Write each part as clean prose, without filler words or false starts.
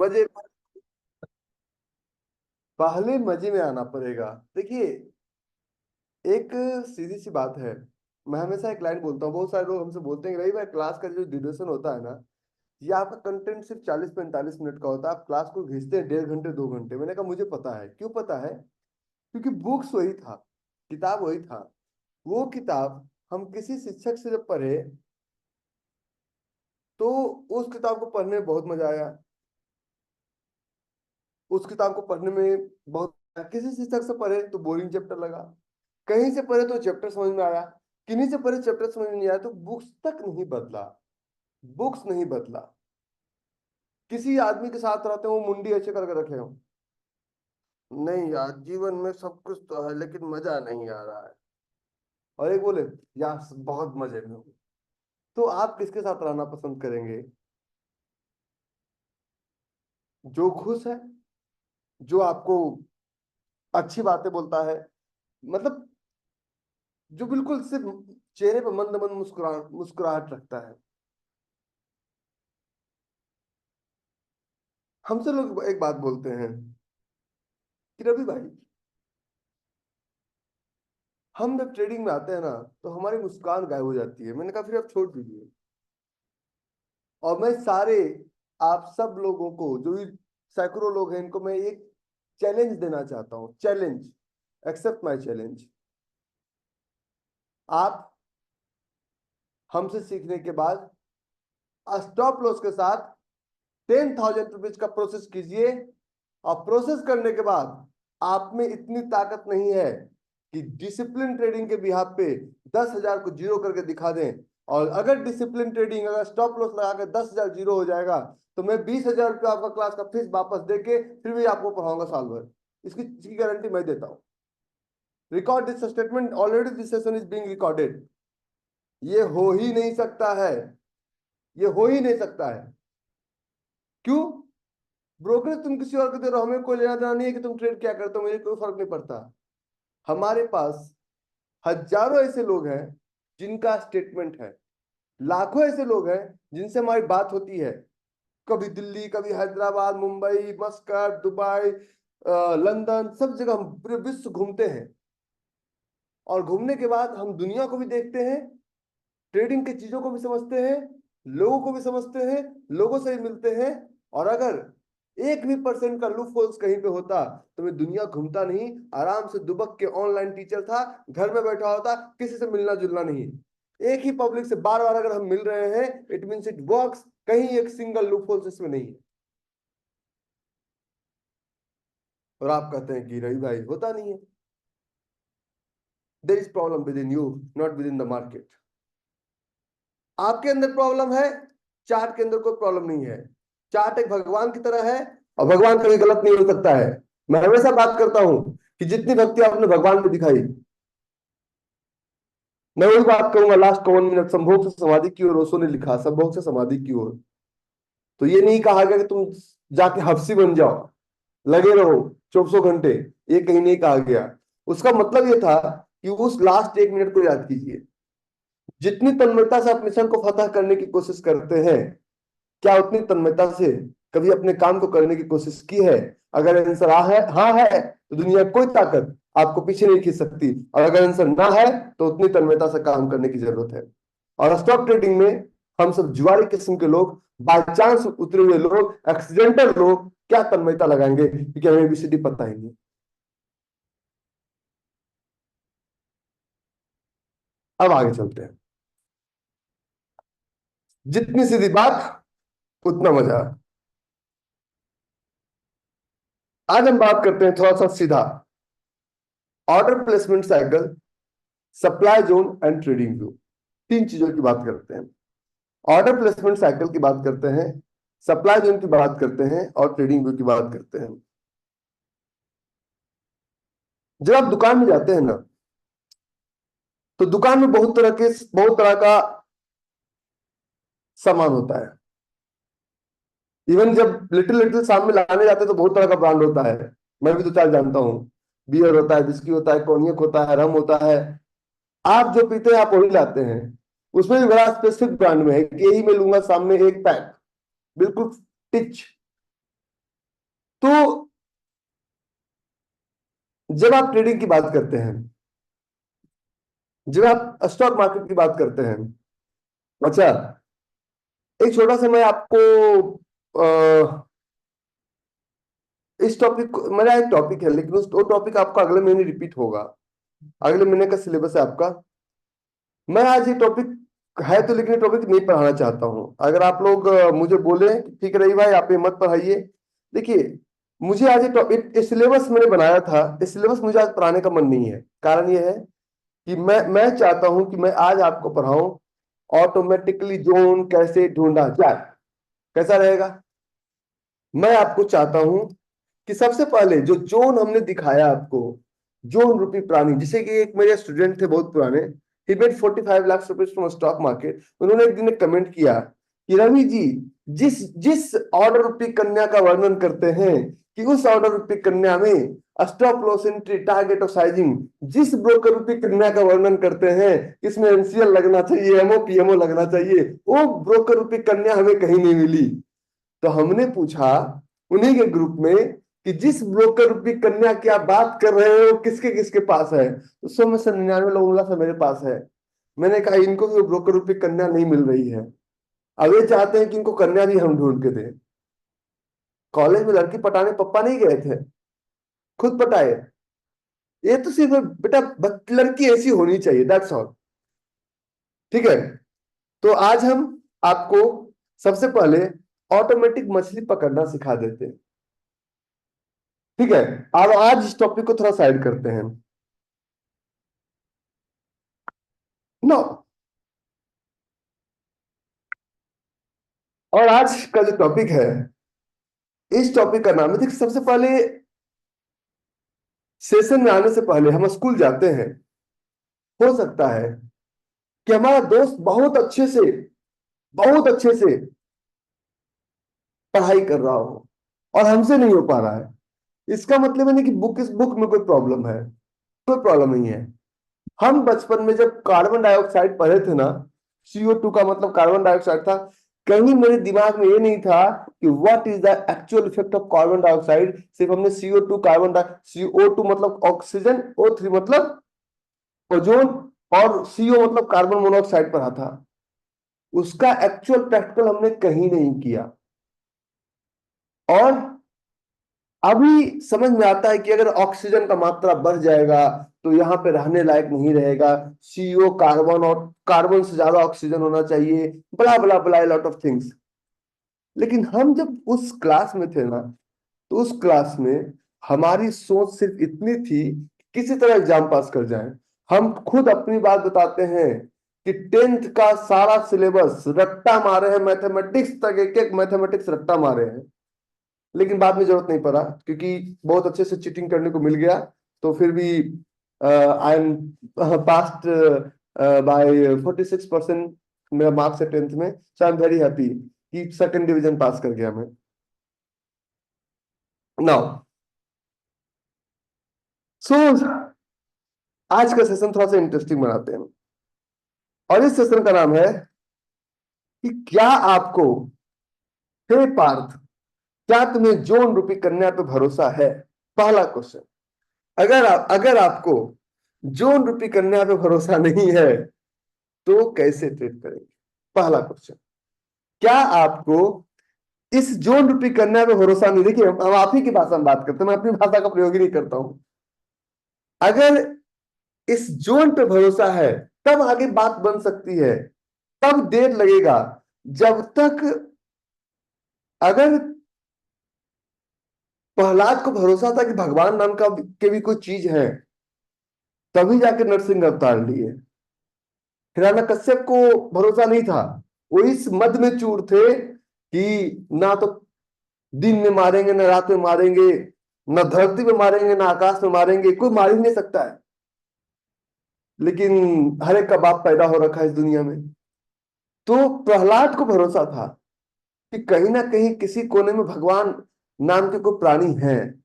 मजे, पहले मजे में आना पड़ेगा। देखिए, एक सीधी सी बात है। मैं हमेशा एक लाइन बोलता हूँ, बहुत सारे लोग हमसे बोलते हैं कि भाई भाई क्लास का जो ड्यूरेशन होता है ना, ये आपका कंटेंट सिर्फ 40-45 मिनट का होता है, आप क्लास को खींचते हैं 1.5 घंटे 2 घंटे। मैंने कहा मुझे पता है, क्यों पता है? क्योंकि बुक्स वही था, किताब वही था। वो किताब हम किसी शिक्षक से जब पढ़े तो उस किताब को पढ़ने में बहुत मजा आया। उस किताब को पढ़ने में बहुत, किसी शिक्षक से पढ़े तो बोरिंग चैप्टर लगा, कहीं से पढ़े तो चैप्टर समझ में आया, किन्हीं से पढ़े चैप्टर समझ में नहीं आया। तो बुक्स तक नहीं बदला, बुक्स नहीं बदला। किसी आदमी के साथ रहते हो मुंडी ऐसे करके रखे हो, नहीं यार जीवन में सब कुछ तो है लेकिन मजा नहीं आ रहा है, और एक बोले यार बहुत मजे में हूँ। तो आप किसके साथ रहना पसंद करेंगे? जो खुश है, जो आपको अच्छी बातें बोलता है, मतलब जो बिल्कुल सिर्फ चेहरे पर मंद मंद मुस्कुराहट रखता है। हमसे लोग एक बात बोलते हैं कि रवि भाई, हम जब ट्रेडिंग में आते हैं ना तो हमारी मुस्कान गायब हो जाती है। मैंने कहा फिर आप छोड़ दीजिए। और मैं सारे, आप सब लोगों को, जो भी सैकड़ों लोग हैं, इनको मैं एक चैलेंज देना चाहता हूँ। Challenge, accept my challenge. आप हमसे सीखने के बाद स्टॉप लॉस के साथ 10,000 रुपीज का प्रोसेस कीजिए, और प्रोसेस करने के बाद आप में इतनी ताकत नहीं है कि डिसिप्लिन ट्रेडिंग के बिहाफ पे 10,000 को जीरो करके दिखा दें। और अगर डिसिप्लिन ट्रेडिंग, अगर स्टॉप लॉस लगा के 10,000 जीरो हो जाएगा तो मैं 20,000 रुपया आपका क्लास का फीस वापस देके फिर भी आपको पढ़ाऊंगा साल भर। इसकी गारंटी मैं देता हूं। Record this statement, already this session is being recorded. ये हो ही नहीं सकता है, ये हो ही नहीं सकता है। क्यों? ब्रोकरेज तुम किसी और को दे रहे हो, हमें कोई लेना देना नहीं है कि तुम ट्रेड क्या करते हो, मुझे कोई फर्क नहीं पड़ता। हमारे पास हजारों ऐसे लोग हैं जिनका स्टेटमेंट है, लाखों ऐसे लोग हैं जिनसे हमारी बात होती है, कभी दिल्ली, कभी Hyderabad, Mumbai, Muscat, Dubai, London, सब जगह हम पूरे विश्व घूमते हैं। और घूमने के बाद हम दुनिया को भी देखते हैं, ट्रेडिंग की चीजों को भी समझते हैं, लोगों को भी समझते हैं, लोगों से भी मिलते हैं। और अगर एक भी परसेंट का लूप होल्स कहीं पे होता तो मैं दुनिया घूमता नहीं, आराम से दुबक के ऑनलाइन टीचर था, घर में बैठा होता, किसी से मिलना जुलना नहीं। एक ही पब्लिक से बार बार अगर हम मिल रहे हैं, इट मीन्स इट वर्क्स। कहीं एक सिंगल लूप होल्स इसमें नहीं है। और आप कहते हैं कि रवि भाई होता नहीं है। There is problem within you, not within the market. आपके अंदर प्रॉब्लम है, चार्ट के अंदर कोई प्रॉब्लम नहीं है। चार्ट एक भगवान की तरह है, और भगवान कभी गलत नहीं हो सकता है। मैं हमेशा बात करता हूं कि जितनी भक्ति आपने भगवान में दिखाई, मैं वही बात करूंगा लास्ट का 1 मिनट। संभोग से समाधि की ओर, ओशो ने लिखा, संभोग से समाधि की ओर। तो ये नहीं कहा गया कि तुम जाके हफ्सी बन जाओ, लगे रहो 2400 घंटे, ये कहीं नहीं कहा गया। उसका मतलब ये था कि उस लास्ट 1 मिनट को याद कीजिए। जितनी तन्मयता से आप मिशन को फतह करने की कोशिश करते हैं, क्या उतनी तन्मयता से कभी अपने काम को करने की कोशिश की है? अगर आंसर हाँ है तो दुनिया की कोई ताकत आपको पीछे नहीं खींच सकती, और अगर आंसर ना है तो उतनी तन्मयता से काम करने की जरूरत है। और स्टॉक ट्रेडिंग में हम सब जुआरी किस्म के लोग, बाय चांस उतरे हुए लोग, एक्सीडेंटल लोग क्या तन्मयता लगाएंगे, क्योंकि हमें एबीसीडी पता ही नहीं। अब आगे चलते हैं। जितनी सीधी बात उतना मजा। आज हम बात करते हैं थोड़ा सा सीधा, order placement cycle, supply zone and trading view. तीन चीजों की बात करते हैं। ऑर्डर प्लेसमेंट साइकिल की बात करते हैं, सप्लाई जोन की बात करते हैं, और ट्रेडिंग व्यू की बात करते हैं। जब आप दुकान में जाते हैं ना, तो दुकान में बहुत तरह का सामान होता है। इवन जब लिटिल लिटिल सामने लाने जाते हैं तो बहुत तरह का ब्रांड होता है। मैं भी दो चार जानता हूँ। बियर होता है, विस्की होता है, कॉन्यक होता है, रम होता है। आप जो पीते हैं आप वही लाते हैं। उसमें भी बड़ा स्पेसिफिक ब्रांड में है कि यही मैं लूंगा सामने एक पैक, बिल्कुल टिच। तो जब आप ट्रेडिंग की बात करते हैं, जब आप स्टॉक मार्केट की बात करते हैं, अच्छा, एक छोटा सा मैं आपको इस टॉपिक, मेरा एक टॉपिक है लेकिन उस वो टॉपिक आपका अगले महीने रिपीट होगा, अगले महीने का सिलेबस है आपका। मैं आज ये टॉपिक है तो, लेकिन ये टॉपिक नहीं पढ़ाना चाहता हूँ। अगर आप लोग मुझे बोले कि ठीक है रही भाई आप ये मत पढ़ाइए, देखिए मुझे आज ये सिलेबस मैंने बनाया था, इस सिलेबस मुझे आज पढ़ाने का मन नहीं है। कारण ये है कि मैं चाहता हूं कि मैं आज आपको पढ़ाऊं ऑटोमेटिकली जोन कैसे ढूंढा जाए। कैसा रहेगा? मैं आपको चाहता हूं कि सबसे पहले जो जोन हमने दिखाया आपको, जोन रूपी प्राणी, जैसे कि एक मेरे स्टूडेंट थे बहुत पुराने, he made 45 lakh rupees from stock market. उन्होंने एक दिन कमेंट किया कि रवि जी, जिस जिस ऑर्डर रूपी कन्या का वर्णन करते हैं कि उस ऑर्डर रूपी कन्या में स्टॉप लॉस एंट्री टारगेट और साइजिंग, जिस ब्रोकर रूपी कन्या का वर्णन करते हैं इसमें एनसीएल लगना चाहिए, एमओ पीएमओ लगना चाहिए, वो ब्रोकर रूपी कन्या हमें कहीं नहीं मिली। तो हमने पूछा उन्हीं के ग्रुप में कि जिस ब्रोकर रूपी कन्या की आप बात कर रहे हो किसके किसके पास है? तो 100 में से 99 लोग बोला था मेरे पास है। मैंने कहा इनको भी ब्रोकर रूपी कन्या नहीं मिल रही है, अब ये चाहते हैं कि इनको कन्या भी हम ढूंढ के दें। कॉलेज में लड़की पटाने पप्पा नहीं गए थे, खुद पटाए। ये तो सिर्फ बेटा लड़की ऐसी होनी चाहिए, दैट्स ऑल। ठीक है, तो आज हम आपको सबसे पहले ऑटोमेटिक मछली पकड़ना सिखा देते हैं। ठीक है, अब आज इस टॉपिक को थोड़ा साइड करते हैं। नो, और आज का जो टॉपिक है, इस टॉपिक का नाम है, देखिए सबसे पहले सेशन में आने से पहले हम स्कूल जाते हैं, हो सकता है कि हमारा दोस्त बहुत अच्छे से पढ़ाई कर रहा हो और हमसे नहीं हो पा रहा है। इसका मतलब है नहीं कि इस बुक में कोई प्रॉब्लम है, कोई प्रॉब्लम नहीं है। हम बचपन में जब कार्बन डाइऑक्साइड पढ़े थे ना, CO2 का मतलब कार्बन डाइऑक्साइड था, कहीं मेरे दिमाग में ये नहीं था कि what is the actual effect of carbon dioxide. सिर्फ हमने CO2 कार्बन डाइ CO2 मतलब ऑक्सीजन, O3 मतलब ओजोन, और CO मतलब कार्बन मोनोऑक्साइड पढ़ा था। उसका एक्चुअल प्रैक्टिकल हमने कहीं नहीं किया। और अभी समझ में आता है कि अगर ऑक्सीजन का मात्रा बढ़ जाएगा तो यहाँ पे रहने लायक नहीं रहेगा। CO कार्बन, और कार्बन से ज्यादा ऑक्सीजन होना चाहिए, बड़ा बड़ा बड़ा लॉट ऑफ थिंग्स। लेकिन हम जब उस क्लास में थे ना, तो उस क्लास में हमारी सोच सिर्फ इतनी थी कि किसी तरह एग्जाम पास कर जाएं। हम खुद अपनी बात बताते हैं कि 10th का सारा सिलेबस रट्टा मारे हैं, मैथमेटिक्स तक एक एक मैथमेटिक्स रट्टा मारे हैं। लेकिन बाद में जरूरत नहीं पड़ा क्योंकि बहुत अच्छे से चीटिंग करने को मिल गया। तो फिर भी आई एम पास्ट बाय 46% मेरा मार्क्स है 10th में। सो आई एम वेरी हैप्पी कि सेकंड डिवीजन पास कर गया मैं। नाउ सो आज का सेशन थोड़ा सा इंटरेस्टिंग बनाते हैं, और इस सेशन का नाम है कि क्या आपको, हे पार्थ, क्या तुम्हें जोन रूपी कन्या पे भरोसा है? पहला क्वेश्चन। अगर आपको जोन रूपी कन्या पे भरोसा नहीं है तो कैसे ट्रीट करेंगे? पहला क्वेश्चन। क्या आपको इस जोन रूपी कन्या पे भरोसा नहीं? देखिए हम आप ही की भाषा में बात करते हैं, मैं अपनी भाषा का प्रयोग ही नहीं करता हूं। अगर इस जोन पे भरोसा है तब आगे बात बन सकती है, तब देर लगेगा। जब तक, अगर प्रहलाद को भरोसा था कि भगवान नाम का के भी कोई चीज है, तभी जाके नरसिंह अवतार लिए। हिरण्यकश्यप को भरोसा नहीं था, वो इस मद में चूर थे कि ना तो दिन में मारेंगे ना रात में मारेंगे, ना धरती में मारेंगे ना आकाश में मारेंगे, कोई मार ही नहीं सकता है। लेकिन हर एक का बाप पैदा हो रखा है इस दुनिया में। तो प्रहलाद को भरोसा था कि कहीं ना कहीं किसी कोने में भगवान नाम के कोई प्राणी हैं।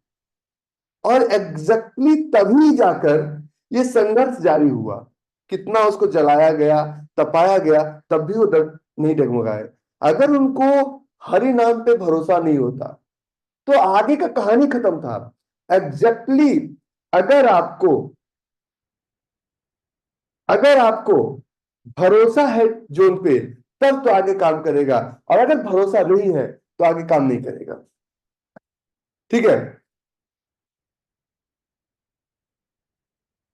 और एग्जैक्टली तभी जाकर ये संघर्ष जारी हुआ। कितना उसको जलाया गया, तपाया गया, तब भी वो नहीं डगमगाए। अगर उनको हरि नाम पे भरोसा नहीं होता, तो आगे का कहानी खत्म था। एग्जैक्टली अगर आपको भरोसा है जोन पे, तब तो आगे काम करेगा, और अगर भरोसा नहीं है तो आगे काम नहीं करेगा। ठीक है।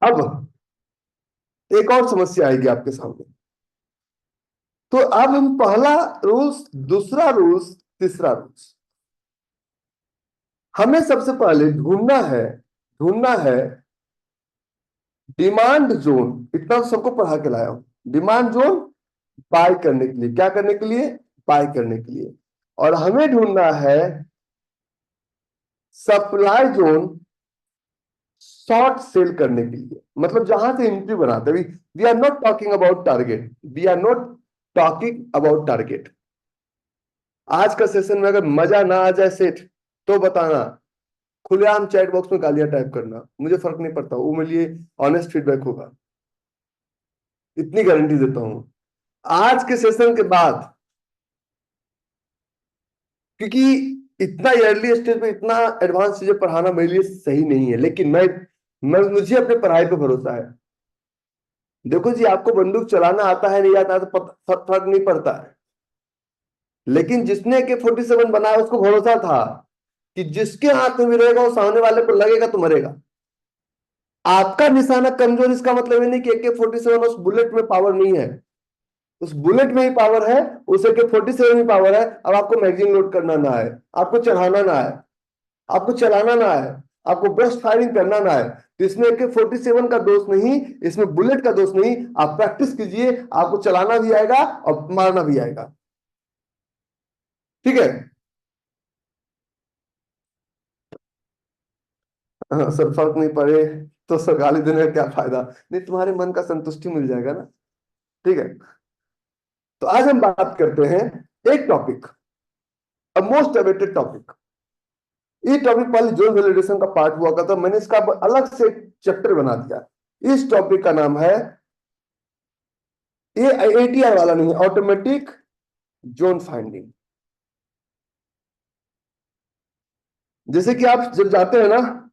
अब एक और समस्या आएगी आपके सामने। तो अब हम पहला रूल्स, दूसरा रूल्स, तीसरा रूल्स, हमें सबसे पहले ढूंढना है डिमांड जोन। इतना तो सबको पढ़ा के लाया हूं। डिमांड जोन बाय करने के लिए, क्या करने के लिए? बाय करने के लिए। और हमें ढूंढना है सप्लाई जोन शॉर्ट सेल करने के लिए, मतलब जहां से एंट्री बनाते हैं। We are not talking about target, we are not talking about target. आज का सेशन में अगर मजा ना आ जाए सेठ, तो बताना, खुलेआम चैट बॉक्स में गालियां टाइप करना, मुझे फर्क नहीं पड़ता, वो मेरे लिए ऑनेस्ट फीडबैक होगा, इतनी गारंटी देता हूं। आज के सेशन के बाद, क्योंकि इतना अर्ली स्टेज पे इतना एडवांस चीजें पढ़ाना मेरे लिए सही नहीं है, लेकिन मैं मुझे अपने पढ़ाई पे भरोसा है। देखो जी, आपको बंदूक चलाना आता है नहीं आता है तो फर्क नहीं पड़ता है, लेकिन जिसने AK-47 बनाया उसको भरोसा था कि जिसके हाथ में भी रहेगा वो सामने वाले को लगेगा तो मरेगा। आपका निशाना कमजोर, इसका मतलब ये नहीं कि AK-47 उस बुलेट में पावर नहीं है, उस बुलेट में ही पावर है, उस AK-47 में पावर है। अब आपको मैगजीन लोड करना ना है, आपको चढ़ाना ना है, आपको चलाना ना है, आपको ब्रस्ट फायरिंग करना ना है, तो इसमें AK-47 का दोष नहीं, इसमें बुलेट का दोष नहीं। आप प्रैक्टिस कीजिए, आपको चलाना भी आएगा और मारना भी आएगा। ठीक है। हाँ सर, फर्क नहीं पड़े तो सर गाली देने का क्या फायदा? नहीं, तुम्हारे मन का संतुष्टि मिल जाएगा ना। ठीक है। तो आज हम बात करते हैं एक topic, a most awaited topic. ये टॉपिक पहले जोन वैलिडेशन का पार्ट हुआ करता, मैंने इसका अलग से चैप्टर बना दिया। इस टॉपिक का नाम है, ये ATR वाला नहीं, ऑटोमेटिक जोन फाइंडिंग। जैसे कि आप जब जाते हैं ना,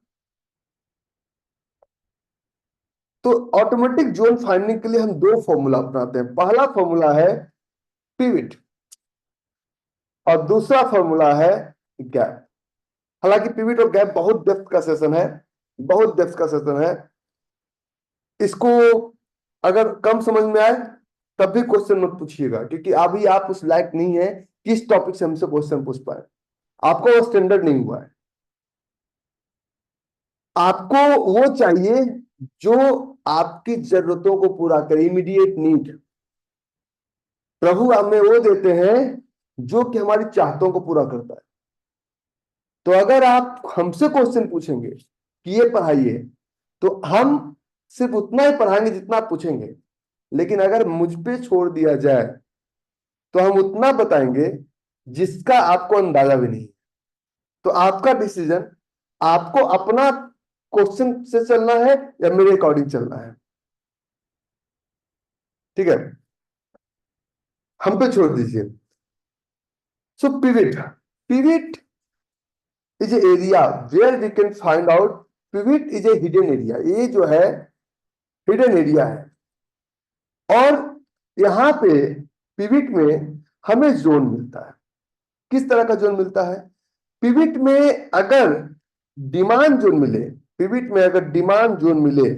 तो ऑटोमेटिक जोन फाइंडिंग के लिए हम दो फॉर्मूला अपनाते हैं। पहला फॉर्मूला है पिविट, और दूसरा फॉर्मूला है गैप। हालांकि पिविट और गैप बहुत डेप्थ का सेशन है, बहुत डेप्थ का सेशन है। इसको अगर कम समझ में आए तब भी क्वेश्चन मत पूछिएगा, क्योंकि अभी आप उस लायक नहीं है कि इस टॉपिक से हमसे क्वेश्चन पूछ पाए। आपको वो स्टैंडर्ड नहीं हुआ है। आपको वो चाहिए जो आपकी जरूरतों को पूरा करे, इमीडिएट नीड। प्रभु हमें वो देते हैं जो कि हमारी चाहतों को पूरा करता है। तो अगर आप हमसे क्वेश्चन पूछेंगे कि ये पढ़ाइए, तो हम सिर्फ उतना ही पढ़ाएंगे जितना आप पूछेंगे। लेकिन अगर मुझ पे छोड़ दिया जाए तो हम उतना बताएंगे जिसका आपको अंदाजा भी नहीं। तो आपका डिसीजन, आपको अपना क्वेश्चन से चलना है या मेरे अकॉर्डिंग चलना है। ठीक है, हम पे छोड़ दीजिए। So pivot, pivot is a area where we can find out. Pivot is a hidden area, ये जो है हिडन एरिया है। और यहां पे पिविट में हमें जोन मिलता है। किस तरह का जोन मिलता है? पिविट में अगर डिमांड जोन मिले, पिविट में अगर डिमांड जोन मिले,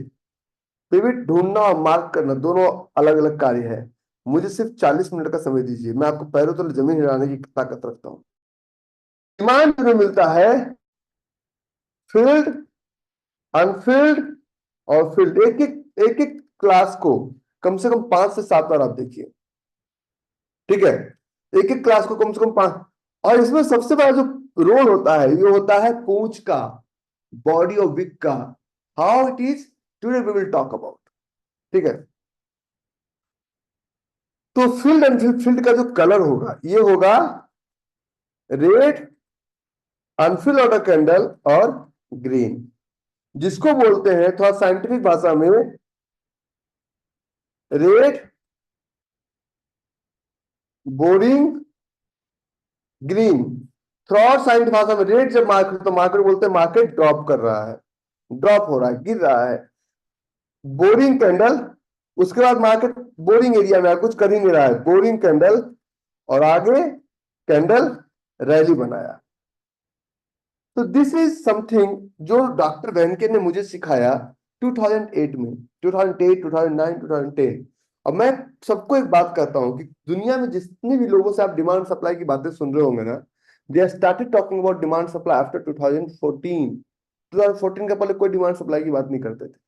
पिविट ढूंढना और मार्क करना दोनों अलग अलग कार्य है। मुझे सिर्फ 40 मिनट का समय दीजिए, मैं आपको पैरों तले जमीन हिलाने की ताकत रखता हूं। डिमांड में मिलता है फील्ड, अनफील्ड और फील्ड। एक एक क्लास को कम से कम 5 से 7 बार आप देखिए। ठीक है, एक एक क्लास को कम से कम 5। और इसमें सबसे बड़ा जो रोल होता है, ये होता है पूंछ का, बॉडी ऑफ विक का। How it is, today we will talk about. ठीक है। तो फील्ड एंड फील्ड का जो कलर होगा, ये होगा रेड, अनफिल्ड ऑर्डर कैंडल, और ग्रीन, जिसको बोलते हैं थोड़ा साइंटिफिक भाषा में रेड, बोरिंग, ग्रीन। थ्रो साइन की भाषा में रेट जब मार्केट, तो मार्केट बोलते हैं मार्केट ड्रॉप कर रहा है, ड्रॉप हो रहा है, गिर रहा है। बोरिंग कैंडल, उसके बाद मार्केट बोरिंग एरिया में कुछ कर ही नहीं रहा है, बोरिंग कैंडल, और आगे कैंडल रैली बनाया। तो दिस इज समथिंग जो डॉक्टर वेंके ने मुझे सिखाया 2008 में, 2008, 2009, 2010। अब मैं सबको एक बात कहता हूं कि दुनिया में जितने भी लोगों से आप डिमांड सप्लाई की बातें सुन रहे होंगे ना, they started talking about demand supply after 2014। 2014 के पहले कोई डिमांड सप्लाई की बात नहीं करते थे।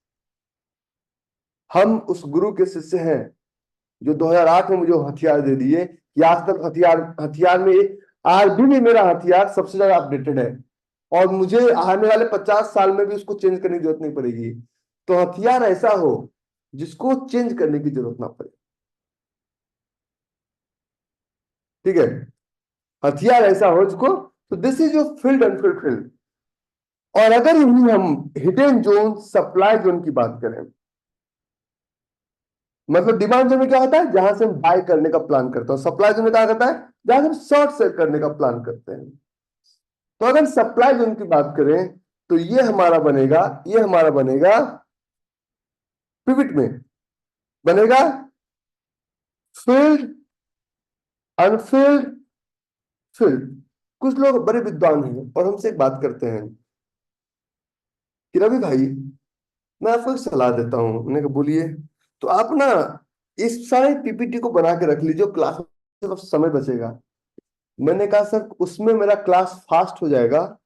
हम उस गुरु के शिष्य हैं जो 2008 में मुझे हथियार दे दिए कि आज तक हथियार हथियार में, आज भी मेरा हथियार सबसे ज्यादा अपडेटेड है, और मुझे आने वाले 50 साल में भी उसको चेंज करने की जरूरत नहीं पड़ेगी। तो हथियार ऐसा हो जिसको चेंज करने की जरूरत ना पड़े, ठीक है, हथियार ऐसा हो जिसको, तो this is your field and field. और अगर यही हम हिडन जोन, सप्लाई जोन की बात करें, मतलब डिमांड जोन में क्या होता है, जहां से हम बाय करने का प्लान करते हैं, सप्लाई जोन में क्या करता है, जहां से हम शॉर्ट सेल करने का प्लान करते हैं। तो अगर सप्लाई जोन की बात करें तो ये हमारा बनेगा पिविट में, बनेगा फील्ड, अनफील्ड, फील्ड। कुछ लोग बड़े विद्वान हैं और हमसे एक बात करते हैं कि रवि भाई, मैं आपको एक सलाह देता हूँ। मैंने कहा बोलिए। तो आप ना इस सारे पीपीटी को बना के रख लीजिए, क्लास में समय बचेगा। मैंने कहा सर उसमें मेरा क्लास फास्ट हो जाएगा,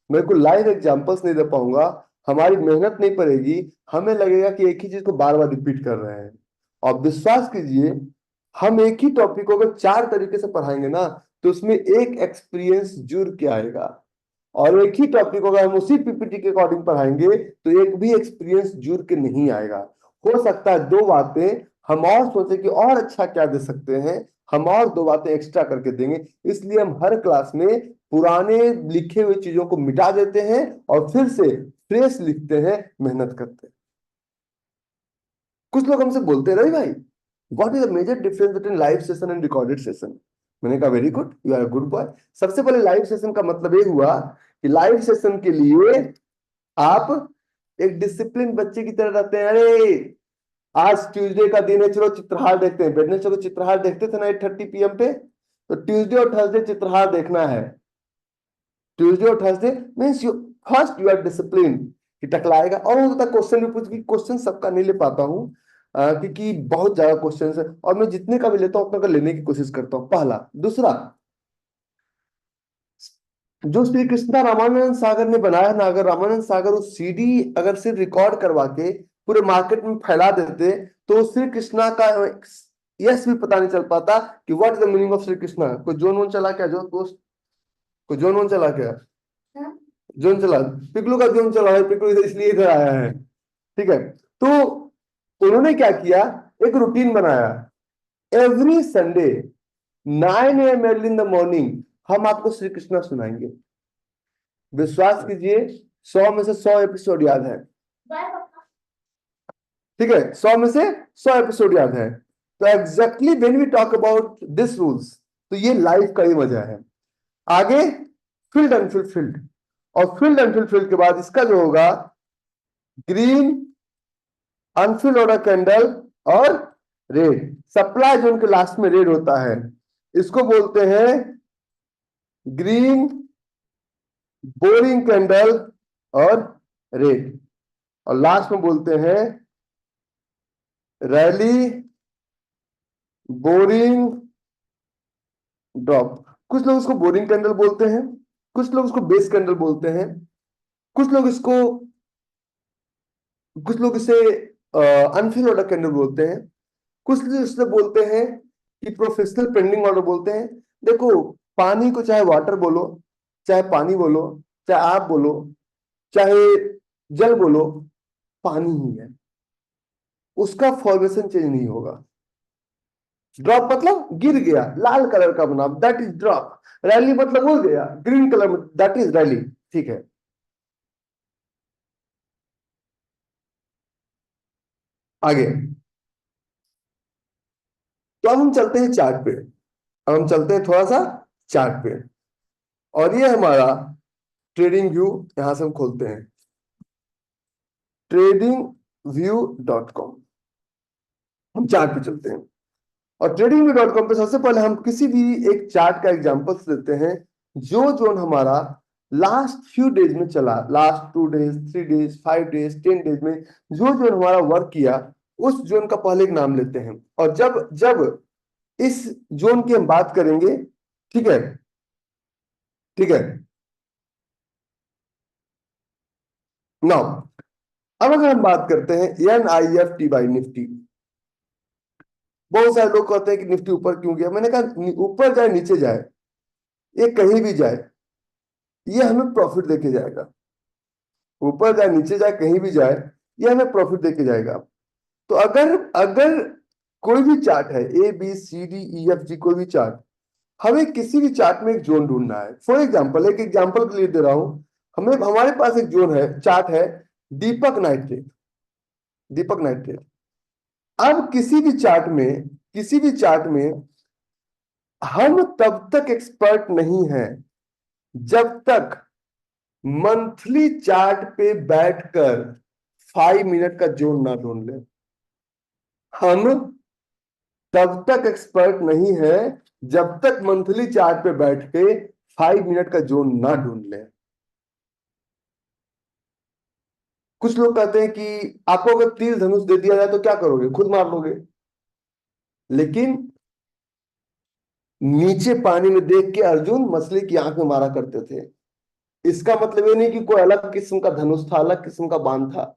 मेरे को लाइव एग्जांपल्स नहीं दे पाऊंगा, हमारी मेहनत नहीं पड़ेगी, हमें लगेगा कि एक ही चीज को बार बार रिपीट कर रहे हैं। और विश्वास कीजिए, हम एक ही टॉपिक को अगर 4 तरीके से पढ़ाएंगे ना, तो उसमें एक एक्सपीरियंस जुड़ के आएगा। और एक ही टॉपिक को अगर हम उसी पीपीटी के अकॉर्डिंग पढ़ाएंगे तो एक भी एक्सपीरियंस जुड़ के नहीं आएगा। हो सकता है 2 बातें हम और सोचे कि और अच्छा क्या दे सकते हैं, हम और 2 बातें एक्स्ट्रा करके देंगे। इसलिए हम हर क्लास में पुराने लिखे हुए चीजों को मिटा देते हैं और फिर से फ्रेश लिखते हैं, मेहनत करते हैं। कुछ लोग हमसे बोलते हैं रवि भाई, what is the major difference between live session and recorded session. मैंने कहा very good, you are good boy. सबसे पहले लाइव सेशन का मतलब ये हुआ कि लाइव सेशन के लिए आप एक डिसिप्लिन बच्चे की तरह रहते हैं। अरे आज ट्यूसडे का दिन है, चलो चित्रहार देखते हैं, बैठने चलो चित्रहार देखते थे ना 8:30 PM पे। तो ट्यूसडे और थर्सडे चित्रहार देखना है। ट्यूसडे और Thursday means you first you are discipline, कि टकलाएगा। और हो सकता है क्वेश्चन भी पूछ, क्वेश्चन सबका नहीं ले पाता हूँ क्योंकि बहुत ज्यादा क्वेश्चन है, और मैं जितने का भी लेता हूँ उतना का लेने की कोशिश करता हूँ, पहला। दूसरा, जो श्री कृष्णा रामानंद सागर ने बनाया ना, अगर रामानंद सागर उस सीडी अगर सिर्फ रिकॉर्ड करवा के पूरे मार्केट में फैला देते, तो श्री कृष्णा का यस भी पता नहीं चल पाता कि what is the meaning of Shri Krishna. कोई जोन वोन चला क्या, जो दोस्त, कोई जोन वोन चला क्या, जोन चला, पिकलू का जोन चला है, पिकलू इसलिए इधर आया है, ठीक है। तो उन्होंने क्या किया, एक रूटीन बनाया, every Sunday 9 AM early in the morning हम आपको श्री कृष्णा सुनाएंगे। विश्वास कीजिए 100 में से 100 एपिसोड याद है, ठीक है, 100 में से 100 एपिसोड याद है। तो exactly when we talk about this rules, तो ये लाइफ का ही वजह है। आगे फील्ड अनफील्ड, फील्ड, और फील्ड अनफील्ड, फील्ड के बाद इसका जो होगा ग्रीन, अनफील्ड ऑर्डर कैंडल, और रेड। सप्लाई जोन के लास्ट में रेड होता है, इसको बोलते हैं ग्रीन, बोरिंग कैंडल, और रेड। और लास्ट में बोलते हैं रैली, बोरिंग, ड्रॉप। कुछ लोग इसको बोरिंग कैंडल बोलते हैं, कुछ लोग इसको बेस कैंडल बोलते हैं, कुछ लोग इसको, कुछ लोग इसे अनफिल ऑर्डर कैंडल बोलते हैं, कुछ लोग इसे बोलते हैं कि प्रोफेशनल पेंडिंग ऑर्डर बोलते हैं। देखो, पानी को चाहे वाटर बोलो, चाहे पानी बोलो, चाहे आप बोलो, चाहे जल बोलो, पानी ही है, उसका फॉर्मेशन चेंज नहीं होगा। ड्रॉप मतलब गिर गया, लाल कलर का बना, दैट इज ड्रॉप। रैली मतलब हो गया ग्रीन कलर में, दैट इज रैली, ठीक है। आगे तो अब हम चलते हैं चार्ट पे, अब हम चलते हैं थोड़ा सा चार्ट पे। और ये हमारा ट्रेडिंग व्यू, यहां से हम खोलते हैं tradingview.com। हम चार्ट पे चलते हैं और tradingview.com पे सबसे पहले हम किसी भी एक चार्ट का एग्जांपल्स लेते हैं जो जोन हमारा लास्ट फ्यू डेज में चला, last 2 days, 3 days, 5 days, 10 days में जो जोन हमारा वर्क किया, उस जोन का पहले एक नाम लेते हैं। और जब जब इस जोन की हम बात करेंगे, ठीक है, ठीक है, नाउ अब अगर हम बात करते हैं NIFT बाई निफ्टी, बहुत सारे लोग कहते हैं कि निफ्टी ऊपर क्यों गया। मैंने कहा ऊपर जाए नीचे जाए, ये कहीं भी जाए, ये हमें प्रॉफिट देके जाएगा। ऊपर जाए नीचे जाए कहीं भी जाए, ये हमें प्रॉफिट देके जाएगा। तो अगर अगर कोई भी चार्ट है, ABCDEFG, कोई भी चार्ट, हमें किसी भी चार्ट में एक जोन ढूंढना है। फॉर एग्जाम्पल, एक एग्जाम्पल के लिए दे रहा हूं, हमें हमारे पास एक जोन है, चार्ट है दीपक नाइट्रेट, दीपक नाइट्रेट। अब किसी भी चार्ट में हम तब तक एक्सपर्ट नहीं हैं जब तक मंथली चार्ट पे बैठकर 5 मिनट का जोन ना ढूंढ ले। हम तब तक एक्सपर्ट नहीं है जब तक मंथली चार्ट पे बैठ के 5 मिनट का जोन ना ढूंढ ले। कुछ लोग कहते हैं कि आपको अगर तीर धनुष दे दिया जाए तो क्या करोगे, खुद मार लोगे। लेकिन नीचे पानी में देख के अर्जुन मछली की आंख में मारा करते थे। इसका मतलब ये नहीं कि कोई अलग किस्म का धनुष था, अलग किस्म का बाण था।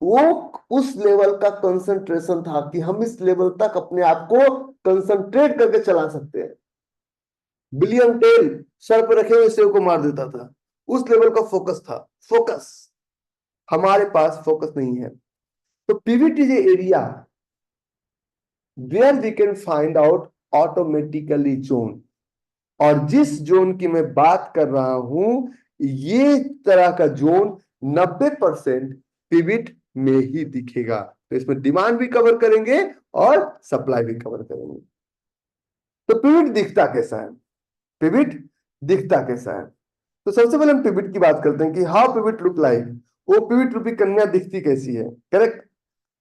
वो उस लेवल का कंसंट्रेशन था कि हम इस लेवल तक अपने आप को कंसंट्रेट करके चला सकते हैं। बिलियन टेल सर पर रखे हुए सेव को मार देता था, उस लेवल का फोकस था। फोकस, हमारे पास फोकस नहीं है। तो pivot is area where we can find out automatically zone. और जिस जोन की मैं बात कर रहा हूं, ये तरह का जोन 90% पिविट में ही दिखेगा। तो इसमें डिमांड भी कवर करेंगे और सप्लाई भी कवर करेंगे। तो पिविट दिखता कैसा है, पिविट दिखता कैसा है? तो सबसे पहले हम पिविट की बात करते हैं कि हाउ पिविट लुक लाइक। वो पिविट रूपी कन्या दिखती कैसी है, करेक्ट।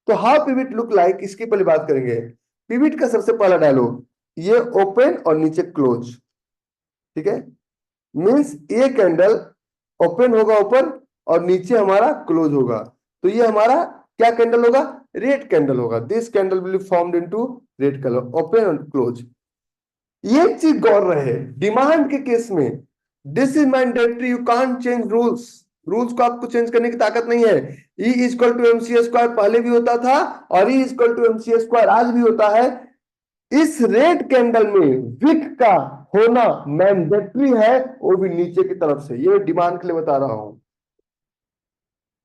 तो हाउ पिविट लुक लाइक, इसकी पहले बात करेंगे। पिविट का सबसे पहला डायलॉग, ये ओपन और नीचे क्लोज, ठीक है। मींस ये कैंडल ओपन होगा ऊपर और नीचे हमारा क्लोज होगा, तो ये हमारा क्या कैंडल होगा, रेड कैंडल होगा। This candle will be formed into red colour, open और क्लोज। ये चीज गौर रहे, डिमांड के केस में this is mandatory, you can't change rules. Rules को आपको चेंज करने की ताकत नहीं है। E equal to MC square पहले भी होता था और E equal to MC square आज भी होता है। इस रेड कैंडल में विक का होना मैंडेटरी है, वो भी नीचे की तरफ से। ये डिमांड के लिए बता रहा हूं,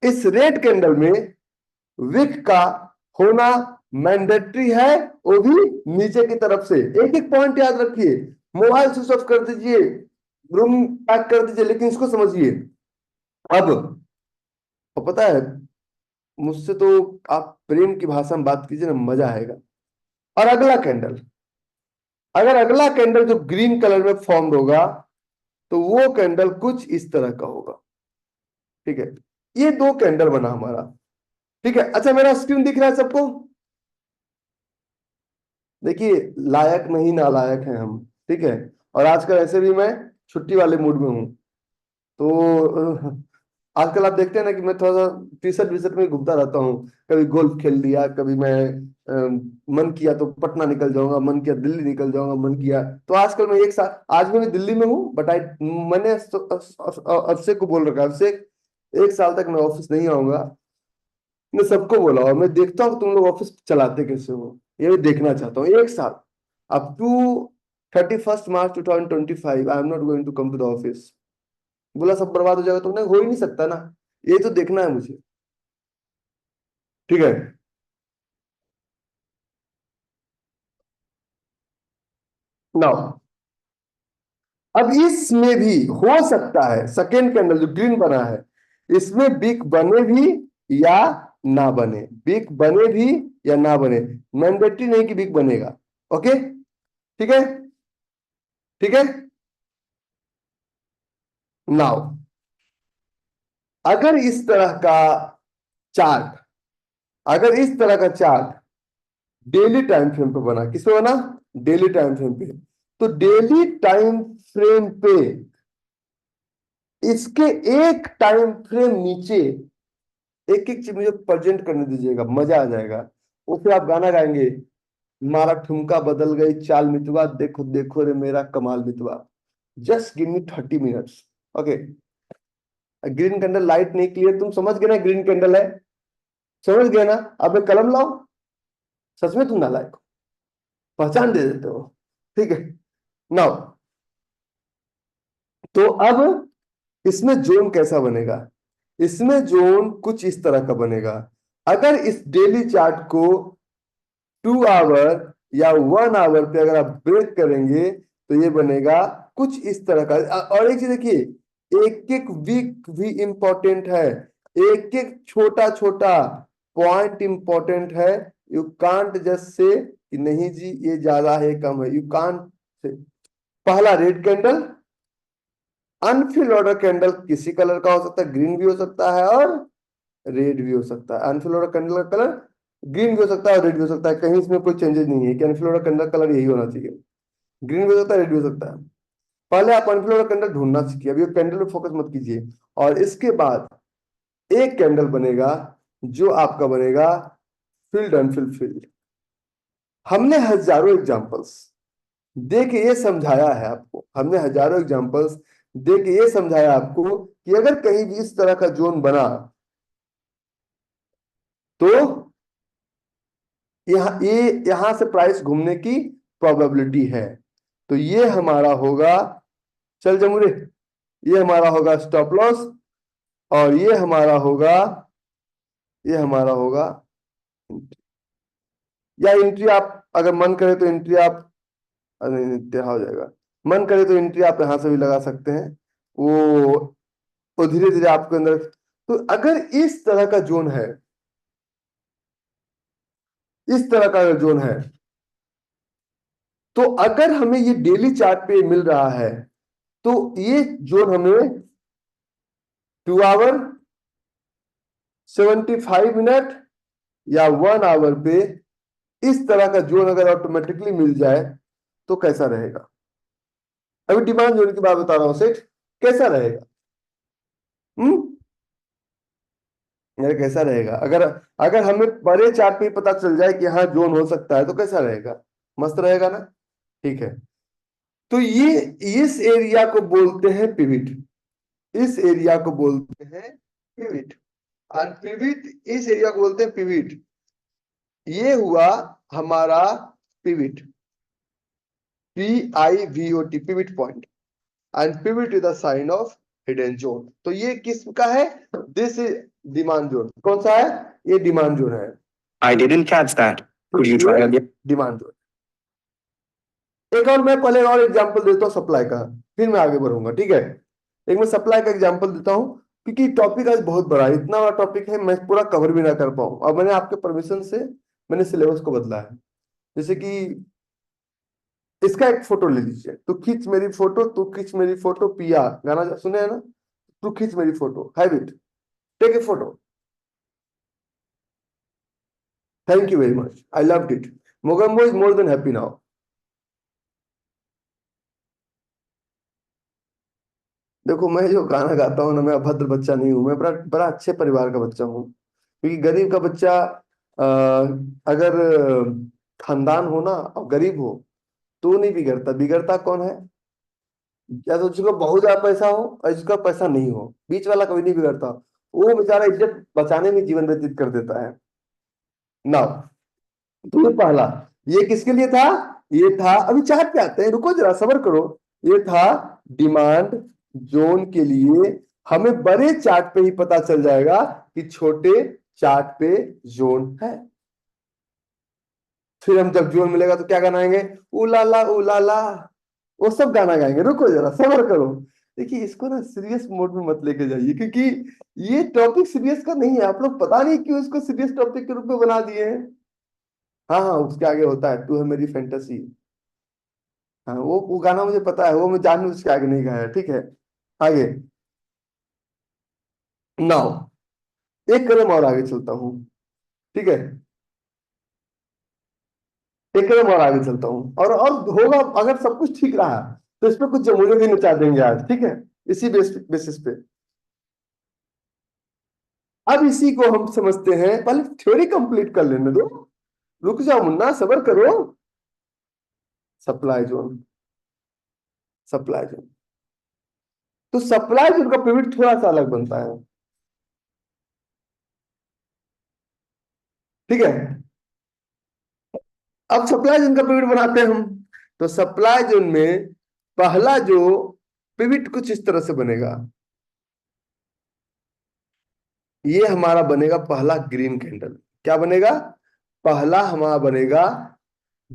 इस रेड कैंडल में विक का होना मैंडेटरी है, वो भी नीचे की तरफ से। एक एक पॉइंट याद रखिए, मोबाइल स्विच ऑफ कर दीजिए, रूम पैक कर दीजिए, लेकिन इसको समझिए। अब और पता है, मुझसे तो आप प्रेम की भाषा में बात कीजिए ना, मजा आएगा। और अगला कैंडल, अगर अगला कैंडल जो ग्रीन कलर में फॉर्म होगा, तो वो कैंडल कुछ इस तरह का होगा, ठीक है। ये दो कैंडल बना हमारा, ठीक है। अच्छा, मेरा स्क्रीन दिख रहा है सबको? देखिए, लायक नहीं नालायक हैं हम, ठीक है। और आजकल ऐसे भी मैं छुट्टी वाले मूड में हूं, तो आजकल आप देखते हैं ना कि मैं थोड़ा सा टी शर्ट वी शर्ट में घूमता रहता हूँ। कभी गोल्फ खेल लिया, कभी मैं मन किया तो पटना निकल जाऊंगा, मन किया दिल्ली निकल जाऊंगा, मन किया तो आजकल मैं एक साल, आज मैं दिल्ली में हूँ, बट आई मैंने अभिषेक को बोल रखा है, अभिषेक 1 साल तक मैं ऑफिस नहीं आऊंगा। मैं सबको बोला और मैं देखता हूँ तुम लोग ऑफिस चलाते कैसे हो, ये मैं देखना चाहता हूँ 1 साल। Up to 31 March 2025 I am not going to come to the office. बोला सब बर्बाद हो जाएगा, तुमने हो ही नहीं सकता ना, ये तो देखना है मुझे, ठीक है। नाउ अब इसमें भी हो सकता है सेकेंड कैंडल जो ग्रीन बना है, इसमें बिग बने भी या ना बने, बिग बने भी या ना बने, मैंडेटरी नहीं कि बिग बनेगा। ओके, ठीक है, ठीक है। नाउ अगर इस तरह का चार्ट अगर इस तरह का चार्ट डेली टाइम फ्रेम पे बना, किस पे बना? डेली टाइम फ्रेम पे। तो डेली टाइम फ्रेम पे इसके एक टाइम फ्रेम नीचे एक एक चीज मुझे प्रेजेंट करने दीजिएगा, मजा आ जाएगा। वो फिर आप गाना गाएंगे, मारा ठुमका बदल गई चाल मितवा, देखो देखो रे मेरा कमाल मितवा। Just give me 30 minutes. Okay. Green candle light नहीं क्लियर, तुम समझ गए ना ग्रीन कैंडल है? समझ गए ना? अब एक कलम लाओ। सच में तुम नालायक हो, पहचान दे देते हो। ठीक है। नाउ तो अब इसमें जोन कैसा बनेगा? इसमें जोन कुछ इस तरह का बनेगा। अगर इस डेली चार्ट को 2 आवर या 1 आवर पे अगर आप ब्रेक करेंगे तो ये बनेगा कुछ इस तरह का। और एक चीज देखिए, एक एक वीक भी इंपॉर्टेंट है, एक एक छोटा छोटा पॉइंट इंपॉर्टेंट है। यू कांट जस्ट से कि नहीं जी ये ज्यादा है कम है, यू कांट से। पहला red candle, unfill order candle किसी कलर का हो सकता है, ग्रीन भी हो सकता है और रेड भी हो सकता है। अनफिल ऑर्डर कैंडल का कलर ग्रीन भी हो सकता है और रेड भी हो सकता है, कहीं इसमें कोई चेंजेस नहीं है कि अनफिल ऑर्डर कैंडल कलर यही होना चाहिए। ग्रीन भी हो सकता है, रेड भी हो सकता है। पहले आप अनफिल ऑर्डर कैंडल ढूंढना सीखिए, अभी कैंडल पे फोकस मत कीजिए। और इसके बाद एक कैंडल बनेगा जो आपका बनेगा फिल्ड अनफिल्ड। हमने हजारों एग्जांपल्स दे के ये समझाया है आपको, हमने हजारों एग्जांपल्स दे के ये समझाया आपको कि अगर कहीं भी इस तरह का जोन बना तो यहां से प्राइस घूमने की प्रोबेबिलिटी है। तो ये हमारा होगा, चल जमुरे, ये हमारा होगा स्टॉप लॉस। और ये हमारा होगा या एंट्री। आप अगर मन करे तो एंट्री आप, अरे नहीं टेढ़ा हो जाएगा। मन करे तो एंट्री आप यहां से भी लगा सकते हैं। वो धीरे धीरे आपके अंदर। तो अगर इस तरह का जोन है, इस तरह का जोन है, तो अगर हमें ये डेली चार्ट पे मिल रहा है तो ये जोन हमें 2 आवर, 75 मिनट या 1 आवर पे इस तरह का जोन अगर ऑटोमेटिकली मिल जाए तो कैसा रहेगा? अभी डिमांड जोन की बात बता रहा हूं सेठ, कैसा रहेगा? हम्म यार कैसा रहेगा? अगर अगर हमें बड़े चार्ट पे ही पता चल जाए कि हाँ जोन हो सकता है तो कैसा रहेगा? मस्त रहेगा ना? ठीक है। तो ये इस एरिया को बोलते हैं पिविट। इस एरिया को बोलते हैं पिविट। और पिविट, इस एरिया को बोलते हैं पिविट। ये हुआ हमारा pivot, PIVOT, pivot point. And pivot is the sign of hidden zone. तो ये किसका है? This is demand zone. कौन सा है? ये डिमांड जोन है। I didn't catch that. Could you try again? Demand zone. एक और मैं पहले और एग्जांपल देता हूँ सप्लाई का, फिर मैं आगे बढ़ूंगा। ठीक है। एक मैं सप्लाई का एग्जांपल देता हूँ क्योंकि टॉपिक आज बहुत बड़ा है, इतना बड़ा टॉपिक है मैं पूरा कवर भी ना कर पाऊँ। अब मैंने आपके परमिशन से मैंने सिलेबस को बदला है। जैसे कि इसका एक फोटो ले लीजिए, तू खींच मेरी फोटो, तू खींच मेरी फोटो, पिया गाना सुने है ना? तू खींच मेरी photo, habit, take a photo. Thank you very much, I loved it. Mogambo is more than happy now. देखो मैं जो गाना गाता हूँ ना, मैं अभद्र बच्चा नहीं हूँ, मैं बड़ा बड़ा अच्छे परिवार का बच्चा हूँ। क्योंकि गरीब का बच्चा अगर खानदान हो ना और गरीब हो तो नहीं बिगड़ता। बिगड़ता कौन है? या तो जिसको बहुत ज्यादा पैसा हो और जिसका पैसा नहीं हो, बीच वाला कभी नहीं बिगड़ता। वो बेचारा इज्जत बचाने में जीवन व्यतीत कर देता है ना। तो ये पहला, ये किसके लिए था? ये था, अभी चार्ट पे आते हैं, रुको जरा सबर करो। ये था डिमांड जोन के लिए। हमें बड़े चार्ट पे ही पता चल जाएगा कि छोटे चार्ट पे जोन है। फिर हम जब जोन मिलेगा तो क्या गाना गाएंगे? उलाला उलाला, वो सब गाना गाएंगे। रुको जरा सबर करो। देखिए इसको ना सीरियस मोड में मत लेके जाइए, क्योंकि ये टॉपिक सीरियस का नहीं है। आप लोग पता नहीं क्यों इसको सीरियस टॉपिक के रूप में बना दिए हैं। हाँ हाँ, उसके आगे होता है तू है मेरी फैंटेसी। हाँ वो गाना मुझे पता है, वो मैं जानबूझ के आगे नहीं गाया। ठीक है, आगे। नाउ एक कदम और आगे चलता हूं, ठीक है, एक कदम और आगे चलता हूं, और होगा, अगर सब कुछ ठीक रहा तो इस पे कुछ जमूरे भी नचा देंगे आज, ठीक है, इसी बेसिस पे। अब इसी को हम समझते हैं, पहले थ्योरी कंप्लीट कर लेने दो, रुक जाओ मुन्ना, सबर करो। सप्लाई जोन, सप्लाई जोन, तो सप्लाई जोन का पिवट थोड़ा सा अलग बनता है, ठीक है। अब सप्लाई जोन का पिवट बनाते हैं हम, तो सप्लाई जोन में पहला जो पिवट कुछ इस तरह से बनेगा, ये हमारा बनेगा पहला ग्रीन कैंडल। क्या बनेगा? पहला हमारा बनेगा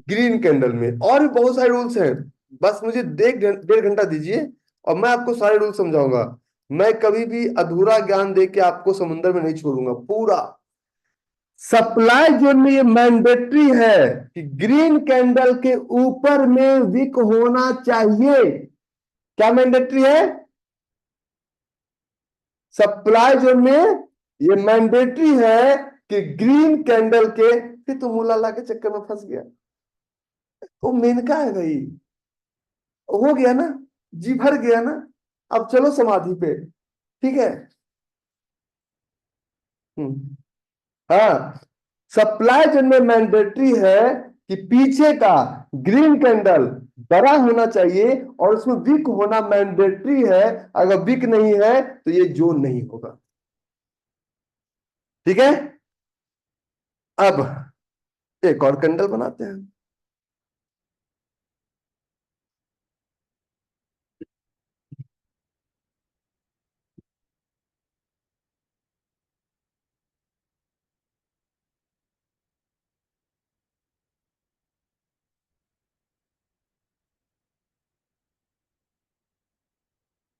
ग्रीन कैंडल में। और भी बहुत सारे रूल्स हैं, बस मुझे 1.5 घंटा दीजिए और मैं आपको सारे रूल समझाऊंगा। मैं कभी भी अधूरा ज्ञान दे के आपको समुद्र में नहीं छोड़ूंगा, पूरा। सप्लाई जोन में ये मैंडेटरी है कि ग्रीन कैंडल के ऊपर में विक होना चाहिए। क्या मैंडेटरी है? सप्लाई जोन में ये मैंडेटरी है कि ग्रीन कैंडल के, फिर तो मुलाला के चक्कर में फंस गया, वो मेनका है भाई, हो गया ना, जी भर गया ना। अब चलो समाधि पे, ठीक है। हम्म, हाँ, सप्लाई जोन में मैंडेटरी है कि पीछे का ग्रीन कैंडल बड़ा होना चाहिए और उसमें विक होना मैंडेटरी है। अगर विक नहीं है तो ये जोन नहीं होगा, ठीक है। अब एक और कैंडल बनाते हैं।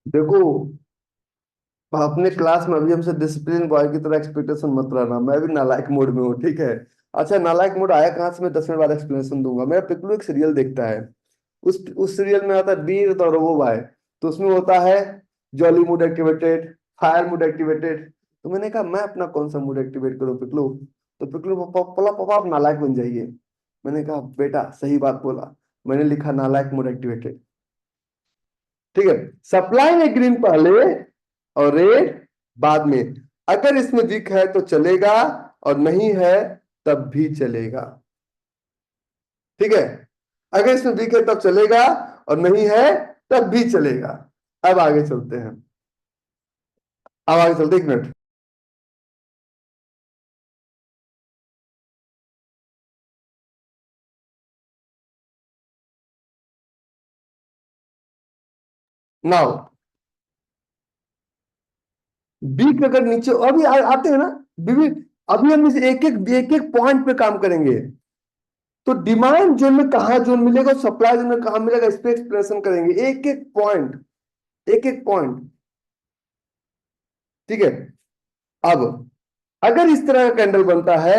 देखो, अपने क्लास में अभी हमसे डिसिप्लिन बॉय की तरह एक्सपेक्टेशन मत रहना, मैं भी नालायक मोड में हूँ, ठीक है। अच्छा, नालायक मोड आया कहाँ से, मैं 10 मिनट बाद एक्सप्लेनेशन दूंगा। मेरा पिकलू एक सीरियल देखता है, उस सीरियल में आता है वीर दौरवो भाई, तो उसमें होता है jolly mood activated, fire mood activated. तो मैंने कहा मैं अपना कौन सा मूड एक्टिवेट करूँ पिकलू? तो पिकलू बोला पापा आप नालायक बन जाइए। मैंने कहा बेटा सही बात बोला, मैंने लिखा नालायक मूड एक्टिवेटेड, ठीक है। सप्लाई में ग्रीन पहले और रेड बाद में। अगर इसमें वीक है तो चलेगा, और नहीं है तब भी चलेगा, ठीक है। अगर इसमें वीक है तब चलेगा और नहीं है तब भी चलेगा। अब आगे चलते हैं, अब आगे चलते, एक मिनट। नाउ वीक अगर नीचे अभी आते हैं ना, बीवी, अभी हम इस एक एक पॉइंट पे काम करेंगे। तो डिमांड जोन में कहा जोन मिलेगा, सप्लाई जोन में कहा मिलेगा, इस पे एक्सप्रेशन करेंगे, एक एक पॉइंट, एक एक पॉइंट, ठीक है। अब अगर इस तरह का कैंडल बनता है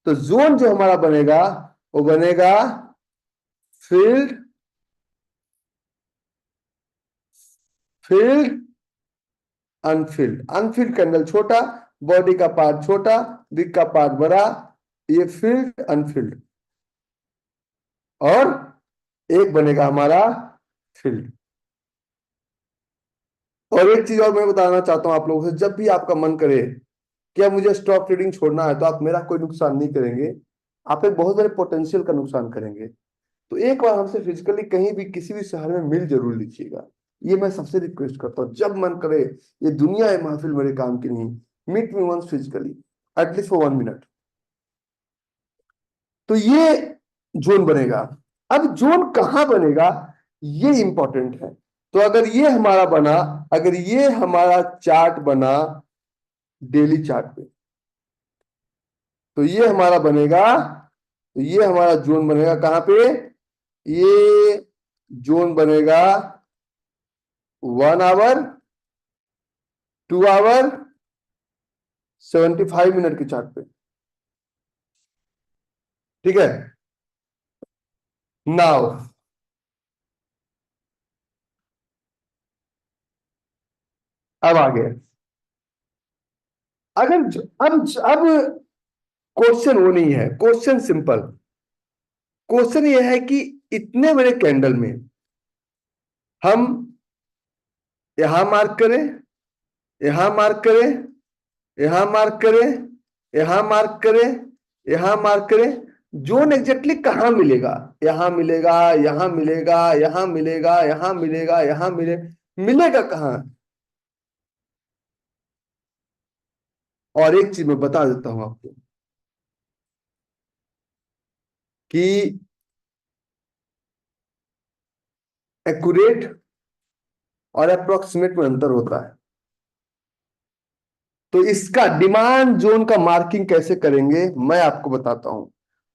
तो जोन जो हमारा बनेगा वो बनेगा field, field, unfilled. Unfilled candle छोटा, बॉडी का पार्ट छोटा, विक का पार्ट बड़ा, ये फील्ड अनफील्ड, और एक बनेगा हमारा फील्ड। और एक चीज और मैं बताना चाहता हूं आप लोगों से, जब भी आपका मन करे कि अब मुझे स्टॉप ट्रेडिंग छोड़ना है, तो आप मेरा कोई नुकसान नहीं करेंगे, आप एक बहुत बड़े पोटेंशियल का नुकसान करेंगे। तो एक बार हमसे फिजिकली कहीं भी किसी भी शहर में मिल जरूर लीजिएगा, ये मैं सबसे रिक्वेस्ट करता हूँ, जब मन करे। ये दुनिया है महफिल मेरे काम की नहीं, meet me once physically, at least for 1 minute. तो ये जोन बनेगा। अब जोन कहाँ बनेगा, ये इंपॉर्टेंट है। तो अगर ये हमारा बना, अगर ये हमारा चार्ट बना डेली चार्ट पे, तो ये हमारा बनेगा, तो ये हमारा जोन बनेगा कहाँ पे? ये जोन बनेगा 1 आवर, 2 आवर, 75 मिनट के चार्ट पे, ठीक है। नाउ अब आ गए, अगर अब क्वेश्चन वो नहीं है, क्वेश्चन सिंपल। क्वेश्चन ये है कि इतने बड़े कैंडल में हम यहां मार्क करें, यहां मार्क करें, यहां मार्क करें, यहां मार्क करें, यहां मार्क करें, जोन एग्जैक्टली कहां मिलेगा? यहां मिलेगा, यहां मिलेगा, यहां मिलेगा, यहां मिलेगा, यहां मिलेगा कहां? और एक चीज मैं बता देता हूं आपको कि एक्यूरेट और अप्रोक्सीमेट में अंतर होता है। तो इसका डिमांड जोन का मार्किंग कैसे करेंगे मैं आपको बताता हूं।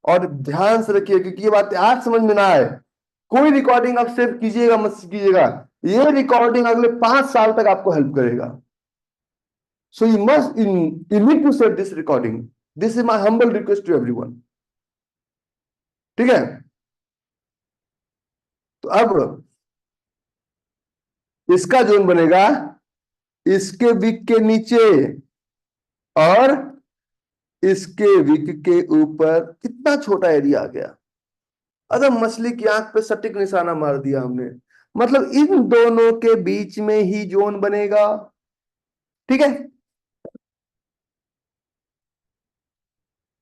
और ध्यान से रखिए, क्योंकि ये बात आज समझ में ना आए, कोई रिकॉर्डिंग आप सेव कीजिएगा मत कीजिएगा, ये रिकॉर्डिंग अगले 5 साल तक आपको हेल्प करेगा। So you need to save this recording. This is my humble request to everyone. ठीक है? तो अब इसका जोन बनेगा इसके विक के नीचे और इसके विक के ऊपर। कितना छोटा एरिया आ गया। अगर मछली की आंख पे सटीक निशाना मार दिया हमने, मतलब इन दोनों के बीच में ही जोन बनेगा। ठीक है?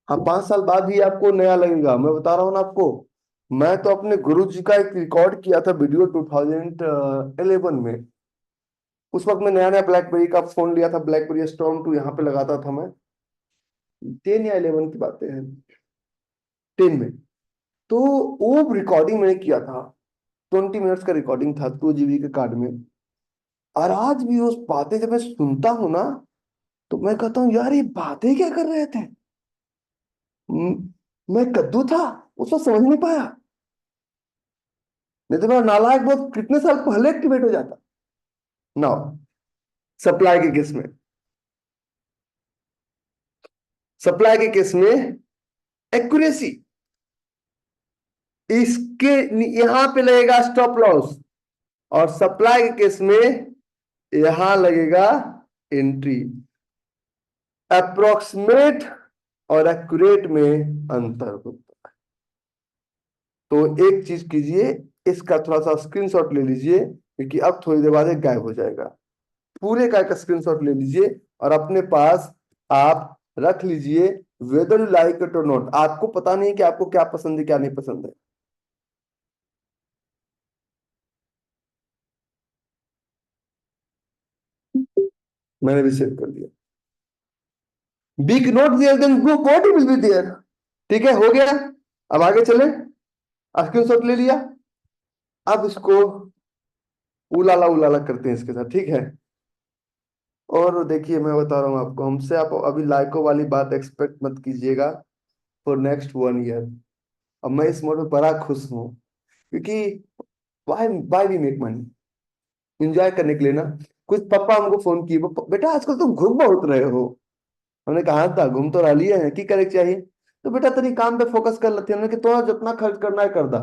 हाँ, 5 साल बाद ही आपको नया लगेगा, मैं बता रहा हूं ना आपको। मैं तो अपने गुरु जी का एक रिकॉर्ड किया था वीडियो 2011 में। उस वक्त मैं नया नया ब्लैकबेरी का फोन लिया था, ब्लैकबेरी स्टॉर्म 2 यहाँ पे लगाता था मैं। 10 या 11 की बातें हैं, 10 में। तो वो रिकॉर्डिंग मैंने किया था, 20 मिनट्स का रिकॉर्डिंग था 2 GB के कार्ड में। और आज भी उस बातें जब मैं सुनता हूं ना, तो मैं कहता हूँ यार ये बातें क्या कर रहे थे। मैं कद्दू था, उसको समझ नहीं पाया। नहीं तो मेरा नालायक बहुत कितने साल पहले एक्टिवेट हो जाता। नाउ सप्लाई के केस में, सप्लाई के केस में एक्यूरेसी इसके यहां पे लगेगा स्टॉप लॉस, और सप्लाई के केस में यहां लगेगा एंट्री। अप्रोक्सीमेट और एक्यूरेट में अंतर होता है। तो एक चीज कीजिए, इसका थोड़ा सा स्क्रीनशॉट ले लीजिए, क्योंकि अब थोड़ी देर बाद ये गायब हो जाएगा। पूरे का एक स्क्रीनशॉट ले लीजिए और अपने पास आप रख लीजिए। वेदर यू लाइक इट और नॉट, आपको पता नहीं कि आपको क्या पसंद है क्या नहीं पसंद है। मैंने भी सेव कर दिया। Big not there then go body will be there. ठीक है, हो गया। अब आगे चले, स्क्रीनशॉट ले लिया। अब इसको उलाला उलाला करते हैं इसके साथ। ठीक है? और देखिए मैं बता रहा हूँ आपको, हमसे आप अभी लाइकों वाली बात एक्सपेक्ट मत कीजिएगा फॉर नेक्स्ट 1 ईयर। अब मैं इस मोड में बड़ा खुश हूँ, क्योंकि why why we make money enjoy करने के लिए ना। कुछ पापा हमको फोन किए, बेटा आजकल तुम घूम बहुत रहे हो। हमने कहा था घूम तो रहा लिए हैं, की करे के चाहिए? तो बेटा तेरी काम पे फोकस कर लेते हैं। हमने कि तो जितना खर्च करना है कर दा,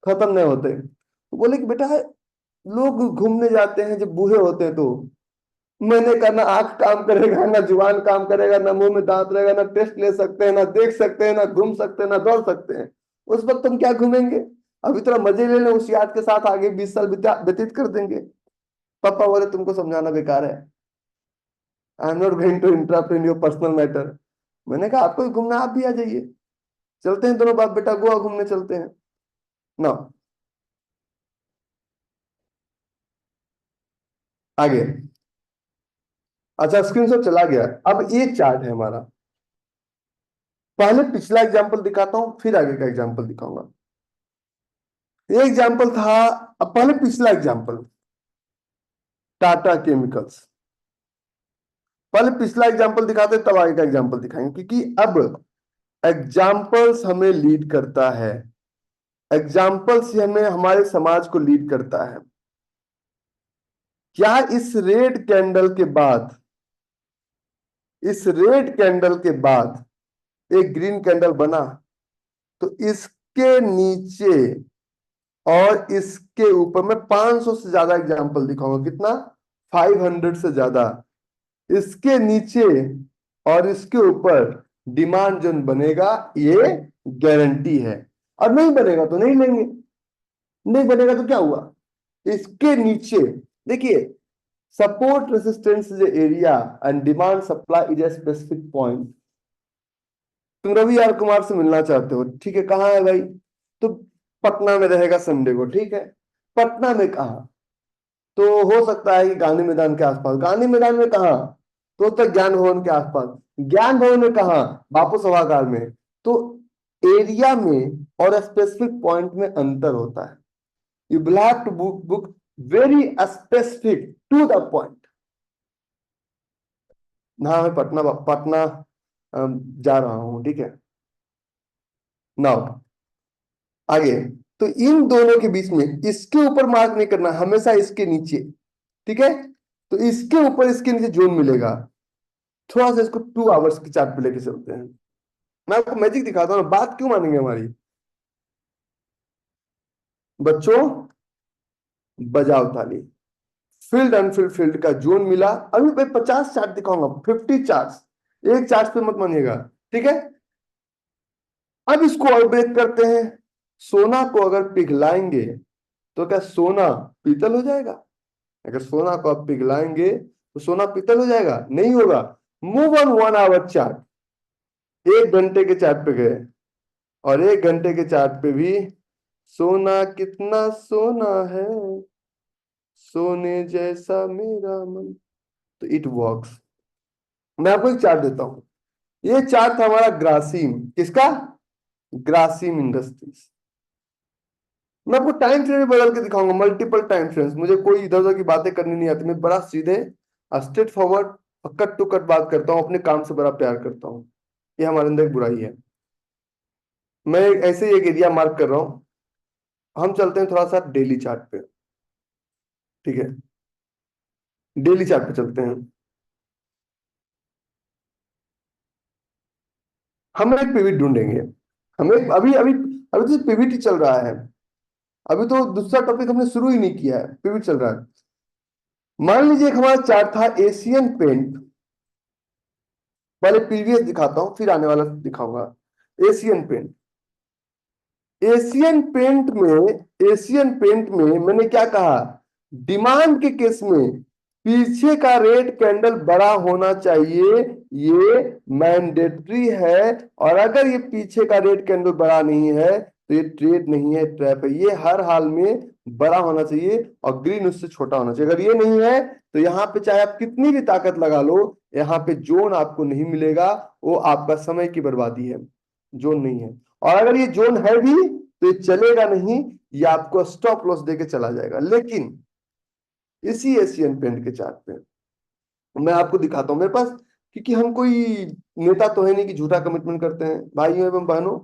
खत्म नहीं होते। तो बोले कि बेटा लोग घूमने जाते हैं जब बूढ़े होते हैं तो। मैंने कहा ना आंख काम करेगा, ना जुबान काम करेगा, ना मुंह में दांत रहेगा, ना टेस्ट ले सकते हैं, ना देख सकते हैं, ना घूम सकते हैं, ना दौड़ सकते हैं। उस वक्त तुम क्या घूमेंगे? अभी थोड़ा मजे ले लें, उस याद के साथ आगे 20 साल व्यतीत कर देंगे। पापा बोले तुमको समझाना बेकार है, I am not going to interrupt in your personal matter. मैंने कहा आपको भी घूमना, आप भी आ जाइए, चलते हैं दोनों बाप बेटा गोवा घूमने चलते हैं ना। आगे, अच्छा स्क्रीनशॉट चला गया। अब ये चार्ट है हमारा। पहले पिछला एग्जांपल दिखाता हूं, फिर आगे का एग्जांपल दिखाऊंगा। ये एग्जांपल था, अब पहले पिछला एग्जांपल, टाटा केमिकल्स। पहले पिछला एग्जांपल दिखाते तब आगे का एग्जांपल दिखाएंगे, क्योंकि अब एग्जांपल्स हमें लीड करता है। एग्जाम्पल्स ही हमें हमारे समाज को लीड करता है। क्या इस रेड कैंडल के बाद, इस रेड कैंडल के बाद एक ग्रीन कैंडल बना? तो इसके नीचे और इसके ऊपर मैं 500 से ज्यादा एग्जाम्पल दिखाऊंगा। कितना? 500 से ज्यादा। इसके नीचे और इसके ऊपर डिमांड जोन बनेगा, ये गारंटी है। और नहीं बनेगा तो नहीं लेंगे, नहीं बनेगा तो क्या हुआ, इसके नीचे देखिए, support resistance is area and demand supply is a specific point. तुम रवि आर कुमार से मिलना चाहते हो, ठीक है, कहाँ है भाई, तो पटना में रहेगा संडे को, ठीक है, पटना में कहाँ, तो हो सकता है कि गांधी मैदान के आसपास, गांधी मैदान में कहाँ, तो तक ज्ञान भवन के आसपास, ज्ञान भवन में कहाँ, बापू सभागार में। तो एरिया में और स्पेसिफिक पॉइंट में अंतर होता है। You will have to book very specific to the point. हाँ मैं पटना पटना जा रहा हूं, ठीक है। नाउ आगे, तो इन दोनों के बीच में इसके ऊपर मार्क नहीं करना, हमेशा इसके नीचे, ठीक है। तो इसके ऊपर इसके नीचे जोन मिलेगा। थोड़ा सा इसको 2 आवर्स की चार्ट पे लेके चलते हैं, मैं आपको मैजिक दिखाता हूँ, बात क्यों मानेंगे हमारी। बच्चों बजाओ ताली। फील्ड अनफील्ड फील्ड का जोन मिला। अभी मैं 50 चार्ट दिखाऊंगा, 50 चार्ट, एक चार्ट पे मत मानिएगा, ठीक है। अब इसको और ब्रेक करते हैं। सोना को अगर पिघलाएंगे तो क्या सोना पीतल हो जाएगा? अगर सोना को आप पिघलाएंगे तो सोना पीतल हो जाएगा? नहीं होगा। मूव ऑन 1 आवर चार्ट, 1 घंटे के चार्ट पे गए, और 1 घंटे के चार्ट पे भी सोना कितना सोना है, सोने जैसा मेरा मन, तो इट वर्क्स। मैं आपको एक चार्ट देता हूं, ये चार्ट था हमारा ग्रासिम, किसका? ग्रासिम इंडस्ट्रीज। मैं आपको टाइम फ्रेम भी बदल के दिखाऊंगा, मल्टीपल टाइम फ्रेम्स। मुझे कोई इधर उधर की बातें करनी नहीं आती, मैं बड़ा सीधे स्ट्रेट फॉरवर्ड और कट टू कट बात करता हूँ, अपने काम से बड़ा प्यार करता हूँ। ये हमारे अंदर एक बुराई है। मैं ऐसे ही एक एरिया मार्क कर रहा हूँ। हम चलते हैं थोड़ा सा डेली चार्ट पे, ठीक है, डेली चार्ट पे चलते हैं। हम एक पिविट ढूंढेंगे। हमें अभी अभी अभी तो पिविट ही चल रहा है, अभी तो दूसरा टॉपिक हमने शुरू ही नहीं किया है, पिविट चल रहा है। मान लीजिए एक हमारा चार्ट था एशियन पेंट, पहले प्रीवियस दिखाता हूं फिर आने वाला दिखाऊंगा। एशियन पेंट, एशियन पेंट में, एशियन पेंट में मैंने क्या कहा, डिमांड के केस में पीछे का रेड कैंडल बड़ा होना चाहिए, ये मैंडेटरी है। और अगर ये पीछे का रेड कैंडल बड़ा नहीं है तो ये ट्रेड नहीं है, ट्रैप है। ये हर हाल में बड़ा होना चाहिए और ग्रीन उससे छोटा होना चाहिए। अगर ये नहीं है तो यहाँ पे चाहे आप कितनी भी ताकत लगा लो, यहाँ पे जोन आपको नहीं मिलेगा, वो आपका समय की बर्बादी है। जोन नहीं है, और अगर ये जोन है भी तो ये चलेगा नहीं, ये आपको स्टॉप लॉस देके चला जाएगा। लेकिन इसी एशियन पेंट के चार्ट पे मैं आपको दिखाता हूं मेरे पास, क्योंकि हम कोई नेता तो है नहीं कि झूठा कमिटमेंट करते हैं भाइयों एवं बहनों।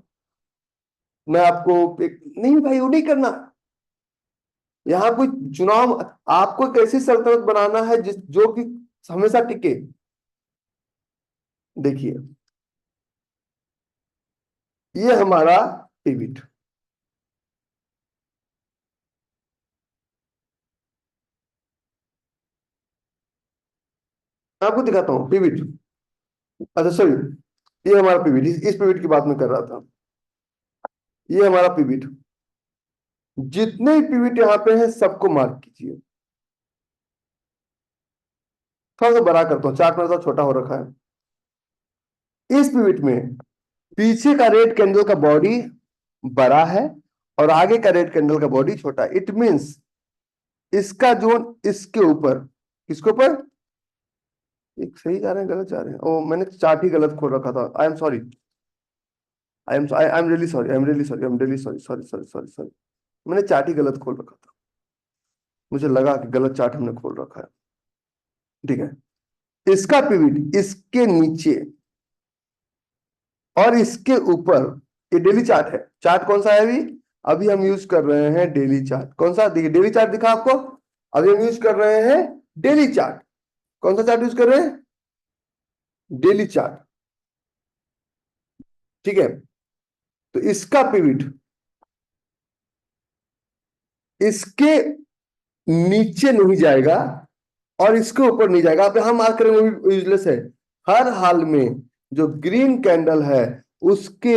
मैं आपको नहीं भाई वो नहीं करना। यहाँ कोई चुनाव, आपको एक ऐसी सल्तनत बनाना है जिस जो कि हमेशा टिके। देखिए ये हमारा पिविट, मैं आपको दिखाता हूँ पिविट। अच्छा सॉरी, ये हमारा पिविट, इस पिविट की बात मैं कर रहा था। ये हमारा पिविट, जितने पिविट यहाँ पे हैं सबको मार्क कीजिए। थोड़ा सा बड़ा करता हूँ, चार्ट मेरा छोटा हो रखा है। इस पिविट में पीछे का रेड कैंडल का बॉडी बड़ा है और आगे का रेड कैंडल का बॉडी छोटा है। इट मींस इसका जोन इसके ऊपर, किसके ऊपर, एक सही जा रहे हैं गलत जा रहे हैं, ओ मैंने चार्ट ही गलत खोल रखा था, I am sorry, I am really sorry, I am really sorry, I am really sorry, sorry sorry sorry sorry, मैंने चार्ट ही गलत खोल रखा था, मुझे लगा कि गलत चार्ट हमने खोल रखा है, ठीक है। इसका पिविट इसके नीचे और इसके ऊपर, ये डेली चार्ट है। चार्ट कौन सा है अभी, अभी हम यूज कर रहे हैं डेली चार्ट। कौन सा देखिए, डेली चार्ट दिखा आपको, अभी हम यूज कर रहे हैं डेली चार्ट। कौन सा चार्ट यूज कर रहे हैं, डेली चार्ट, ठीक है। तो इसका पिविट इसके नीचे नहीं जाएगा, और इसके ऊपर नहीं जाएगा। आप यहां मार्क करेंगे वो यूजलेस है। हर हाल में जो ग्रीन कैंडल है उसके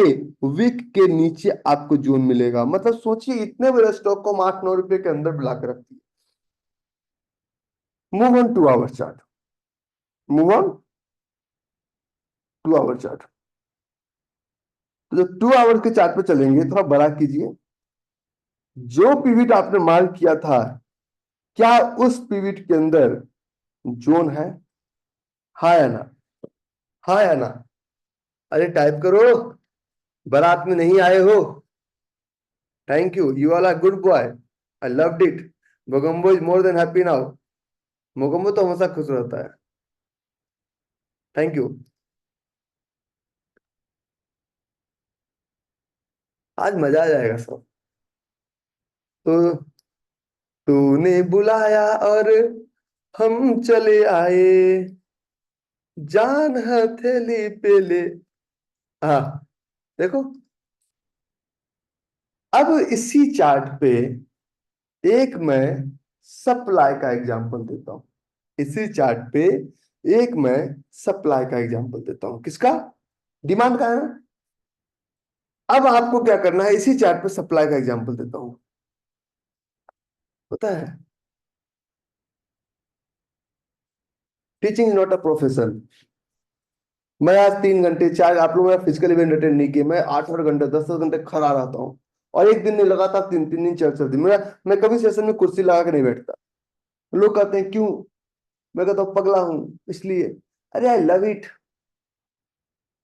विक के नीचे आपको जोन मिलेगा। मतलब सोचिए इतने बड़े स्टॉक को हम 8-9 रुपए के अंदर मिला कर रखती है। Move on to our chart. Move on to our chart. तो जो 2 आवर के चार्ट पे चलेंगे, थोड़ा बड़ा कीजिए। जो पिविट आपने मार्क किया था, क्या उस पिविट के अंदर जोन है? हाँ या ना? हाँ या ना? अरे टाइप करो, बारात में नहीं आए हो। Thank you, you are a good boy, I loved it. Mogambo is more than happy now. Mogambo तो हमेशा खुश रहता है। Thank you. आज मजा आ जाएगा सब। तो तूने बुलाया और हम चले आए, जान हथेली पे ले। हाँ, देखो अब इसी चार्ट पे एक मैं सप्लाई का एग्जांपल देता हूं। इसी चार्ट पे एक मैं सप्लाई का एग्जांपल देता हूं। किसका? डिमांड का है ना। अब आपको क्या करना है, इसी चार्ट पे सप्लाई का एग्जांपल देता हूं। पता है, teaching is not a profession. मैं आज 3 घंटे, चाहे आप लोग मेरा फिजिकल इवेंट अटेंड नहीं किए, मैं 8-8 घंटे 10-10 घंटे खड़ा रहता हूँ। और एक दिन नहीं लगाता, 3-3 दिन 4-4 दिन मैं कभी सेशन में कुर्सी लगा के नहीं बैठता। लोग कहते हैं क्यों? मैं कहता हूँ पगला हूं इसलिए। अरे आई लव इट।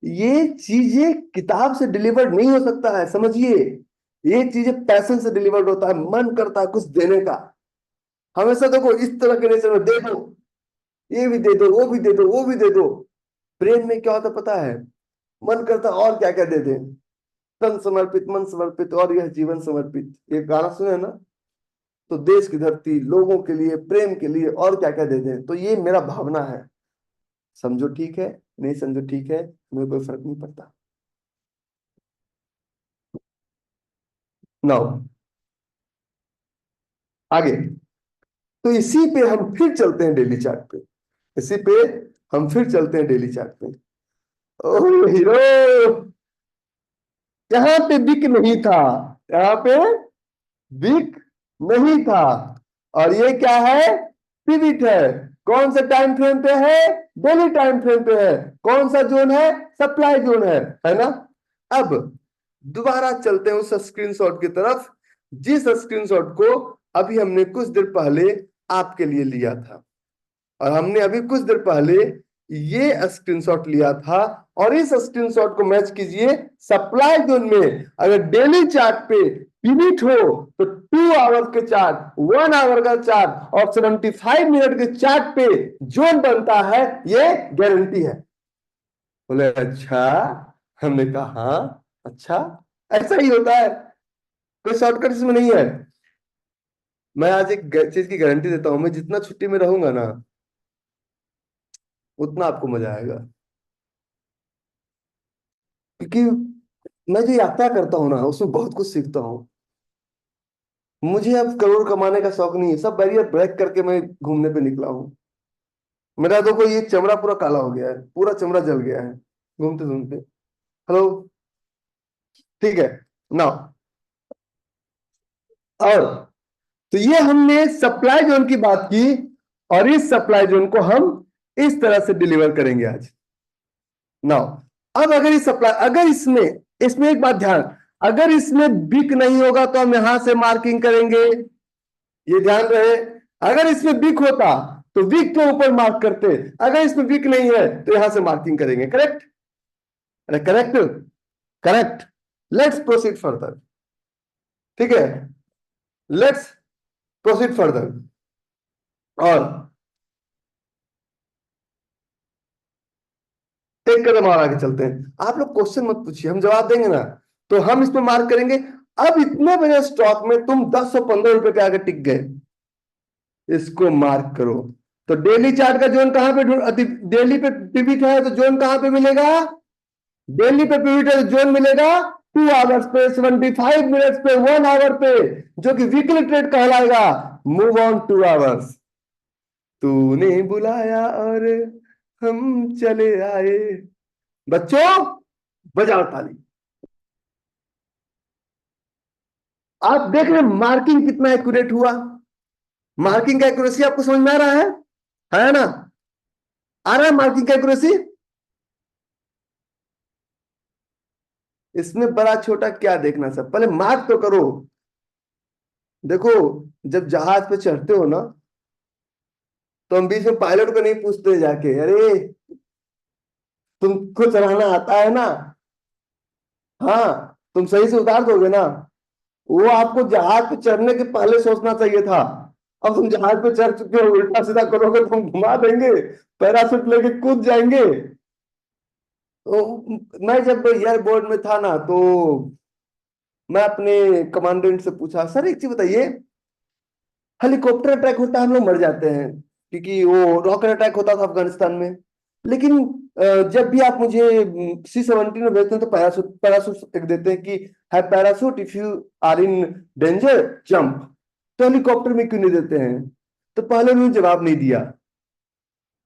ये चीजें किताब से डिलीवर्ड नहीं हो सकता है, समझिए। ये चीजें पैशन से डिलीवर्ड होता है, मन करता है कुछ देने का। हमेशा देखो इस तरह के नेचर में, दे दो, ये भी दे दो, वो भी दे दो, वो भी दे दो। ब्रेन में क्या होता पता है? मन करता है और क्या क्या दे दे। तन समर्पित, मन समर्पित और यह जीवन समर्पित, ये गाना सुने ना? तो देश की धरती, लोगों के लिए, प्रेम के लिए और क्या क्या दे दें। तो ये मेरा भावना है। समझो ठीक है, नहीं समझो ठीक है, मुझे कोई फर्क नहीं पड़ता। नाउ आगे। तो इसी पे हम फिर चलते हैं डेली चार्ट पे। इसी पे हम फिर चलते हैं डेली चार्ट पे। ओह हीरो, यहाँ पे बिक नहीं था, यहाँ पे बिक नहीं था। और ये क्या है? पिविट है। कौन सा टाइम फ्रेम पे है? डेली टाइम फ्रेम पे है। कौन सा जोन है? सप्लाई जोन है ना? अब दोबारा चलते हैं उस स्क्रीनशॉट की तरफ, जिस स्क्रीनशॉट को अभी हमने कुछ देर पहले आपके लिए लिया था। और हमने अभी कुछ देर पहले ये स्क्रीनशॉट लिया था, और इस स्क्रीनशॉट को मैच कीजिए सप्लाई जोन में। अगर डेली चार्ट पे पिविट हो तो 2 आवर के चार्ट, 1 आवर का चार्ट और 75 मिनट के चार्ट पे जोन बनता है, ये गारंटी है। बोले अच्छा? हमने कहा हाँ अच्छा, ऐसा ही होता है, कोई शॉर्टकट इसमें नहीं है। मैं आज एक चीज की गारंटी देता हूं, मैं जितना छुट्टी में रहूंगा ना उतना आपको मजा आएगा। क्योंकि मैं जो यात्रा करता हूँ ना उसमें बहुत कुछ सीखता हूँ। मुझे अब करोड़ कमाने का शौक नहीं है, सब बैरियर ब्रेक करके मैं घूमने पे निकला हूँ। मेरा देखो ये चमड़ा पूरा काला हो गया है, पूरा चमड़ा जल गया है घूमते घूमते। हेलो, ठीक है ना? और तो ये हमने सप्लाई जोन की बात की, और इस सप्लाई जोन को हम इस तरह से डिलीवर करेंगे आज। नाउ अब अगर इस सप्लाई, अगर इसमें इसमें एक बात ध्यान, अगर इसमें बिक नहीं होगा तो हम यहां से मार्किंग करेंगे, ये ध्यान रहे। अगर इसमें बिक होता तो बिक के ऊपर मार्क करते, अगर इसमें बिक नहीं है तो यहां से मार्किंग करेंगे। करेक्ट? अरे correct, correct. Let's proceed further. ठीक है, लेट्स प्रोसीड फर्दर। और एक कदम और आगे चलते हैं। आप लोग क्वेश्चन मत पूछिए, हम जवाब देंगे ना, तो हम इस पर मार्क करेंगे। अब इतने बड़े स्टॉक में तुम 10-15 रुपए के आगे टिक गए, इसको मार्क करो। तो डेली चार्ट का जोन कहां पे डेली पे पिविट है तो जोन कहां पे मिलेगा? डेली पे पिविट है तो जोन मिलेगा 2 आवर्स पे, 75 मिनट्स पे, 1 आवर पे, जो कि वीकली ट्रेड कहलाएगा। Move on 2 hours. तूने बुलाया और हम चले आए। बच्चों, बजाओ ताली। आप देख रहे हैं मार्किंग कितना एक्यूरेट हुआ। मार्किंग का एक्यूरेसी आपको समझ में आ रहा है ना? आ रहा है मार्किंग का एक्यूरेसी? इसमें बड़ा छोटा क्या देखना सर, पहले मार्क तो करो। देखो, जब जहाज पे चढ़ते हो ना, तो हम बीच में पायलट को नहीं पूछते जाके, अरे तुमको चलाना आता है ना? हाँ, तुम सही से उतार दोगे ना? वो आपको जहाज पे चढ़ने के पहले सोचना चाहिए था। अब तुम जहाज पे चढ़ चुके हो, उल्टा सीधा करोगे तो हम घुमा देंगे, पैराशूट लेके कूद जाएंगे। तो मैं जब एयरबोर्ड में था ना, तो मैं अपने कमांडेंट से पूछा, सर एक चीज बताइए, हेलीकॉप्टर अटैक होता है हम लोग मर जाते हैं, क्योंकि वो रॉकेट अटैक होता था अफगानिस्तान में, लेकिन जब भी आप मुझे C-17 में भेजते हैं तो पैराशूट पैराशूट एक देते हैं कि है parachute, if you are in danger jump. तो हेलीकॉप्टर में क्यों नहीं देते हैं? तो पहले उन्होंने जवाब नहीं दिया।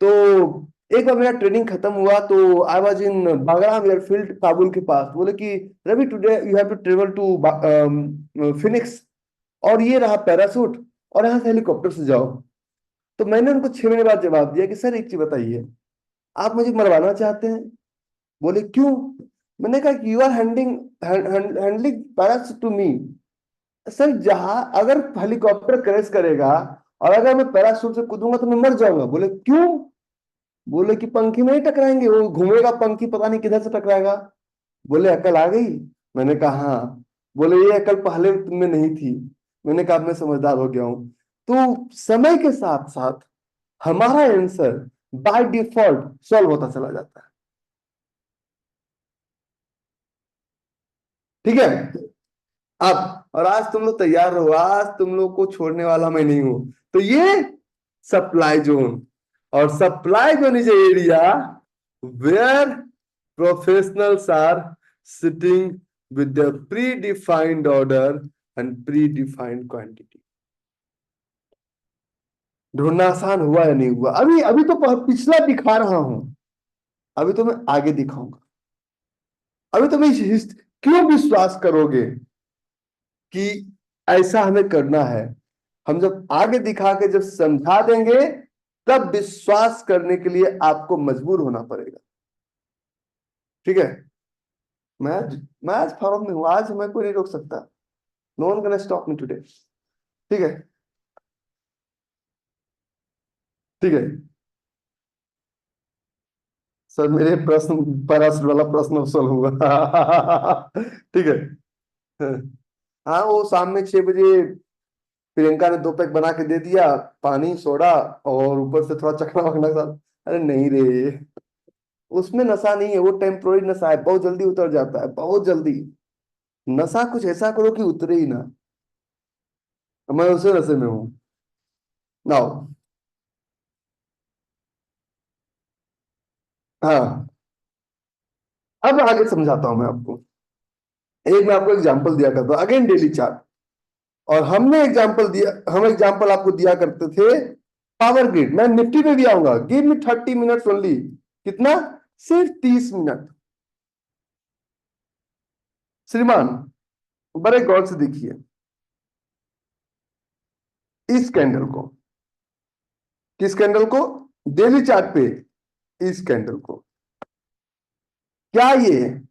तो एक बार मेरा ट्रेनिंग खत्म हुआ, तो I was in Bagram airfield Kabul के पास, बोले कि Ravi today you have to travel to Phoenix, और ये रहा पैराशूट, और यहाँ से हेलीकॉप्टर से जाओ। तो मैंने उनको 6 महीने बाद जवाब दिया कि सर एक चीज बताइए, आप मुझे मरवाना चाहते हैं? बोले क्यों? मैंने कहा कि you are handling parachute to me. Sir, जहां अगर हेलीकॉप्टर क्रैश करेगा और अगर मैं पैराशूट से कूदूंगा तो मैं मर जाऊंगा। बोले क्यों? बोले कि पंखी में ही टकराएंगे, वो घूमेगा पंखी, पता नहीं किधर से टकराएगा। बोले अकल आ गई? मैंने कहा हाँ। बोले ये अकल पहले तुम में नहीं थी। मैंने कहा अब मैं समझदार हो गया हूं। तो समय के साथ साथ हमारा आंसर बाय डिफॉल्ट सॉल्व होता चला जाता है। ठीक है? अब और आज तुम लोग तैयार रहो, आज तुम लोग को छोड़ने वाला मैं नहीं हूं। तो ये सप्लाई जोन, और supply zone is area where professionals are sitting with the predefined order and predefined quantity. ढूंढना आसान हुआ या नहीं हुआ? अभी अभी तो पिछला दिखा रहा हूं, अभी तो मैं आगे दिखाऊंगा। अभी तो मैं क्यों विश्वास करोगे कि ऐसा हमें करना है? हम जब आगे दिखा के जब समझा देंगे, तब विश्वास करने के लिए आपको मजबूर होना पड़ेगा। ठीक है? मैं मैं आज फॉर्म में हूं, आज हमें कोई नहीं रोक सकता। No one can stop me today. ठीक है? ठीक है सर, मेरे प्रश्न पैराशूट वाला प्रश्न सॉल्व हुआ। ठीक है। हाँ, वो शाम में 6 बजे प्रियंका ने 2 पैक बना के दे दिया, पानी सोडा, और ऊपर से थोड़ा चखना वखना के साथ। अरे नहीं रे, उसमें नशा नहीं है, वो टेम्पोररी नशा है, बहुत जल्दी उतर जाता है, बहुत जल्दी। नशा कुछ ऐसा करो कि उतरे ही ना। मैं उसे नशे में हूं नाउ। हाँ, अब आगे समझाता हूं मैं आपको। एक मैं आपको एग्जांपल दिया करता हूं, अगेन डेली चार्ट। और हमने एग्जांपल दिया, हम एग्जांपल आपको दिया करते थे पावर ग्रिड। मैं निफ्टी पे भी आऊंगा, गिव मी 30 मिनट्स ओनली। कितना? सिर्फ 30 मिनट। श्रीमान, बड़े गौर से देखिए इस कैंडल को। किस कैंडल को? डेली चार्ट पे इस कैंडल को। क्या ये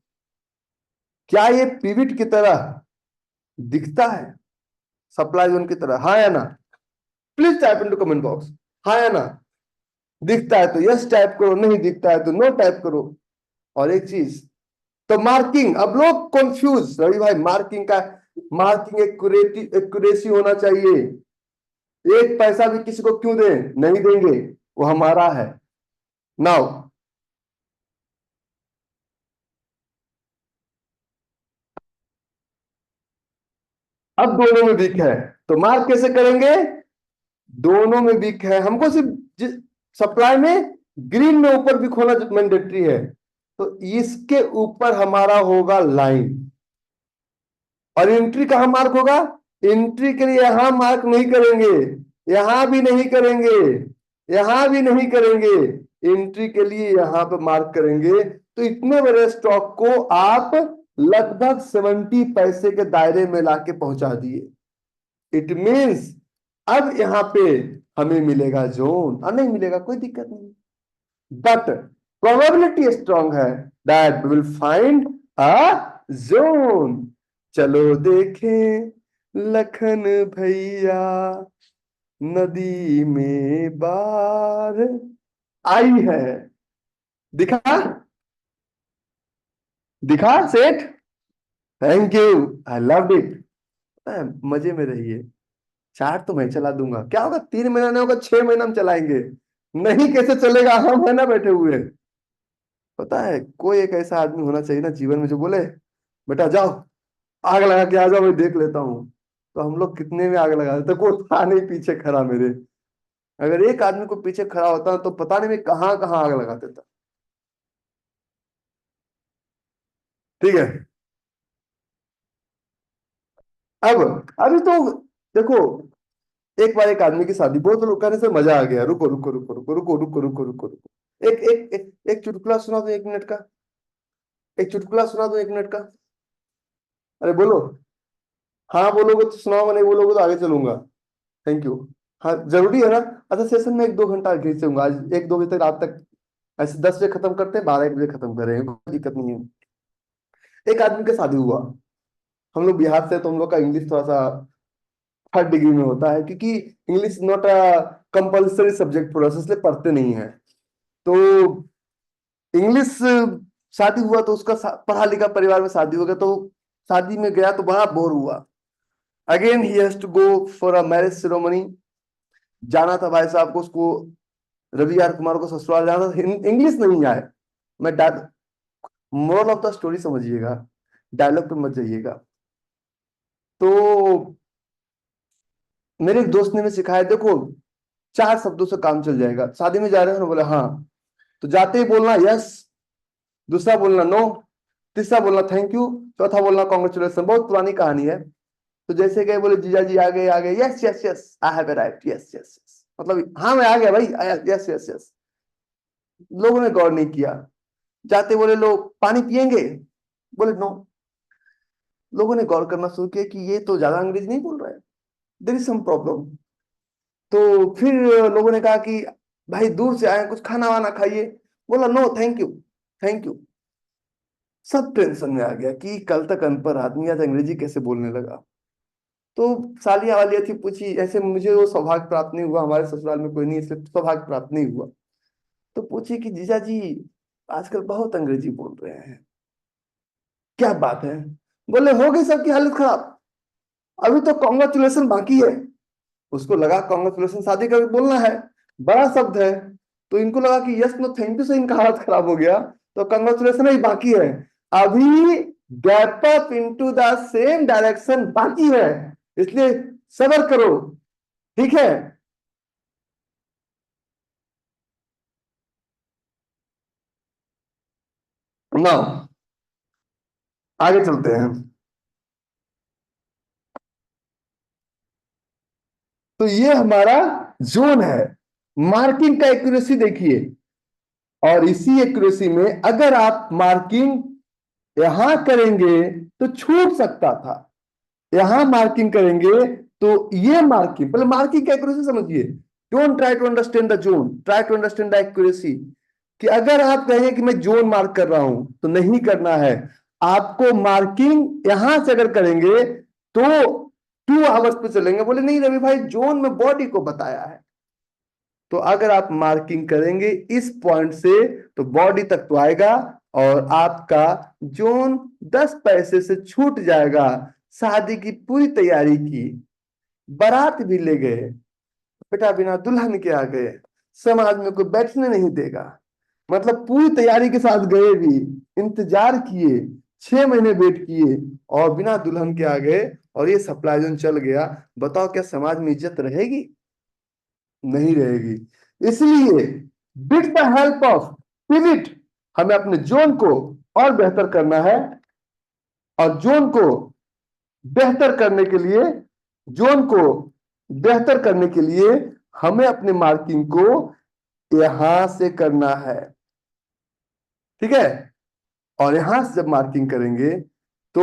क्या ये पिविट की तरह दिखता है? सप्लाई जोन की तरह, हाँ या ना? Please type into comment box, हाँ या ना? दिखता है तो यस टाइप करो, नहीं दिखता है तो नो टाइप करो। और एक चीज, तो मार्किंग, अब लोग कंफ्यूज, रवि भाई मार्किंग का, मार्किंग एक्यूरेसी होना चाहिए, एक पैसा भी किसी को क्यों दें? नहीं देंगे, वो हमारा है। नाउ, अब दोनों में वीक है, तो मार्क कैसे करेंगे? दोनों में वीक है, हमको सिर्फ सप्लाई में ग्रीन में ऊपर वीक होना मैंडेटरी है। तो इसके ऊपर हमारा होगा लाइन, और एंट्री कहां मार्क होगा? एंट्री के लिए यहां मार्क नहीं करेंगे, यहां भी नहीं करेंगे, यहां भी नहीं करेंगे, एंट्री के लिए यहां पे मार्क करेंगे। तो इतने बड़े स्टॉक को आप लगभग 70 पैसे के दायरे में लाके पहुंचा दिए। इट मीन्स अब यहां पे हमें मिलेगा जोन, और नहीं मिलेगा कोई दिक्कत नहीं, बट प्रोबेबिलिटी स्ट्रांग है that we will find a zone. चलो देखें लखन भैया नदी में बार आई है। दिखा, दिखा सेठ, thank you, I love it. मजे में रहिए, चार्ट तो मैं चला दूंगा, क्या होगा 3 महीना नहीं होगा 6 महीना हम चलाएंगे। नहीं कैसे चलेगा, हम है ना बैठे हुए। पता है कोई एक ऐसा आदमी होना चाहिए ना जीवन में जो बोले बेटा जाओ आग लगा के आ जाओ मैं देख लेता हूँ। तो हम लोग कितने में आग लगा देते, कोई था नहीं पीछे खड़ा मेरे। अगर एक आदमी को पीछे खड़ा होता तो पता नहीं मैं कहाँ कहाँ आग लगा देता। ठीक है, अब अभी तो देखो, एक बार एक आदमी की शादी, बहुत लोग कहने से मजा आ गया, रुको रुको रुको रुको रुको रुको रुको रुको रुको, एक चुटकुला सुना दो 1 मिनट का, एक चुटकुला सुना दो 1 मिनट का। अरे बोलो, हाँ बोलोगे तो सुनाओ, नहीं बोलोगे तो आगे चलूंगा। Thank you. हाँ जरूरी है ना। अच्छा सेशन में 1-2 घंटा खींचूंगा आज, 1-2 बजे तक, रात तक। ऐसे 10 बजे खत्म करते हैं, 12-1 बजे खत्म कर रहे हैं, कोई दिक्कत नहीं है। एक आदमी का शादी हुआ, हम लोग बिहार से तो हम लोग का इंग्लिश थोड़ा सा 3rd डिग्री में होता है, क्योंकि English not a compulsory subject for us, इसलिए पढ़ते नहीं है। तो इंग्लिश, शादी हुआ तो उसका पढ़ा लिखा परिवार में शादी हो गया, तो शादी में गया तो बड़ा बोर हुआ। Again he has to go for a marriage ceremony, जाना था भाई साहब को, उसको रवि आर कुमार को ससुराल जाना था, इंग्लिश नहीं आए। मैं मोरल ऑफ द स्टोरी समझिएगा, डायलॉग पे मत जाइएगा। तो मेरे एक दोस्त ने भी सिखाया, देखो 4 शब्दों से काम चल जाएगा। शादी में जा रहे हो ना, बोले हाँ, तो जाते ही बोलना यस, दूसरा बोलना नो, तीसरा बोलना थैंक यू, चौथा बोलना कॉन्ग्रेचुलेशन। बहुत पुरानी कहानी है। तो जैसे गए बोले जीजा जी आ गए, आ गए, yes yes yes I have arrived, yes yes yes, मतलब हाँ मैं आ गया भाई, यस यस यस। लोगों ने गौर नहीं किया। जाते बोले लोग पानी पियेंगे, बोले नो। लोगों ने गौर करना शुरू किया कि ये तो ज्यादा अंग्रेजी नहीं बोल रहा है, देयर इज सम प्रॉब्लम। तो फिर लोगों ने कहा कि भाई दूर से आए कुछ खाना वाना खाइए, बोला no thank you, thank you. सब टेंशन में आ गया कि कल तक अनपढ़ आदमी आज अंग्रेजी कैसे बोलने लगा। तो सालियां वालियां थी, पूछी ऐसे, मुझे वो सौभाग्य प्राप्त नहीं हुआ, हमारे ससुराल में कोई नहीं इसलिए सौभाग्य प्राप्त नहीं हुआ। तो पूछी कि जीजा जी आजकल बहुत अंग्रेजी बोल रहे हैं, क्या बात है। बोले हो गई सबकी हालत खराब, अभी तो कॉन्ग्रेचुलेशन बाकी है। उसको लगा कॉन्ग्रेचुलेशन शादी का भी बोलना है, बड़ा शब्द है। तो इनको लगा कि यस नो थैंक यू से इनका हालत खराब हो गया, तो कॉन्ग्रेचुलेशन ही बाकी है। अभी gap up into the same direction बाकी है, इसलिए सब्र करो, ठीक है। ना आगे चलते हैं। तो ये हमारा जोन है। मार्किंग का एक्यूरेसी देखिए, और इसी एक्यूरेसी में अगर आप मार्किंग यहां करेंगे तो छूट सकता था, यहां मार्किंग करेंगे तो ये मार्किंग, पहले मार्किंग का एक्यूरेसी समझिए। Don't try to understand the zone, try to understand the accuracy. कि अगर आप कहें कि मैं जोन मार्क कर रहा हूं तो नहीं करना है, आपको मार्किंग यहां से अगर करेंगे तो 2 आवर्स पे चलेंगे। बोले नहीं रवि भाई जोन में बॉडी को बताया है। तो अगर आप मार्किंग करेंगे इस पॉइंट से तो बॉडी तक तो आएगा, और आपका जोन 10 पैसे से छूट जाएगा। शादी की पूरी तैयारी की, बारात भी ले गए, बेटा बिना दुल्हन के आ गए, समाज में कोई बैठने नहीं देगा, मतलब पूरी तैयारी के साथ गए भी, इंतजार किए, 6 महीने वेट किए, और बिना दुल्हन के आ गए, और ये सप्लाई जोन चल गया। बताओ क्या समाज में इज्जत रहेगी? नहीं रहेगी। इसलिए with the help of pivot हमें अपने जोन को और बेहतर करना है, और जोन को बेहतर करने के लिए, जोन को बेहतर करने के लिए हमें अपने मार्किंग को यहां से करना है, ठीक है। और यहां से जब मार्किंग करेंगे तो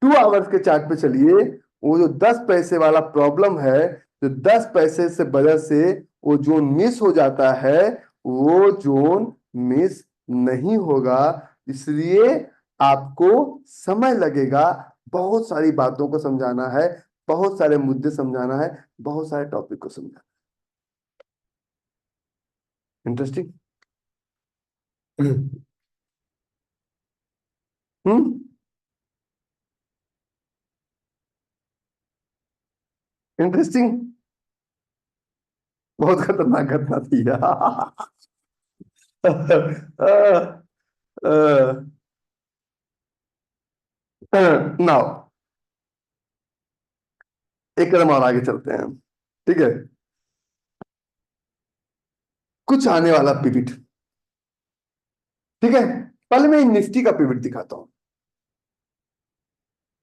2 आवर्स के चार्ट पे चलिए, वो जो 10 पैसे वाला प्रॉब्लम है, जो 10 पैसे से वजह से वो जोन मिस हो जाता है, वो जोन मिस नहीं होगा। इसलिए आपको समय लगेगा, बहुत सारी बातों को समझाना है, बहुत सारे मुद्दे समझाना है, बहुत सारे टॉपिक को समझाना। इंटरेस्टिंग। हम्म। इंटरेस्टिंग। बहुत खतरनाक घटना थी। नाउ एक कदम और आगे चलते हैं, ठीक है। कुछ आने वाला पिवट, ठीक है। पहले मैं निफ्टी का पिवट दिखाता हूं।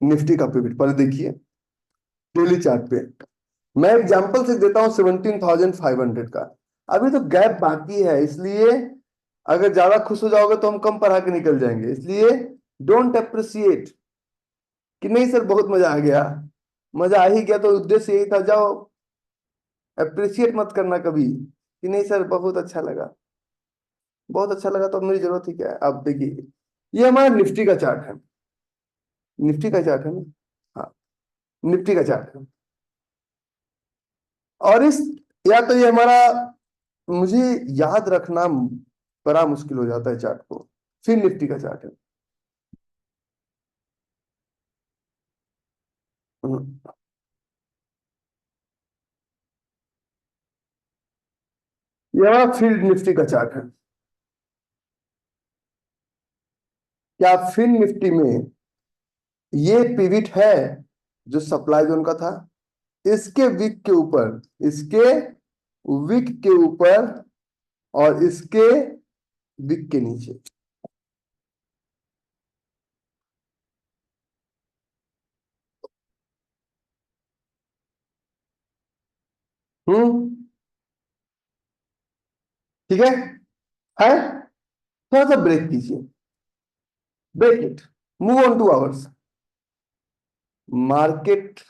निफ्टी का पिवट पहले देखिए डेली चार्ट पे। मैं एग्जांपल से देता हूं 17,500 का। अभी तो गैप बाकी है, इसलिए अगर ज्यादा खुश हो जाओगे तो हम कम पढ़ा के निकल जाएंगे। इसलिए डोंट अप्रिसिएट कि नहीं सर बहुत मजा आ गया। मजा आ ही गया तो उद्देश्य यही था, जाओ अप्रिशिएट मत करना कभी कि नहीं सर बहुत अच्छा लगा। बहुत अच्छा लगा तो मेरी जरूरत ही क्या है। अब देखिए ये हमारा निफ्टी का चार्ट है। निफ्टी का चार्ट है ना। हाँ, निफ्टी का चार्ट है। और इस, या तो ये हमारा, मुझे याद रखना बड़ा मुश्किल हो जाता है चार्ट को। फिर निफ्टी का चार्ट है। हम्म, ये हमारा फिर निफ्टी का चार्ट है। क्या फिर निफ्टी में ये पिविट है जो सप्लाई जोन का था, इसके विक के ऊपर, इसके विक के ऊपर और इसके विक के नीचे। हम्म। ठीक है। थोड़ा सा ब्रेक कीजिए, break it, move on to ours. Market,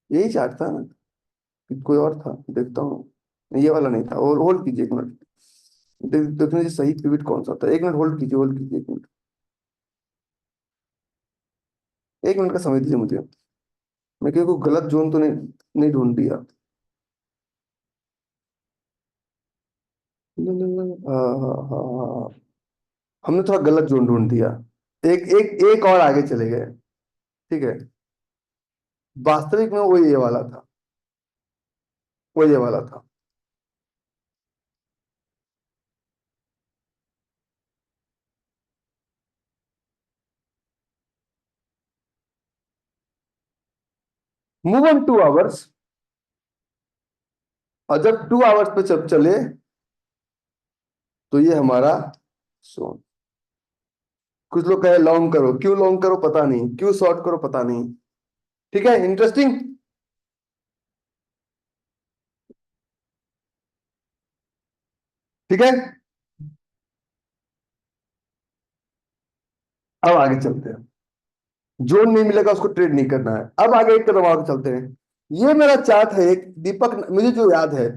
यही चार्ट था ना कि कोई और था, देखता हूँ। नहीं, ये वाला नहीं था। और होल्ड कीजिए 1 मिनट, देखने दीजिए सही पिवट कौन सा था। 1 मिनट होल्ड कीजिए, होल्ड कीजिए 1 मिनट। 1 मिनट का समय दीजिए मुझे। मैं क्योंकि कोई गलत जोन तो नहीं नहीं ढूंढ दिया। हाँ हाँ हाँ हाँ, हमने थोड़ा गलत जोन ढूंढ दिया। एक एक एक और आगे चले गए, ठीक है। वास्तविक में वो ये वाला था, वो ये वाला था। Move on 2 hours. और जब 2 आवर्स पे जब चले तो ये हमारा सोन। कुछ लोग कहे लॉन्ग करो, क्यों लॉन्ग करो पता नहीं, क्यों शॉर्ट करो पता नहीं। ठीक है, इंटरेस्टिंग। ठीक है, अब आगे चलते हैं। जोन नहीं मिलेगा उसको ट्रेड नहीं करना है। अब आगे एक कदम आगे चलते हैं। ये मेरा चार्ट है एक दीपक, मुझे जो याद है,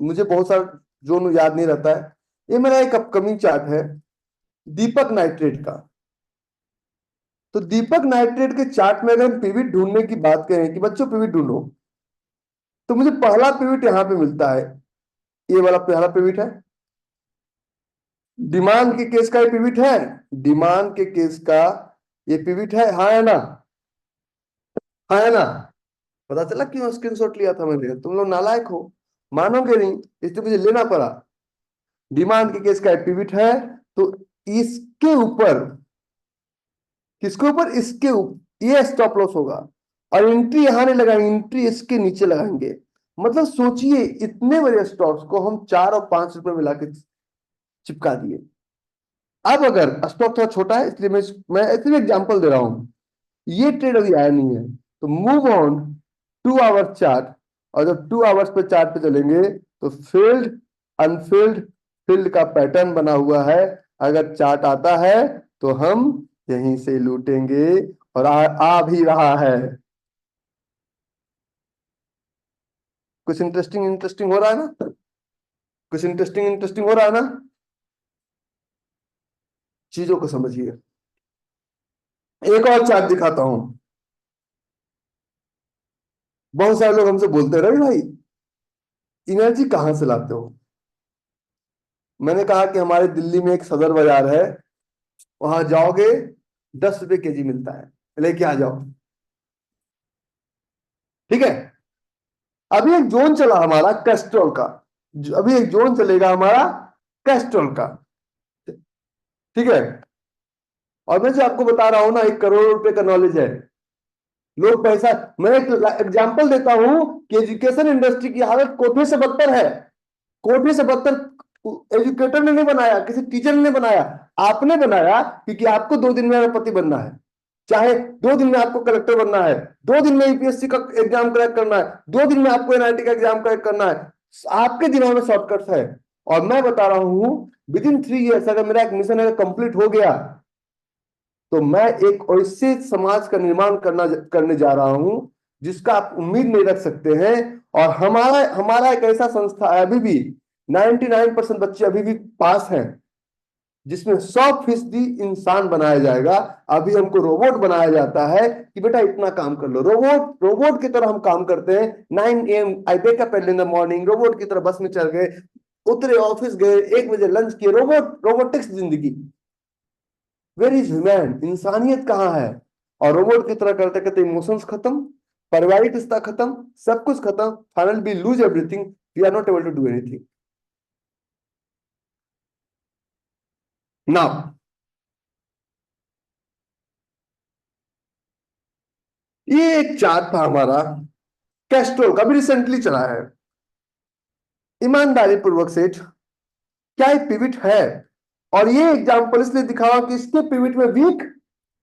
मुझे बहुत सारा जोन याद नहीं रहता है। ये मेरा एक अपकमिंग चार्ट है दीपक नाइट्रेट का। तो दीपक नाइट्रेट के चार्ट में अगर हम पिविट ढूंढने की बात करें कि बच्चों पिविट ढूंढो, तो मुझे पहला पिविट यहां पे मिलता है। ये वाला पहला पिविट है। डिमांड के केस का ये पिविट है। डिमांड के केस का ये पिविट है, हाँ है ना। हाँ है ना। पता चला क्यों स्क्रीनशॉट लिया था मैंने, तुम लोग नालायक हो, मानोगे नहीं, इसलिए मुझे लेना पड़ा। डिमांड के केस का एक पिविट है, तो इसके ऊपर, किसके ऊपर, इसके ऊपर ये स्टॉप लॉस होगा। और एंट्री यहां नहीं लगाएंगे, एंट्री इसके नीचे लगाएंगे। मतलब सोचिए इतने बड़े स्टॉक्स को हम 4 और 5 रुपए मिला के चिपका दिए। अब अगर स्टॉक थोड़ा छोटा है, इसलिए मैं इसलिए एग्जांपल दे रहा हूं। ये ट्रेड अभी आया नहीं है, तो मूव ऑन 2 आवर चार्ट। और जब 2 आवर्स पे चार्ट पे चलेंगे तो फील्ड अनफील्ड फील्ड का पैटर्न बना हुआ है। अगर चार्ट आता है तो हम यहीं से लूटेंगे, और आ भी रहा है। कुछ इंटरेस्टिंग इंटरेस्टिंग हो रहा है ना? कुछ इंटरेस्टिंग इंटरेस्टिंग हो रहा है ना? चीजों को समझिए। एक और चार्ट दिखाता हूं। बहुत सारे लोग हमसे बोलते हैं, रवि भाई एनर्जी कहाँ से लाते हो? मैंने कहा कि हमारे दिल्ली में एक सदर बाजार है, वहां जाओगे 10 रुपए केजी मिलता है, लेके आ जाओ। ठीक है। अभी एक जोन चला हमारा कैस्ट्रॉल का, अभी एक जोन चलेगा हमारा कैस्ट्रॉल का। ठीक है। और मैं जो आपको बता रहा हूं ना, 1 करोड़ रुपए का नॉलेज है। लोग पैसा, मैं एक एग्जांपल देता हूं कि एजुकेशन इंडस्ट्री की हालत कोठे से बदतर है। कोठे से बदतर एजुकेटर ने नहीं बनाया, किसी टीचर ने नहीं बनाया, आपने बनाया, क्योंकि आपको 2 दिन में अरबपति बनना है। चाहे 2 दिन में आपको कलेक्टर बनना है, 2 दिन में यूपीएससी का एग्जाम क्रैक करना है, 2 दिन में आपको एनआईटी का एग्जाम क्रैक करना है। आपके दिमाग में शॉर्टकट्स है। और मैं बता रहा हूं, विद इन 3 इयर्स अगर मेरा एक मिशन अगर कंप्लीट हो गया, तो मैं एक ऐसे समाज का निर्माण करने जा रहा हूं जिसका आप उम्मीद नहीं रख सकते हैं। और हमारा हमारा एक ऐसा संस्था है, अभी भी 99% बच्चे अभी भी पास हैं, जिसमें 100% इंसान बनाया जाएगा। अभी हमको रोबोट बनाया जाता है कि बेटा इतना काम कर लो, रोबोट रोबोट की तरह हम काम करते हैं। 9 AM I wake up early in the morning, robot की तरह बस में चढ़ गए, उतरे ऑफिस गए, 1 बजे लंच किए, रोबोटिक्स जिंदगी। वेर इज ह्यूमन, इंसानियत कहाँ है? और रोबोट की तरह करते करते इमोशंस खत्म, पारिवारिक रिश्ता खत्म, सब कुछ खत्म, final we lose everything, we are not able to do anything. Now ये एक चार्ट था हमारा कैस्ट्रोल का, भी रिसेंटली चला है। ईमानदारी पूर्वक सेठ, क्या ये पिविट है? और ये एग्जांपल इसलिए दिखावा कि इसके पिविट में वीक,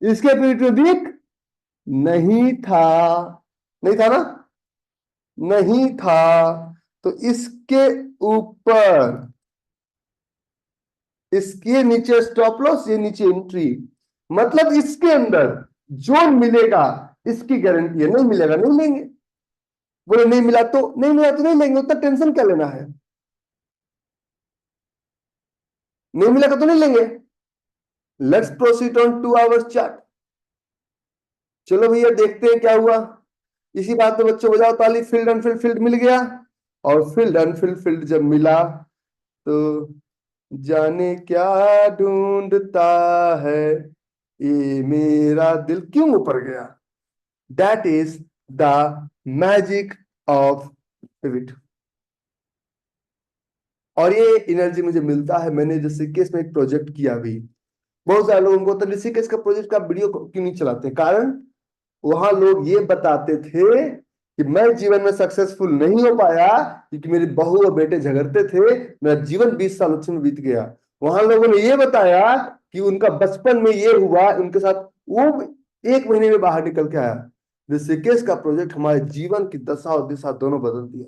इसके पिविट में वीक नहीं था। नहीं था ना? नहीं था। तो इसके ऊपर, इसके नीचे स्टॉप लॉस, ये नीचे एंट्री, मतलब इसके अंदर जो मिलेगा इसकी गारंटी है। नहीं मिलेगा नहीं लेंगे, बोले नहीं मिला तो नहीं, मिला तो नहीं लेंगे, उतना टेंशन क्या लेना है? नहीं मिलेगा तो नहीं लेंगे। Let's proceed on 2 hours chart. चलो भैया देखते हैं क्या हुआ। इसी बात पे बच्चों बजाओ ताली। फील्ड अनफील्ड फील्ड मिल गया, और फील्ड अनफील्ड फील्ड जब मिला तो जाने क्या ढूंढता है ये मेरा दिल क्यों ऊपर गया। That is the magic of pivot. और ये एनर्जी मुझे मिलता है, मैंने जैसे ऋषिकेश में एक प्रोजेक्ट किया अभी। बहुत सारे लोगों को तो ऋषिकेश का प्रोजेक्ट का वीडियो क्यों नहीं चलाते, कारण वहां लोग ये बताते थे कि मैं जीवन में सक्सेसफुल नहीं हो पाया क्योंकि मेरी बहू और बेटे झगड़ते थे, मेरा जीवन 20 साल अच्छे में बीत गया। वहां लोगों ने ये बताया कि उनका बचपन में ये हुआ उनके साथ, वो 1 महीने में बाहर निकल के आया। ऋषिकेश का प्रोजेक्ट हमारे जीवन की दशा और दिशा दोनों बदल दिया।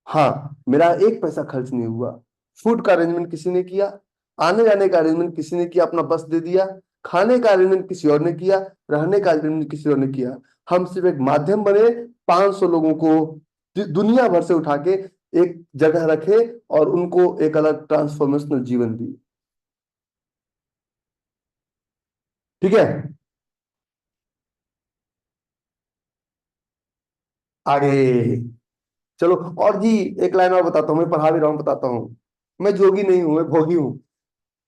हाँ, मेरा एक पैसा खर्च नहीं हुआ। फूड का अरेंजमेंट किसी ने किया, आने जाने का अरेंजमेंट किसी ने किया, अपना बस दे दिया। खाने का अरेंजमेंट किसी और ने किया, रहने का अरेंजमेंट किसी और ने किया। हम सिर्फ एक माध्यम बने, 500 लोगों को दुनिया भर से उठा के एक जगह रखे और उनको एक अलग ट्रांसफॉर्मेशनल जीवन दी। ठीक है, आगे चलो। और जी एक लाइन और बताता हूँ, मैं पढ़ा भी रहा हूँ, बताता हूँ। मैं जोगी नहीं हूं, मैं भोगी हूँ।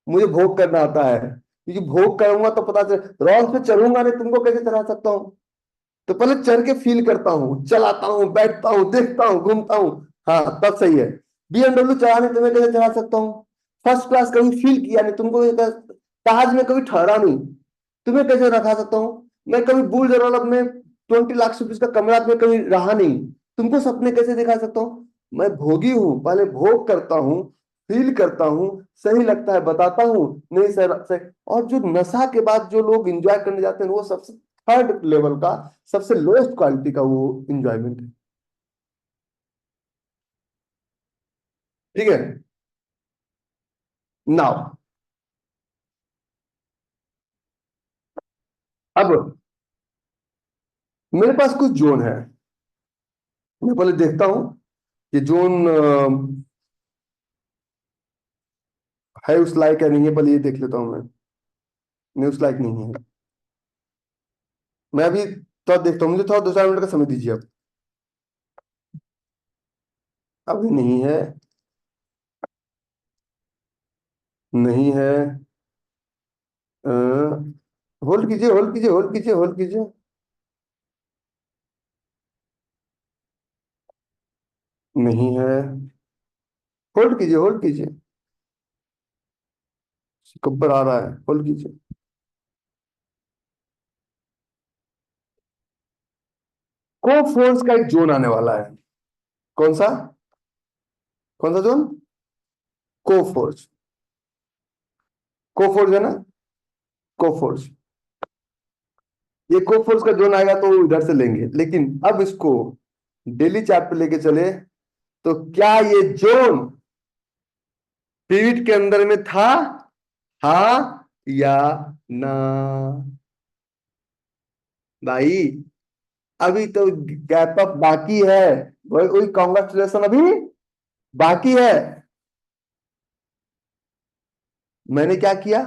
मुझे भोग करना आता है, क्योंकि भोग करूंगा तो पता चल, रॉन्ग पे चढ़ूंगा नहीं, तुमको कैसे चढ़ा सकता हूँ? तो पहले चढ़ के फील करता हूँ, चलाता हूँ, बैठता हूँ, देखता हूँ, घूमता हूँ। हाँ तब सही है। BMW चलाने तुम्हें कैसे चढ़ा सकता हूँ? फर्स्ट क्लास कभी फील किया नहीं, तुमको ताज में कभी ठहरा नहीं, तुम्हें कैसे रखा सकता हूँ? मैं कभी बुर्ज अरब में 20 लाख रुपीज का कमरा में कभी रहा नहीं, तुमको सपने कैसे दिखा सकता हूँ? मैं भोगी हूँ, पहले भोग करता हूँ, फील करता हूँ, सही लगता है बताता हूँ, नहीं सर सही। और जो नशा के बाद जो लोग एंजॉय करने जाते हैं वो सबसे थर्ड लेवल का, सबसे लोएस्ट क्वालिटी का वो इंजॉयमेंट है। ठीक है। नाउ अब मेरे पास कुछ जोन है, मैं पहले देखता हूं कि जोन है उस लायक है नहीं है, पहले ये देख लेता हूं मैं। नहीं, उस लायक नहीं है। मैं अभी थोड़ा देखता हूँ, मुझे थोड़ा 2-4 मिनट का समय दीजिए। अब अभी नहीं है, नहीं है। होल्ड कीजिए, होल्ड कीजिए, होल्ड कीजिए, होल्ड कीजिए। नहीं है, होल्ड कीजिए, होल्ड कीजिए। कब पर आ रहा है, होल्ड कीजिए। को फोर्स का एक जोन आने वाला है। कौन सा? कौन सा जोन? को फोर्स। को फोर्स है ना? को फोर्स। ये को फोर्स का जोन आएगा तो इधर से लेंगे, लेकिन अब इसको डेली चार्ट पे लेके चले तो क्या ये जोन पीरियड के अंदर में था? हाँ या ना? भाई अभी तो गैप अप बाकी है, वही वही कॉन्ग्रेचुलेशन अभी बाकी है। मैंने क्या किया?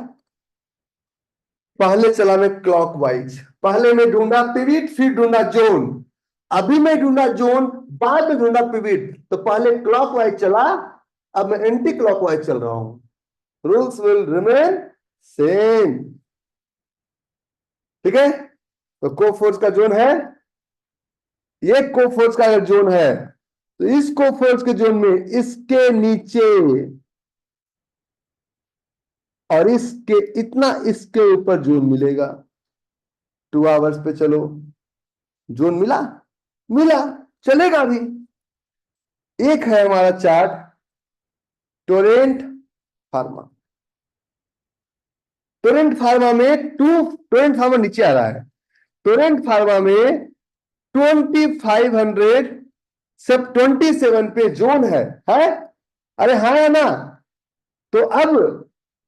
पहले चला मैं क्लॉकवाइज, पहले मैं ढूंढा पिविट, फिर ढूंढा जोन। अभी मैं ढूंढा जोन, बाद में ढूंढा पिविट, तो पहले क्लॉकवाइज चला, अब मैं एंटी क्लॉकवाइज चल रहा हूं। Rules will remain same. ठीक है। तो को फोर्स का जोन है, ये को फोर्स का अगर जोन है तो इस को फोर्स के जोन में इसके नीचे और इसके इतना इसके ऊपर जोन मिलेगा। 2 आवर्स पे चलो, जोन मिला? मिला, चलेगा भी। एक है हमारा chart, Torrent pharma. Torrent pharma में टोरेंट फार्मा नीचे आ रहा है। टोरेंट फार्मा में 2500 सब 27 पे जोन है? अरे हाँ है ना? तो अब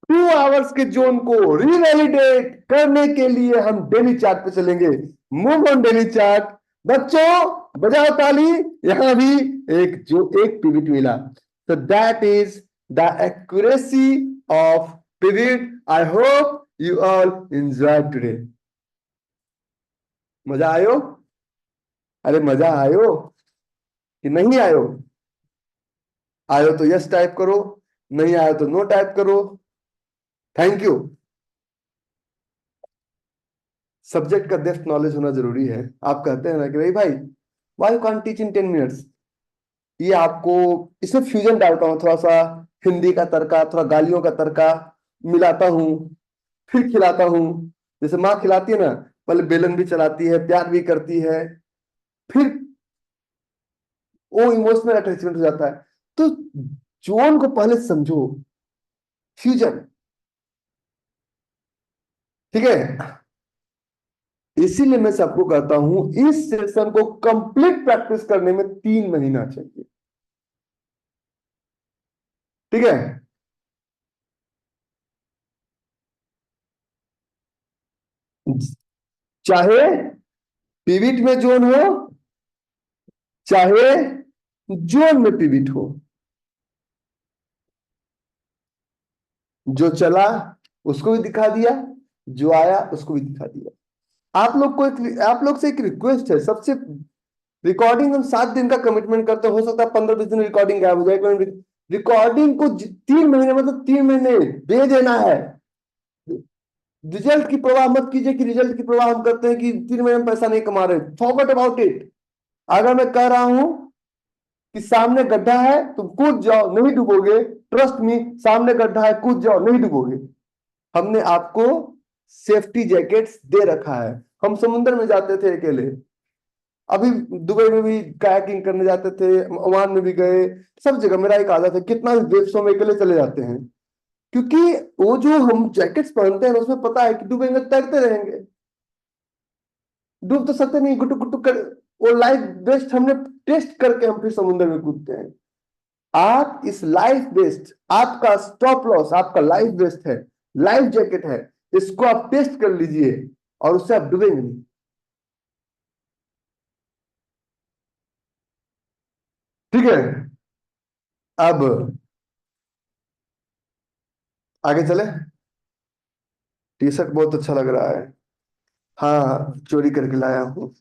2 आवर्स के जोन को रिवैलिडेट करने के लिए हम डेली चार्ट पे चलेंगे। Move on daily chart. बच्चों बजाओ ताली। यहां भी एक पिविट मिला। तो that is the accuracy of pivot. I hope you all enjoy today. मजा आयो? अरे मजा आयो कि नहीं आयो? आयो तो यस टाइप करो, नहीं आयो तो नो टाइप करो। Thank you. सब्जेक्ट का डेप्थ नॉलेज होना जरूरी है। आप कहते हैं ना कि भाई why can't teach in 10 minutes. ये आपको इसमें फ्यूजन डालता हूँ, थोड़ा सा हिंदी का तड़का, थोड़ा गालियों का तड़का मिलाता हूँ, फिर खिलाता हूँ। जैसे माँ खिलाती है ना, पहले बेलन भी चलाती है, प्यार भी करती है, फिर वो इमोशनल अटैचमेंट हो जाता है। तो जोन को पहले समझो, फ्यूजन। ठीक है। इसीलिए मैं सबको कहता हूं इस सेशन को कंप्लीट प्रैक्टिस करने में 3 महीना चाहिए। ठीक है। चाहे पिविट में जोन हो, चाहे जोन में पिविट हो, जो चला उसको भी दिखा दिया, जो आया उसको भी दिखा दिया। आप लोग से एक रिक्वेस्ट है सबसे। रिकॉर्डिंग हम 7 दिन का कमिटमेंट करते हो सकता है 15-20 दिन रिकॉर्डिंग गायब हो जाए। रिकॉर्डिंग को 3 महीने, मतलब 3 महीने दे देना है। रिजल्ट की परवाह मत कीजिए कि रिजल्ट की परवाह हम करते हैं कि 3 महीने में पैसा नहीं कमा रहे। Forget about it. अगर मैं कह रहा हूं कि सामने गड्ढा है तुम कूद जाओ, नहीं डूबोगे, ट्रस्ट मी, सामने गड्ढा है, कूद जाओ, नहीं डूबोगे। हमने आपको सेफ्टी जैकेट्स दे रखा है। हम समुद्र में जाते थे अकेले, अभी दुबई में भी कायाकिंग करने जाते थे, ओमान में भी गए, सब जगह मेरा एक आदत है, कितना भी देशों में अकेले चले जाते हैं, क्योंकि वो जो हम जैकेट्स पहनते हैं उसमें पता है कि डूबेंगे तैरते रहेंगे। डूब तो सकते नहीं, गुटुक गुटुक कर। वो लाइफ बेस्ट हमने टेस्ट करके हम फिर समुद्र में कूदते हैं। आप इस लाइफ बेस्ट, आपका स्टॉप लॉस आपका लाइफ बेस्ट है, लाइफ जैकेट है, इसको आप टेस्ट कर लीजिए और उससे आप डूबेंगे नहीं। ठीक है, अब आगे चले। टी शर्ट बहुत अच्छा लग रहा है। हाँ, चोरी करके लाया हूँ,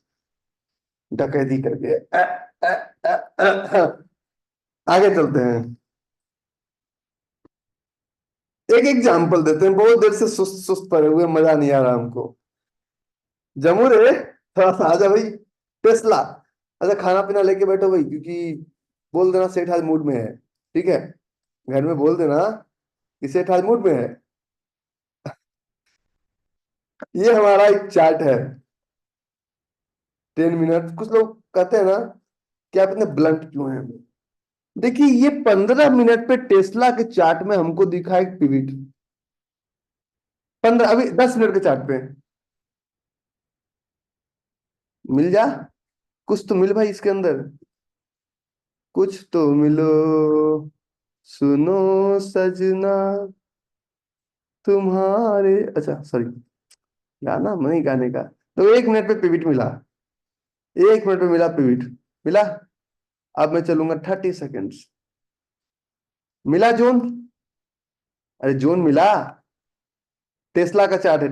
डकैती करके। आगे चलते हैं। एक एग्जाम्पल देते हैं, बहुत देर से सुस्त सुस्त पड़े हुए, मजा नहीं आ रहा हमको। जमूरे, थोड़ा सा आजा भाई। टेस्ला। अच्छा, खाना पीना लेके बैठो भाई, क्योंकि बोल देना सेठ आज मूड में है। ठीक है, घर में बोल देना कि सेठ आज मूड में है। ये हमारा एक चार्ट है। 10 मिनट। कुछ लोग कहते हैं ना कि आप इतने ब्लंट क्यों हैं। देखिए, ये 15 मिनट पे टेस्ला के चार्ट में हमको दिखा एक पिविट। 15, अभी 10 मिनट के चार्ट पे मिल जा। कुछ तो मिल भाई इसके अंदर, कुछ तो मिलो, सुनो सजना तुम्हारे। अच्छा सॉरी, गाना नहीं गाने का। तो 1 मिनट पे पिविट मिला, 1 मिनट पे मिला पिविट। मिला। अब मैं चलूंगा 30 सेकेंड्स। मिला जोन। अरे जोन मिला। टेस्ला का चार्ट है।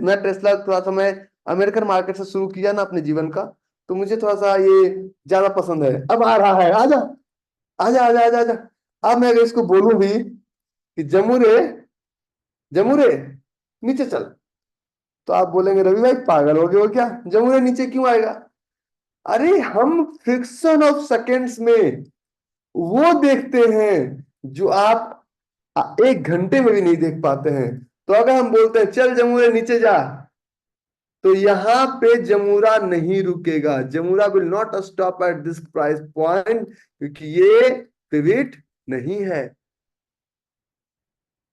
मैं टेस्ला थोड़ा सा मैं अमेरिकन मार्केट से शुरू किया ना अपने जीवन का, तो मुझे थोड़ा सा ये ज्यादा पसंद है। अब आ रहा है, आजा आजा आजा आजा आजा। अब मैं अगर इसको बोलूं भी कि जमुरे, जमुरे नीचे चल, तो आप बोलेंगे रवि भाई पागल हो गए हो क्या, जमुरे नीचे क्यों आएगा। अरे हम फ्रिक्शन ऑफ सेकेंड्स में वो देखते हैं जो आप 1 घंटे में भी नहीं देख पाते हैं। तो अगर हम बोलते हैं चल जमुरे नीचे जा, तो यहां पे जमूरा नहीं रुकेगा। जमूरा will not stop at this price point, क्योंकि ये पिविट नहीं है।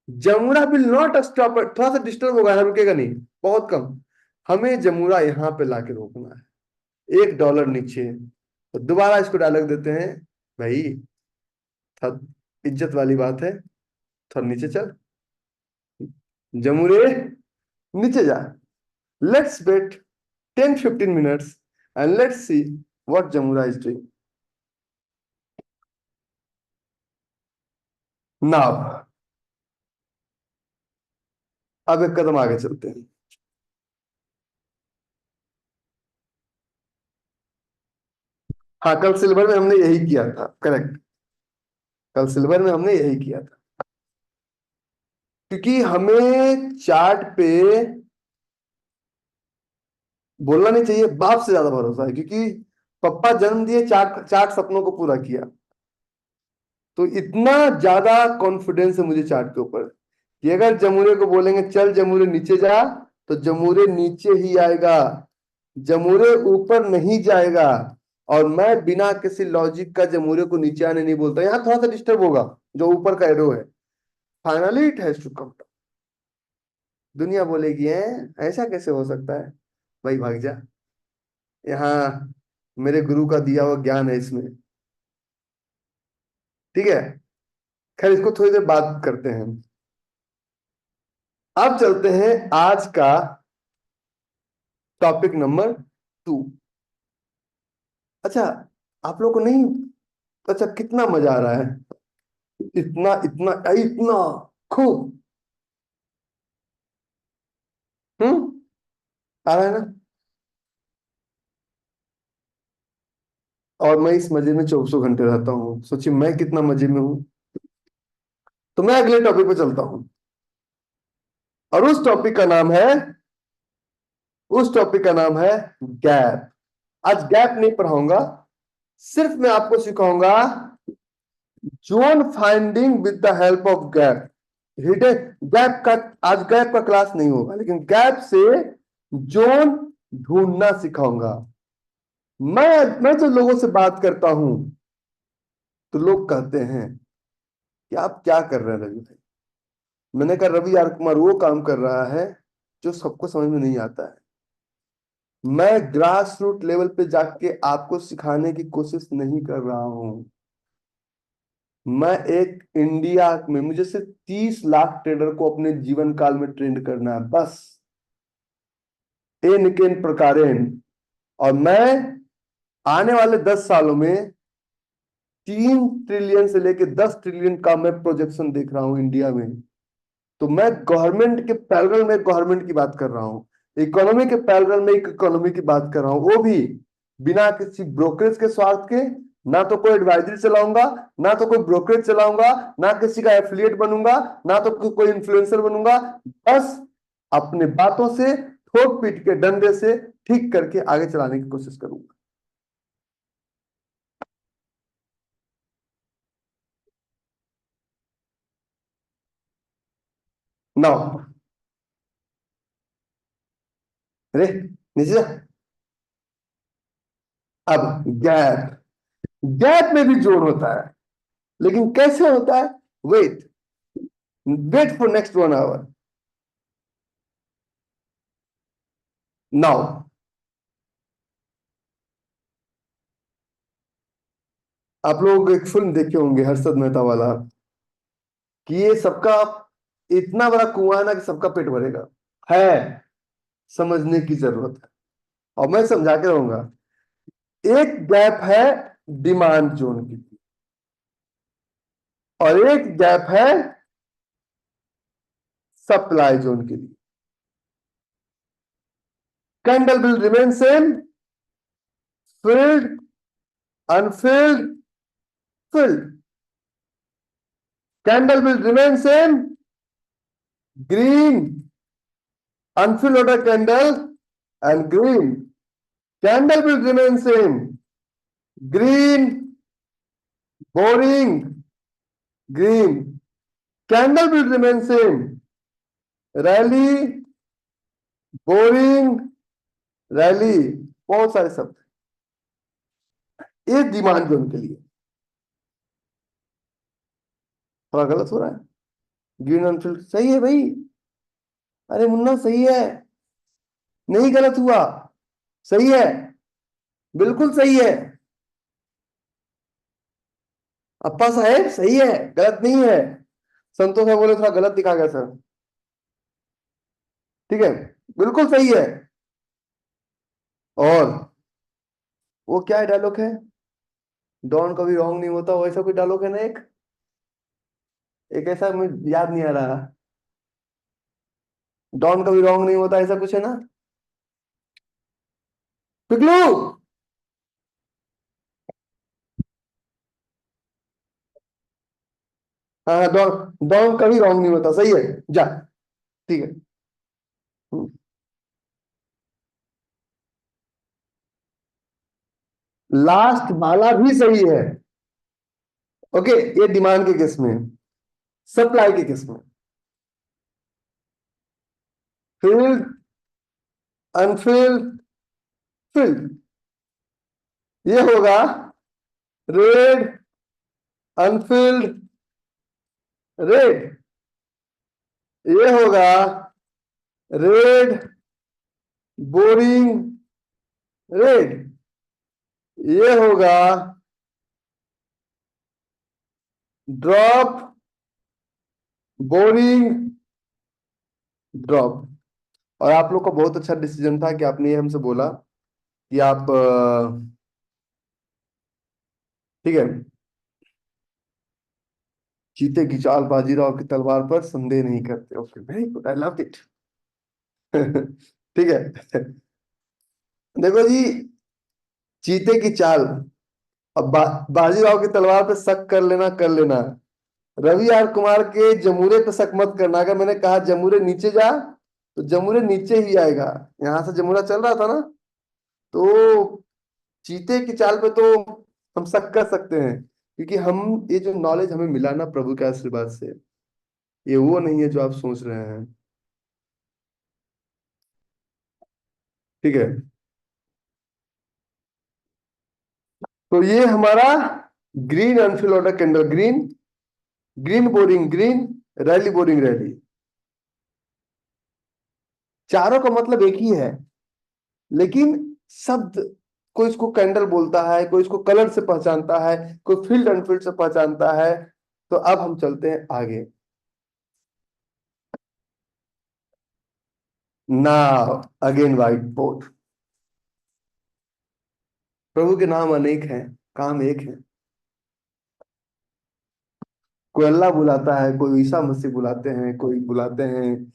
जमूरा विल नॉट स्टॉप एट, थोड़ा सा डिस्टर्ब होगा, यहाँ रुकेगा नहीं, बहुत कम। हमें जमूरा यहां पे लाके रोकना है, $1 नीचे। तो दोबारा इसको डायलॉग देते हैं भाई, थोड़ा इज्जत वाली बात है, थोड़ा नीचे चल जमूरे, नीचे जा। Let's bet 10-15 minutes and let's see what Jamura is doing. Now, अब एक कदम आगे चलते हैं। हाँ, कल सिल्वर में हमने यही किया था, करेक्ट। कल सिल्वर में हमने यही किया था, क्योंकि हमें चार्ट पे बोलना नहीं चाहिए, बाप से ज्यादा भरोसा है, क्योंकि पप्पा जन्म दिए, चार्ट चार्ट सपनों को पूरा किया। तो इतना ज्यादा कॉन्फिडेंस है मुझे चार्ट के ऊपर कि अगर जमूरे को बोलेंगे चल जमूरे नीचे जा, तो जमूरे नीचे ही आएगा, जमूरे ऊपर नहीं जाएगा। और मैं बिना किसी लॉजिक का जमूरे को नीचे आने नहीं बोलता। यहाँ थोड़ा सा डिस्टर्ब होगा, जो ऊपर का एरो है। Finally it has to come. दुनिया बोलेगी है, ऐसा कैसे हो सकता है। भाई भाग जा, यहाँ मेरे गुरु का दिया हुआ ज्ञान है इसमें। ठीक है, खैर इसको थोड़ी देर बात करते हैं। अब चलते हैं आज का टॉपिक नंबर 2। अच्छा, आप लोग को नहीं, अच्छा कितना मजा आ रहा है, इतना इतना इतना खूब। हम्म, आ रहा है ना। और मैं इस मजे में 24 घंटे रहता हूँ, सोचिए मैं कितना मजे में हूँ। तो मैं अगले टॉपिक पे चलता हूँ, और उस टॉपिक का नाम है गैप। आज गैप नहीं पढ़ाऊंगा, सिर्फ मैं आपको सिखाऊंगा zone finding with the help of gap. Hidden gap का, आज गैप का क्लास नहीं होगा, लेकिन गैप से जोन ढूंढना सिखाऊंगा। मैं जो लोगों से बात करता हूं, तो लोग कहते हैं कि आप क्या कर रहे हैं रवि भाई। मैंने कहा रवि यार कुमार वो काम कर रहा है जो सबको समझ में नहीं आता है। मैं ग्रास रूट लेवल पे जाके आपको सिखाने की कोशिश नहीं कर रहा हूं। मैं एक इंडिया में मुझे सिर्फ 30 लाख ट्रेडर को अपने जीवन काल में ट्रेंड करना है बस, इन के प्रकारेण। और मैं आने वाले 10 सालों में 3 ट्रिलियन से लेके 10 ट्रिलियन का मैं प्रोजेक्शन देख रहा हूं इंडिया में। तो मैं गवर्नमेंट के पैरेलल में गवर्नमेंट की बात कर रहा हूँ, इकोनॉमी के पैरेलल में एक इकोनॉमी की बात कर रहा हूँ, वो भी बिना किसी ब्रोकरेज के स्वार्थ के। ना तो कोई एडवाइजरी चलाऊंगा, ना तो कोई ब्रोकरेज चलाऊंगा, ना किसी का एफिलिएट बनूंगा, ना तो कोई इन्फ्लुएंसर बनूंगा। बस अपने बातों से, ठोक पीट के डंडे से ठीक करके आगे चलाने की कोशिश करूंगा। नाउ, अरे नीचे जा। अब गैप, गैप में भी जोड़ होता है, लेकिन कैसे होता है? Wait, wait for next 1 hour. Now, आप लोग एक फिल्म देखे होंगे हर्षद मेहता वाला, कि ये सबका इतना बड़ा कुआं है ना कि सबका पेट भरेगा, है। समझने की जरूरत है, और मैं समझा के रहूंगा। एक गैप है डिमांड जोन की, और एक गैप है सप्लाई जोन के लिए। Candle will remain same, field, Anfield, field. Candle will remain same, green, unfilled order candle, and green. Candle will remain same. Green, boring, green. Candle will remain same. Rally, boring, rally. बहुत सारे शब्द ये demand zone के लिए। थोड़ा गलत हो रहा है। ग्रीन अनफिल्ड सही है भाई, अरे मुन्ना सही है, नहीं गलत हुआ, सही है, बिल्कुल सही है। अप्पा साहेब सही है, गलत नहीं है। संतोष है बोले थोड़ा गलत दिखा गया सर, ठीक है, बिल्कुल सही है। और वो क्या डायलॉग है, डॉन कभी रॉन्ग नहीं होता, वैसा कोई डायलॉग है ना एक, एक ऐसा मुझे याद नहीं आ रहा, डॉन कभी रॉन्ग नहीं होता, ऐसा कुछ है ना। पिगलू, हाँ डॉन, डॉन कभी रॉन्ग नहीं होता, सही है, जा, ठीक है। लास्ट वाला भी सही है। ओके, ये डिमांड के केस में। सप्लाई के केस में फील्ड, अनफिल्ड, फील्ड। ये होगा रेड, अनफिल्ड, रेड। ये होगा रेड, बोरिंग, रेड। ये होगा ड्रॉप, बोरिंग, ड्रॉप। और आप लोग का बहुत अच्छा डिसीजन था कि आपने ये हमसे बोला कि आप ठीक है, चीते की चाल बाजीराव की तलवार पर संदेह नहीं करते। Okay, very good, I love it. ठीक है, देखो जी, चीते की चाल, अब बाजीराव की तलवार पे शक कर लेना, कर लेना। रवि आर कुमार के जमूरे पे शक मत करना। अगर मैंने कहा जमूरे नीचे जा, तो जमूरे नीचे ही आएगा। यहां से जमूरा चल रहा था ना, तो चीते की चाल पे तो हम शक कर सकते हैं, क्योंकि हम, ये जो नॉलेज हमें मिला ना प्रभु के आशीर्वाद से, ये वो नहीं है जो आप सोच रहे हैं। ठीक है, तो ये हमारा green unfill order candle, green, green boring green, really boring really, चारों का मतलब एक ही है, लेकिन शब्द, कोई इसको कैंडल बोलता है, कोई इसको कलर से पहचानता है, कोई फील्ड अनफील्ड से पहचानता है। तो अब हम चलते हैं आगे। Now again white board. प्रभु के नाम अनेक हैं, काम एक है। कोई अल्लाह बुलाता है, कोई ईसा मसीह बुलाते हैं, कोई बुलाते हैं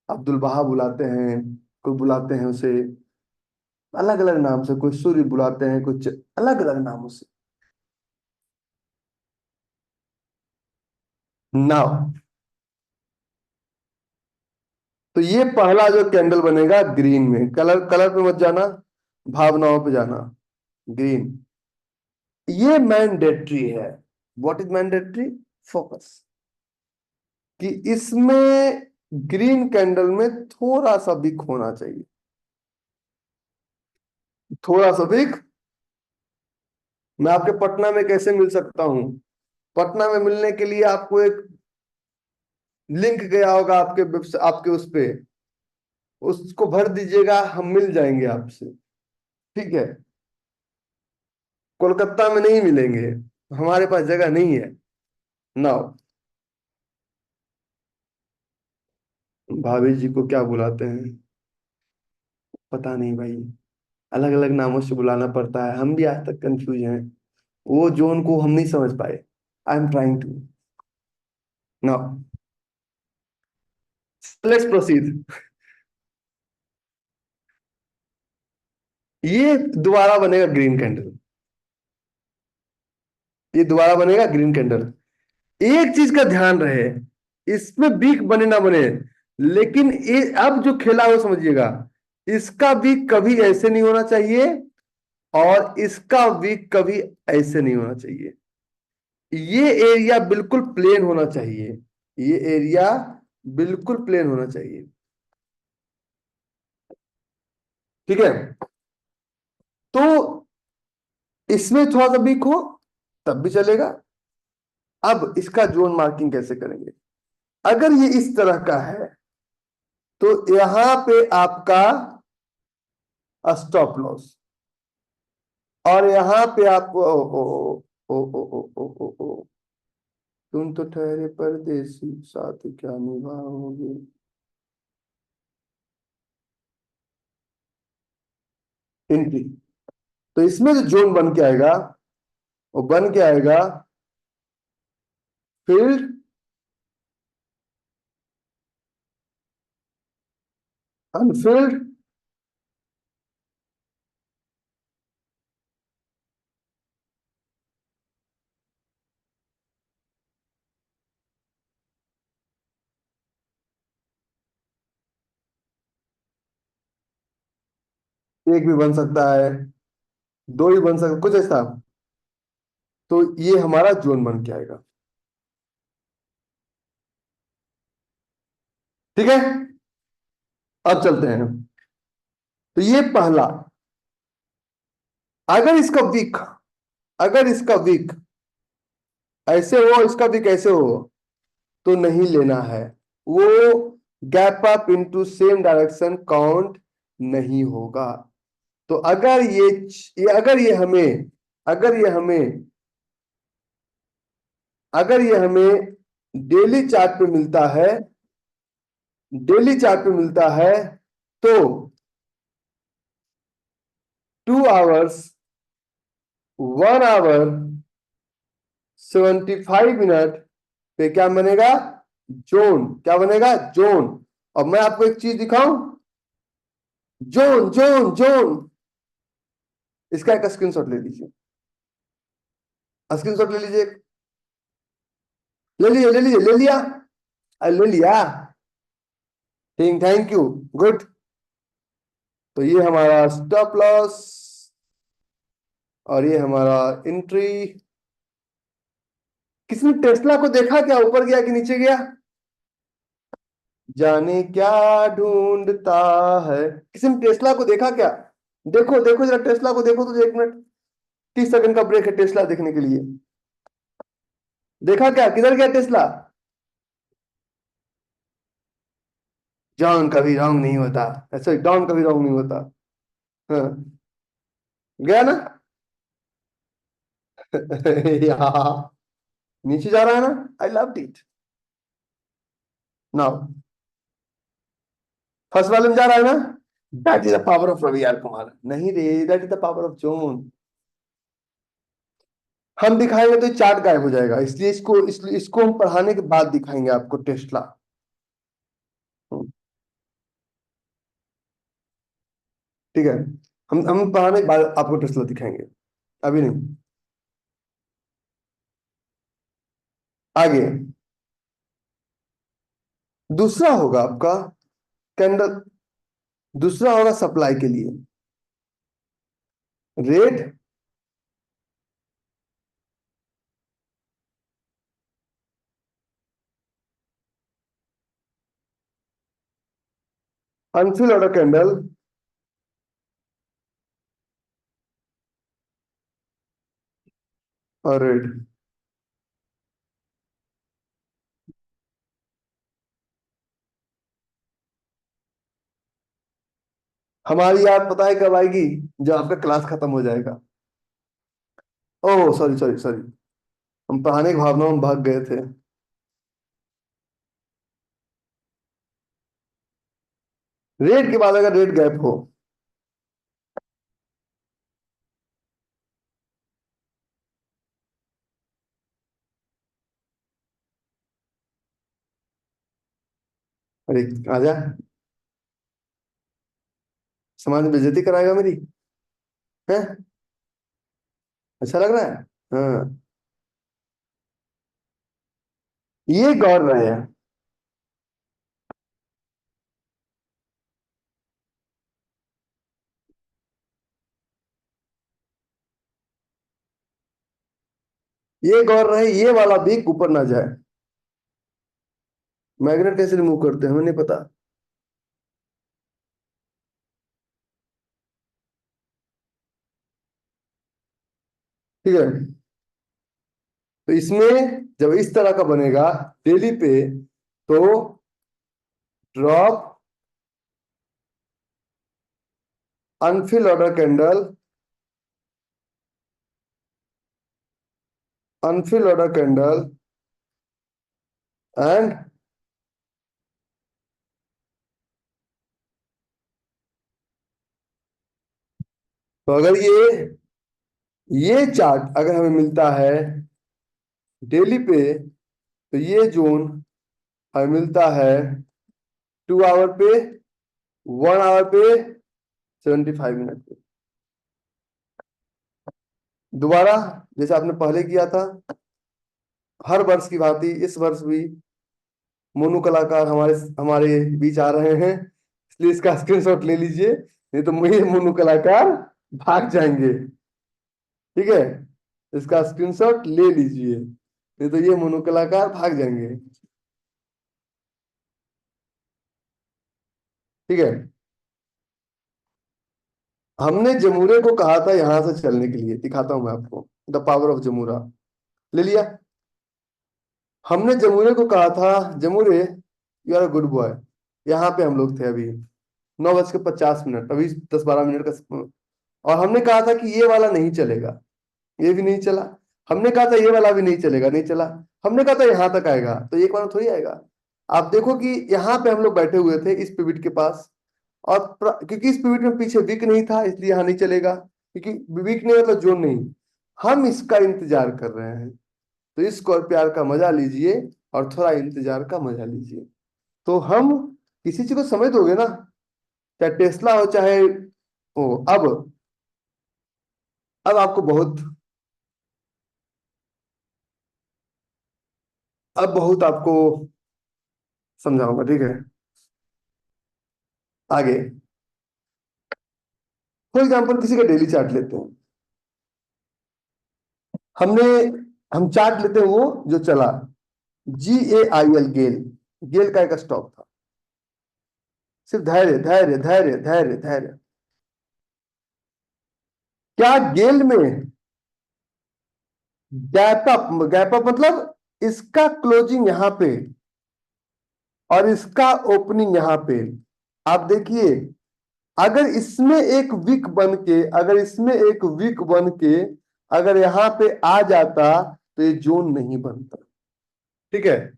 अब्दुल बहा बुलाते हैं, कोई बुलाते हैं उसे अलग अलग नाम से, कोई सूर्य बुलाते हैं, कुछ अलग अलग नामों से। नाउ तो ये पहला जो कैंडल बनेगा ग्रीन में, कलर कलर पे मत जाना, भावनाओं पे जाना। ग्रीन, ये मैंडेटरी है। What is mandatory? फोकस। कि इसमें ग्रीन कैंडल में थोड़ा सा विक होना चाहिए, थोड़ा सा विक। मैं आपके पटना में कैसे मिल सकता हूं? पटना में मिलने के लिए आपको एक लिंक गया होगा आपके आपके उस पे, उसको भर दीजिएगा, हम मिल जाएंगे आपसे। ठीक है? कोलकाता में नहीं मिलेंगे, हमारे पास जगह नहीं है। नाउ भाभी जी को क्या बुलाते हैं? पता नहीं भाई, अलग अलग नामों से बुलाना पड़ता है, हम भी आज तक कंफ्यूज हैं। वो जोन को हम नहीं समझ पाए। I am trying to. Now let's proceed. ये दोबारा बनेगा ग्रीन कैंडल, ये दोबारा बनेगा ग्रीन कैंडल। एक चीज का ध्यान रहे, इसमें बीक बने ना बने, लेकिन ये अब जो खेला हो समझिएगा, इसका बीक कभी ऐसे नहीं होना चाहिए और इसका बीक कभी ऐसे नहीं होना चाहिए। ये एरिया बिल्कुल प्लेन होना चाहिए, ये एरिया बिल्कुल प्लेन होना चाहिए। ठीक है? तो इसमें थोड़ा सा बीक हो तब भी चलेगा। अब इसका जोन मार्किंग कैसे करेंगे? अगर ये इस तरह का है तो यहां पे आपका स्टॉप लॉस, और यहां पे आपको ओ, तुम तो ठहरे परदेसी साथ क्या निभाओगे। एंट्री, तो इसमें जो जोन बन के आएगा वो बन के आएगा फील्ड अनफील्ड एक भी बन सकता है, दो ही बन सकता, कुछ ऐसा। तो ये हमारा जोन बन के आएगा। ठीक है? अब चलते हैं। तो ये पहला, अगर इसका वीक, अगर इसका वीक ऐसे हो, इसका वीक ऐसे हो, तो नहीं लेना है। वो gap up into same direction count नहीं होगा। तो अगर अगर ये हमें, अगर ये हमें, अगर ये हमें डेली चार्ट पे मिलता है, डेली चार्ट पे मिलता है, तो 2 आवर्स, 1 आवर 75 मिनट पे क्या बनेगा? जोन। क्या बनेगा? जोन। और मैं आपको एक चीज दिखाऊं, जोन जोन जोन, इसका एक स्क्रीनशॉट ले लीजिए, स्क्रीनशॉट ले लीजिए, ले लीजिए ले लीजिए, ले लिया? ले लिया? ठीक, थैंक यू, गुड। तो ये हमारा स्टॉप लॉस और ये हमारा एंट्री। किसने टेस्ला को देखा क्या, ऊपर गया कि नीचे गया? जाने क्या ढूंढता है। किसी ने टेस्ला को देखा क्या? देखो देखो जरा टेस्ला को देखो तो, 1 मिनट, 30 सेकंड का ब्रेक है टेस्ला देखने के लिए। देखा क्या, किधर गया टेस्ला? जॉन कभी रॉन्ग नहीं होता, सॉरी डॉन कभी रॉन्ग नहीं होता। हाँ, गया ना। यार, नीचे जा रहा है ना। I love it. Now first वाले में जा रहा है ना। That is the power of Ravi यार कुमार। नहीं रे, that is the power of zone. हम दिखाएंगे तो चार्ट गायब हो जाएगा, इसलिए इसको हम पढ़ाने के बाद दिखाएंगे आपको टेस्ला। ठीक है, हम पढ़ाने के बाद आपको टेस्ला दिखाएंगे, अभी नहीं। आगे दूसरा होगा आपका कैंडल। दूसरा होगा सप्लाई के लिए रेट अनफिल ऑर्डर कैंडल और रेट। हमारी याद पता है कब आएगी? जब आपका क्लास खत्म हो जाएगा। ओह सॉरी सॉरी सॉरी, हम पढ़ाने की भावना में भाग गए थे। रेट के बाद अगर रेट गैप हो, अरे आजा, समाज में बेइज्जती कराएगा मेरी, है? अच्छा लग रहा है। हाँ, ये गौर रहे हैं। ये गौर रहे, ये वाला भी ऊपर ना जाए। मैग्नेट कैसे रिमूव करते हैं हमें नहीं पता। ठीक है, तो इसमें जब इस तरह का बनेगा डेली पे, तो drop unfill order candle, unfill order candle and तो अगर ये चार्ट अगर हमें मिलता है डेली पे, तो ये जोन हमें मिलता है 2 आवर पे, 1 आवर पे, 75 मिनट पे। दोबारा जैसे आपने पहले किया था, हर वर्ष की भांति इस वर्ष भी मोनू कलाकार हमारे हमारे बीच आ रहे हैं, इसलिए इसका स्क्रीनशॉट ले लीजिए, नहीं तो मुझे मोनू कलाकार भाग जाएंगे। ठीक है, इसका स्क्रीनशॉट ले लीजिए, नहीं तो ये मोनू कलाकार भाग जाएंगे। ठीक है, हमने जमूरे को कहा था यहां से चलने के लिए, दिखाता हूं मैं आपको द पावर ऑफ जमूरा। ले लिया। हमने जमूरे को कहा था, जमूरे you are a good boy. यहाँ पे हम लोग थे अभी 9:50, अभी 10-12 मिनट का और हमने कहा था कि ये वाला नहीं चलेगा, ये भी नहीं चला। हमने कहा था ये वाला भी नहीं चलेगा, नहीं चला। हमने कहा था यहाँ तक आएगा, तो एक बार थोड़ी आएगा। आप देखो कि यहाँ पे हम लोग बैठे हुए थे इस पिविट के पास, और क्योंकि इस पिविट में पीछे विक नहीं था, इसलिए यहाँ नहीं चलेगा, क्योंकि विक नहीं मतलब जोन नहीं। हम इसका इंतजार कर रहे हैं, तो इस प्यार का मजा लीजिए और थोड़ा इंतजार का मजा लीजिए। तो हम किसी चीज को समझ दोगे ना, चाहे टेस्ला हो चाहे ओ। अब आपको बहुत आपको समझाऊंगा, ठीक है? आगे फॉर एग्जाम्पल किसी का डेली चार्ट लेते हैं। हमने हम चार्ट लेते हैं वो जो चला, GAIL, गेल। गेल का एक स्टॉक था। सिर्फ धैर्य धैर्य धैर्य धैर्य धैर्य। क्या गेल में गैप अप मतलब इसका क्लोजिंग यहां पे और इसका ओपनिंग यहां पे, आप देखिए अगर इसमें एक विक बन के, अगर इसमें एक विक बन के अगर यहाँ पे आ जाता तो ये जोन नहीं बनता। ठीक है,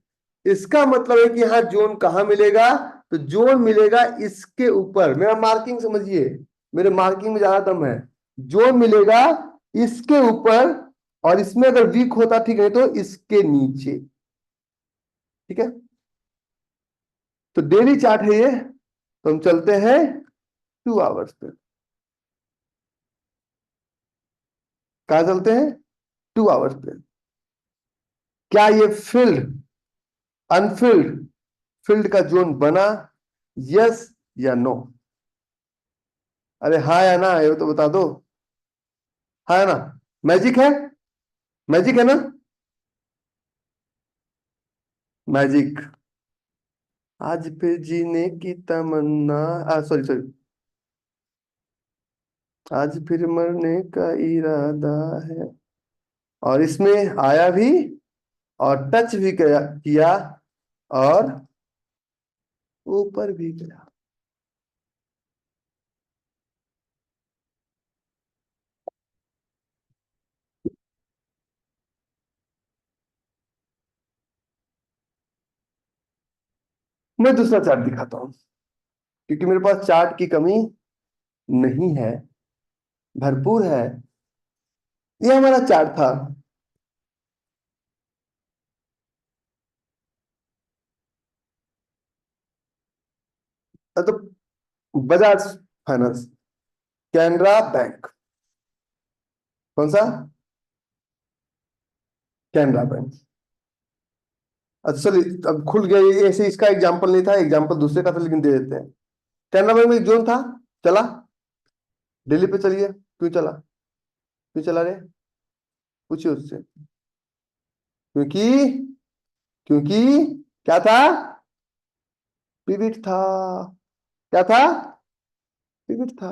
इसका मतलब है कि यहाँ जोन कहाँ मिलेगा, तो जोन मिलेगा इसके ऊपर। मेरा मार्किंग समझिए, मेरे मार्किंग में ज्यादा दम है। जोन मिलेगा इसके ऊपर, और इसमें अगर वीक होता ठीक है तो इसके नीचे। ठीक है, तो डेली चार्ट है ये। तो हम चलते हैं 2 आवर्स पे। कहा चलते हैं? 2 आवर्स पे। क्या ये फिल्ड अनफिल्ड फील्ड का जोन बना? यस या नो? अरे हाँ या ना, ये तो बता दो। हाँ या ना? मैजिक है? मैजिक है ना? मैजिक। आज फिर जीने की तमन्ना, सॉरी सॉरी, आज फिर मरने का इरादा है। और इसमें आया भी, और टच भी किया और ऊपर भी गया। मैं दूसरा चार्ट दिखाता हूं, क्योंकि मेरे पास चार्ट की कमी नहीं है, भरपूर है। ये हमारा चार्ट था। तो बजाज फाइनेंस, कैनरा बैंक। कौन सा? कैनरा बैंक। अच्छा चलिए, अब खुल गया ये। ऐसे इसका एग्जांपल नहीं था, एग्जांपल दूसरे का था, लेकिन दे देते हैं। कैनरा बैंक में एक जोन था, चला। दिल्ली पे चलिए, क्यों चला? क्यों चला रे? पूछिए उससे। क्योंकि क्योंकि क्या था? पिविट था। क्या था? पिविट था।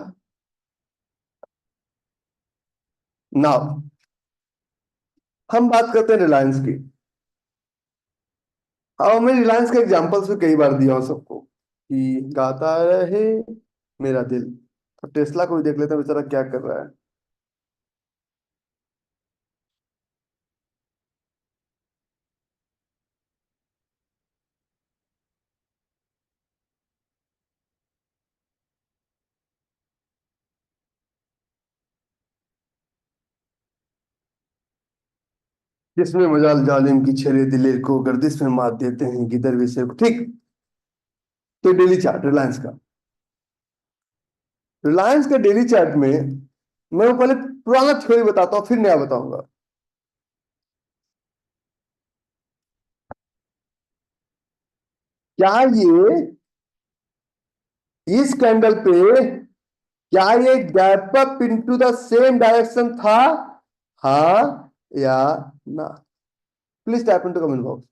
नाउ हम बात करते हैं रिलायंस की। अब मैं रिलायंस का एग्जांपल्स भी कई बार दिया हूं सबको, कि गाता रहे मेरा दिल। अब टेस्ला को भी देख लेते हैं, बेचारा क्या कर रहा है। जिसमें मजाल जालिम की छेड़े दिलेर को, गर्दिश में मात देते हैं गिदर भी शेर को। ठीक। तो डेली चार्ट रिलायंस का, रिलायंस के डेली चार्ट में मैं पहले पुराना थ्योरी बताता हूं, फिर नया बताऊंगा। क्या ये इस कैंडल पे, क्या ये gap up into the same direction था? हाँ या ना? Please type into comment box.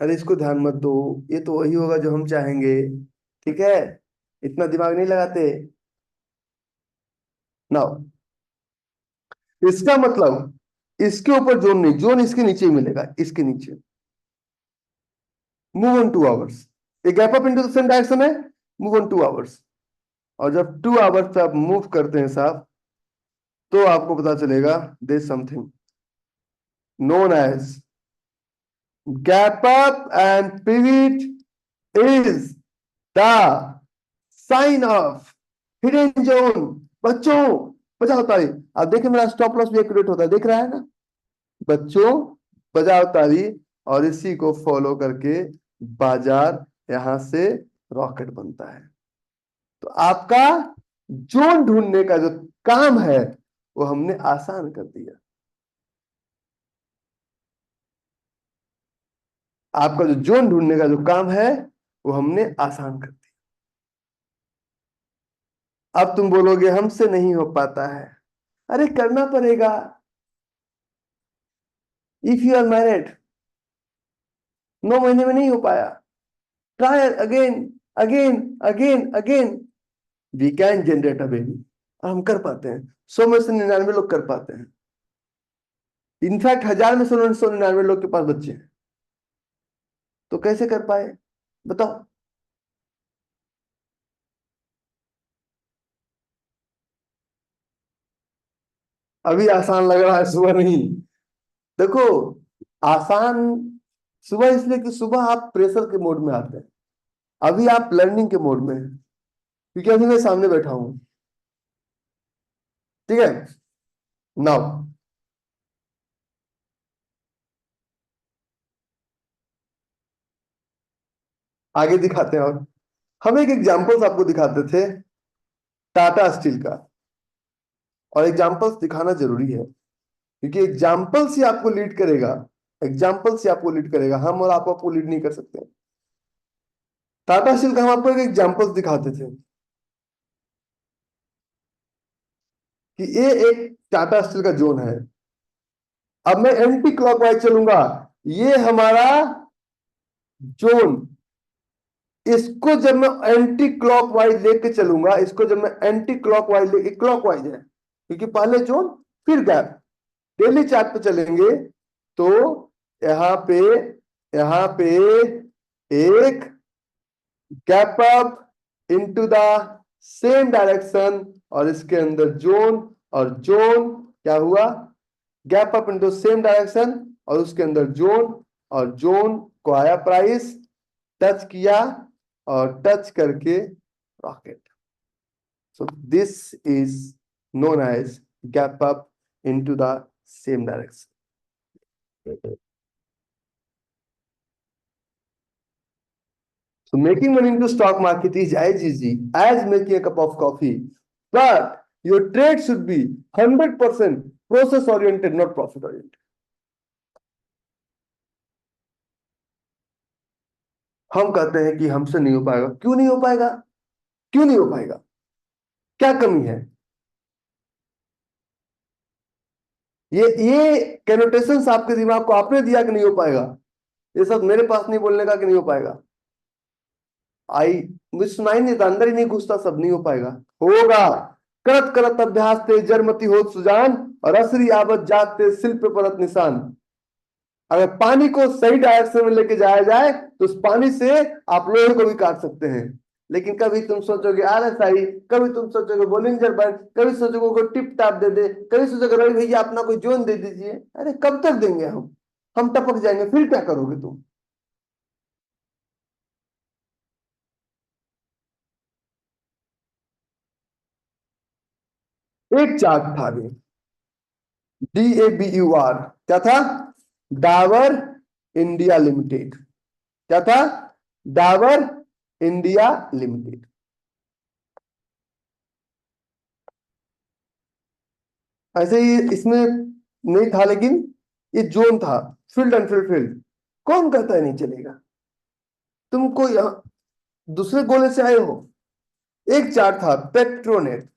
अरे इसको ध्यान मत दो, ये तो वही होगा जो हम चाहेंगे। ठीक है, इतना दिमाग नहीं लगाते। ना, इसका मतलब इसके ऊपर जोन नहीं, जोन इसके नीचे ही मिलेगा, इसके नीचे। Move on 2 hours. ये gap up into the same direction है, मूव ऑन 2 आवर्स। और जब 2 आवर्स पे आप मूव करते हैं साहब, तो आपको पता चलेगा there something known as gap up and pivot is the sign of hidden zone। बच्चों बजाओ ताली। अब देखिए मेरा स्टॉप लॉस भी एक्यूरेट होता है, देख रहा है ना? बच्चों बजाओ ताली। और इसी को फॉलो करके बाजार यहां से रॉकेट बनता है। तो आपका जोन ढूंढने का जो काम है वो हमने आसान कर दिया। आपका जो जोन ढूंढने का जो काम है वो हमने आसान कर दिया। अब तुम बोलोगे हमसे नहीं हो पाता है। अरे करना पड़ेगा। इफ यू आर मैरिड, 9 महीने में नहीं हो पाया, try again, again, again, again. We can generate a baby. हम कर पाते हैं। 100 में से 99 लोग कर पाते हैं। इनफैक्ट 1000 में से 199 लोग के पास बच्चे हैं। तो कैसे कर पाए? बताओ। अभी आसान लग रहा है, सुबह नहीं। देखो, आसान सुबह इसलिए कि सुबह आप प्रेशर के मोड में आते हैं, अभी आप लर्निंग के मोड में हैं, क्योंकि अभी मैं सामने बैठा हूं। ठीक है, नाउ आगे दिखाते हैं। और हम एक एग्जांपल्स आपको दिखाते थे टाटा स्टील का, और एग्जांपल्स दिखाना जरूरी है, क्योंकि एग्जाम्पल्स ही आपको लीड करेगा। एग्जाम्पल्स ही आपको लीड करेगा, हम और आप आपको लीड नहीं कर सकते। टाटा स्टील का हम आपको एक एग्जाम्पल्स दिखाते थे कि ये एक टाटा स्टील का जोन है। अब मैं एंटी क्लॉकवाइज चलूंगा, ये हमारा जोन, इसको जब मैं एंटी क्लॉकवाइज लेके चलूंगा, इसको जब मैं एंटी क्लॉकवाइज लेके, क्लॉकवाइज है क्योंकि पहले जोन फिर गैप, डेली चार्ट पे चलेंगे तो यहाँ पे यहाँ पे एक gap up into the same direction, और इसके अंदर जोन, और जोन क्या हुआ, gap up into same direction, और उसके अंदर जोन, और जोन को आया प्राइस, टच किया, और टच करके rocket. So this is known age gap up into the same direction. So making money into stock market is as easy as making a cup of coffee, but your trade should be 100% process oriented, not profit oriented. हम कहते हैं कि हमसे नहीं हो पाएगा, क्यों नहीं हो पाएगा, क्यों नहीं हो पाएगा, क्या कमी है? ये कैनोटेशंस आपके दिमाग को आपने दिया कि नहीं हो पाएगा, ये सब मेरे पास नहीं बोलने का कि नहीं हो पाएगा। आई मुझे सुनाई नहीं था, अंदर ही नहीं घुसता, सब नहीं हो पाएगा, होगा। करत करत अभ्यास ते जड़मति होत सुजान, और असरी आवत जात ते शिल्प परत निशान। अगर पानी को सही डायरेक्शन में लेके जाया जाए तो उस पानी से आप लोहे को भी काट सकते हैं। लेकिन कभी तुम सोचोगे RSI, कभी तुम सोचोगे बोलिंजर बैंड, कभी सोचोगे कोई टिप टाप दे दे, कभी सोचोगे रवि भैया अपना कोई जोन दे दीजिए। अरे कब तक देंगे हम टपक जाएंगे, फिर क्या करोगे तुम? एक चार्ट था अभी, DABUR, क्या था? Dabur India limited. क्या था? Dabur India limited. ऐसे ही इसमें नहीं था, लेकिन ये जोन था, फील्ड एंड फील्ड। कौन कहता है नहीं चलेगा? तुमको यहाँ दूसरे गोले से आए हो। एक चार्ट था पेट्रोनेट,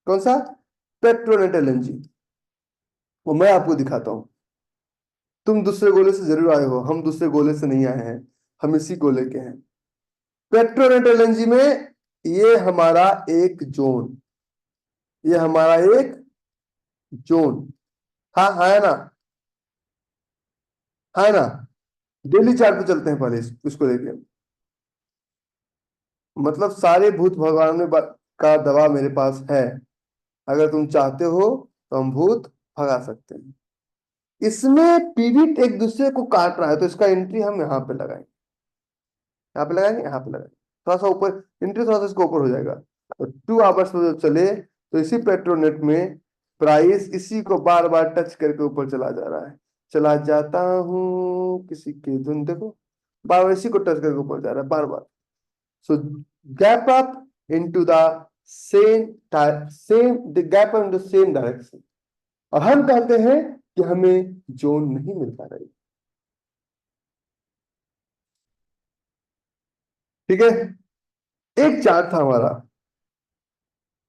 कौन सा? पेट्रोनेट LNG, वो मैं आपको दिखाता हूं। तुम दूसरे गोले से जरूर आए हो, हम दूसरे गोले से नहीं आए हैं, हम इसी गोले के हैं। पेट्रोनेट LNG में ये हमारा एक जोन, ये हमारा एक जोन, हाँ है ना, है ना। डेली चार्ट पे चलते हैं पहले इसको लेके। मतलब सारे भूत भगवान में का दवा मेरे पास है, अगर तुम चाहते हो तो हम भूत भगा सकते हैं। इसमें पीविट एक दूसरे को काट रहा है, तो इसका एंट्री हम यहाँ पे लगाएंगे, यहाँ पे लगाएंगे, यहाँ पे लगाएंगे, थोड़ा सा ऊपर एंट्री, थोड़ा सा इसको ऊपर हो जाएगा। तो 2 आवर्स में जब चले तो इसी पेट्रोनेट में प्राइस इसी को बार बार टच करके ऊपर चला जा रहा है। चला जाता हूँ किसी के धुन, देखो बार बार इसी को टच करके ऊपर जा रहा है, बार बार। So gap up into the same same the gap in the same direction, और हम कहते हैं कि हमें जोन नहीं मिल पा रही। ठीक है, एक चार्ट था हमारा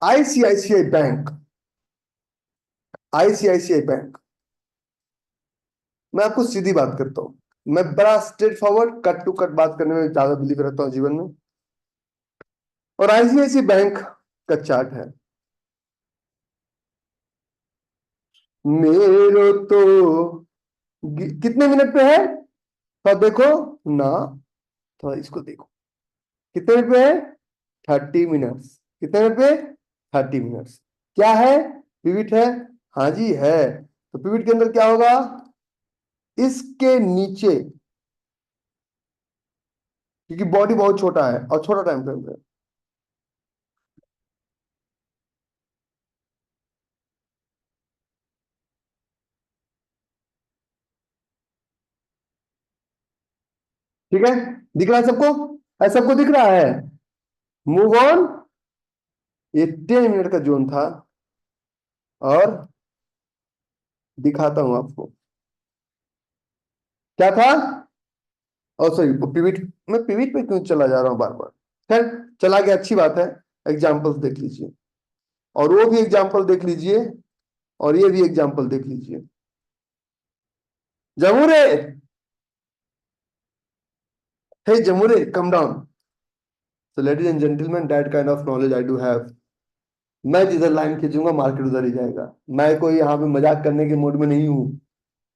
आईसीआईसीआई बैंक, आईसीआईसीआई बैंक। मैं आपको सीधी बात करता हूं, मैं बड़ा straightforward cut to cut बात करने में ज्यादा बिलीव रहता हूं जीवन में। और आईसीआईसीआई बैंक का चार्ट है, मेरो तो कितने मिनट पे है, तो देखो ना, थोड़ा इसको देखो, कितने मिनट पे है? 30 मिनट्स। कितने मिनट पे? 30 मिनट्स। क्या है? पिविट है, हाँ जी है। तो पिविट के अंदर क्या होगा, इसके नीचे, क्योंकि बॉडी बहुत छोटा है और छोटा टाइम फ्रेम है। ठीक है, दिख रहा है सबको, सबको दिख रहा है। मूव ऑन, ये 10 मिनट का जोन था, और दिखाता हूं आपको क्या था। और सॉरी, पिविट, मैं पिविट पे क्यों चला जा रहा हूं बार बार। खैर, चला गया, अच्छी बात है। एग्जाम्पल्स देख लीजिए, और वो भी एग्जाम्पल देख लीजिए, और ये भी एग्जाम्पल देख लीजिए। जमूरे, हे जमूरे, come down. So ladies and gentleman, that kind of knowledge I do have. मैं जिधर लाइन खींचूंगा मार्केट उधर ही जाएगा। मैं कोई यहाँ पे मजाक करने के मूड में नहीं हूँ।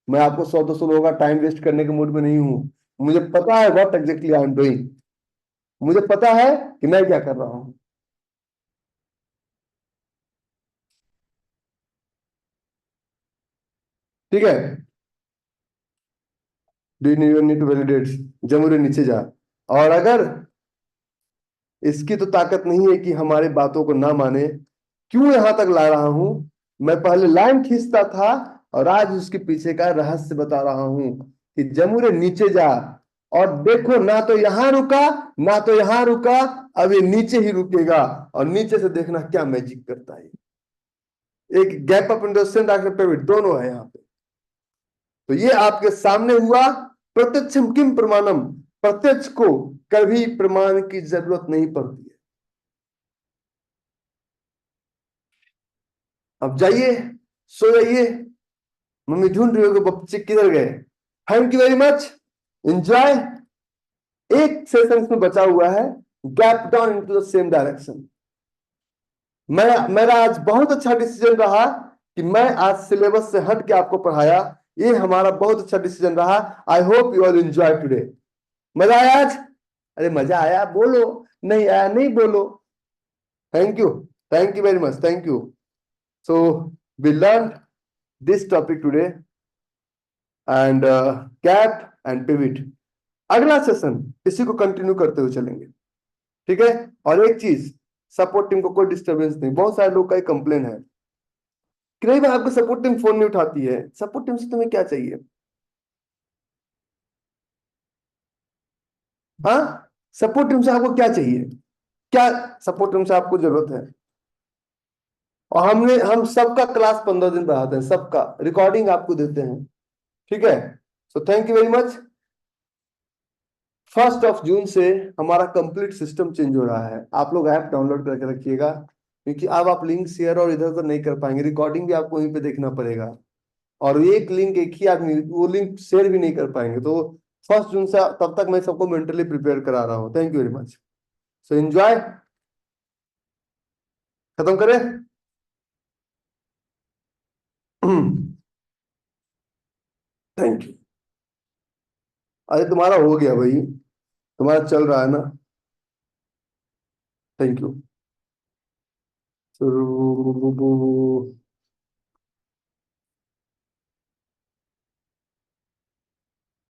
मैं आपको 100-200 लोगों का टाइम वेस्ट करने के मूड में नहीं हूँ। मुझे पता है what exactly I am doing. मुझे पता है कि मैं क्या कर रहा हूँ। ठीक है, do you need to validate, जमूरे नीचे जा। और अगर इसकी तो ताकत नहीं है कि हमारी बातों को ना माने, क्यों यहां तक ला रहा हूं। मैं पहले लाइन खींचता था, और आज उसके पीछे का रहस्य बता रहा हूं कि जमूरे नीचे जा। और देखो, ना तो यहां रुका, ना तो यहां रुका, अब ये नीचे ही रुकेगा। और नीचे से देखना क्या मैजिक करता है। एक gap up industrial doctor pivot दोनों है यहाँ पे। तो ये आपके सामने हुआ। प्रत्यक्षम किम प्रमाणम, प्रत्यक्ष को कभी प्रमाण की जरूरत नहीं पड़ती है। अब जाइए, सो जाइए। मम्मी ढूंढ रही होगी बच्चे किधर गए। Thank you very much, enjoy. एक सेशन में बचा हुआ है, gap down into the same direction. मेरा आज बहुत अच्छा डिसीजन रहा कि मैं आज सिलेबस से हट के आपको पढ़ाया। ये हमारा बहुत अच्छा डिसीजन रहा। I hope you all enjoy today. मजा आया आज? अरे मजा आया बोलो, नहीं आया नहीं बोलो। Thank you, thank you very much, thank you. So we learn this topic today, and gap and pivot. अगला सेशन इसी को कंटिन्यू करते हुए चलेंगे। ठीक है। और एक चीज, सपोर्ट टीम को कोई डिस्टरबेंस नहीं। बहुत सारे लोग का कंप्लेन है कि नहीं भाई, आपको सपोर्ट टीम फोन नहीं उठाती है। सपोर्ट टीम से तुम्हें क्या चाहिए? हाँ, सपोर्ट टीम से आपको क्या चाहिए? क्या सपोर्ट टीम से आपको जरूरत है? और हम सबका क्लास 15 दिन पढ़ाते हैं, सबका रिकॉर्डिंग आपको देते हैं। ठीक है। So thank you very much. 1 जून से हमारा कंप्लीट सिस्टम चेंज हो रहा है। आप लोग ऐप डाउनलोड करके रखिएगा, क्योंकि अब आप लिंक शेयर और इधर उधर नहीं कर पाएंगे। रिकॉर्डिंग भी आपको वहीं पे देखना पड़ेगा, और एक लिंक एक ही आदमी वो लिंक शेयर भी नहीं कर पाएंगे। तो 1 जून से तब तक मैं सबको मेंटली प्रिपेयर करा रहा हूँ। Thank you very much. So enjoy. खत्म करें? Thank you. अरे तुम्हारा हो गया भाई, तुम्हारा चल रहा है ना। Thank you.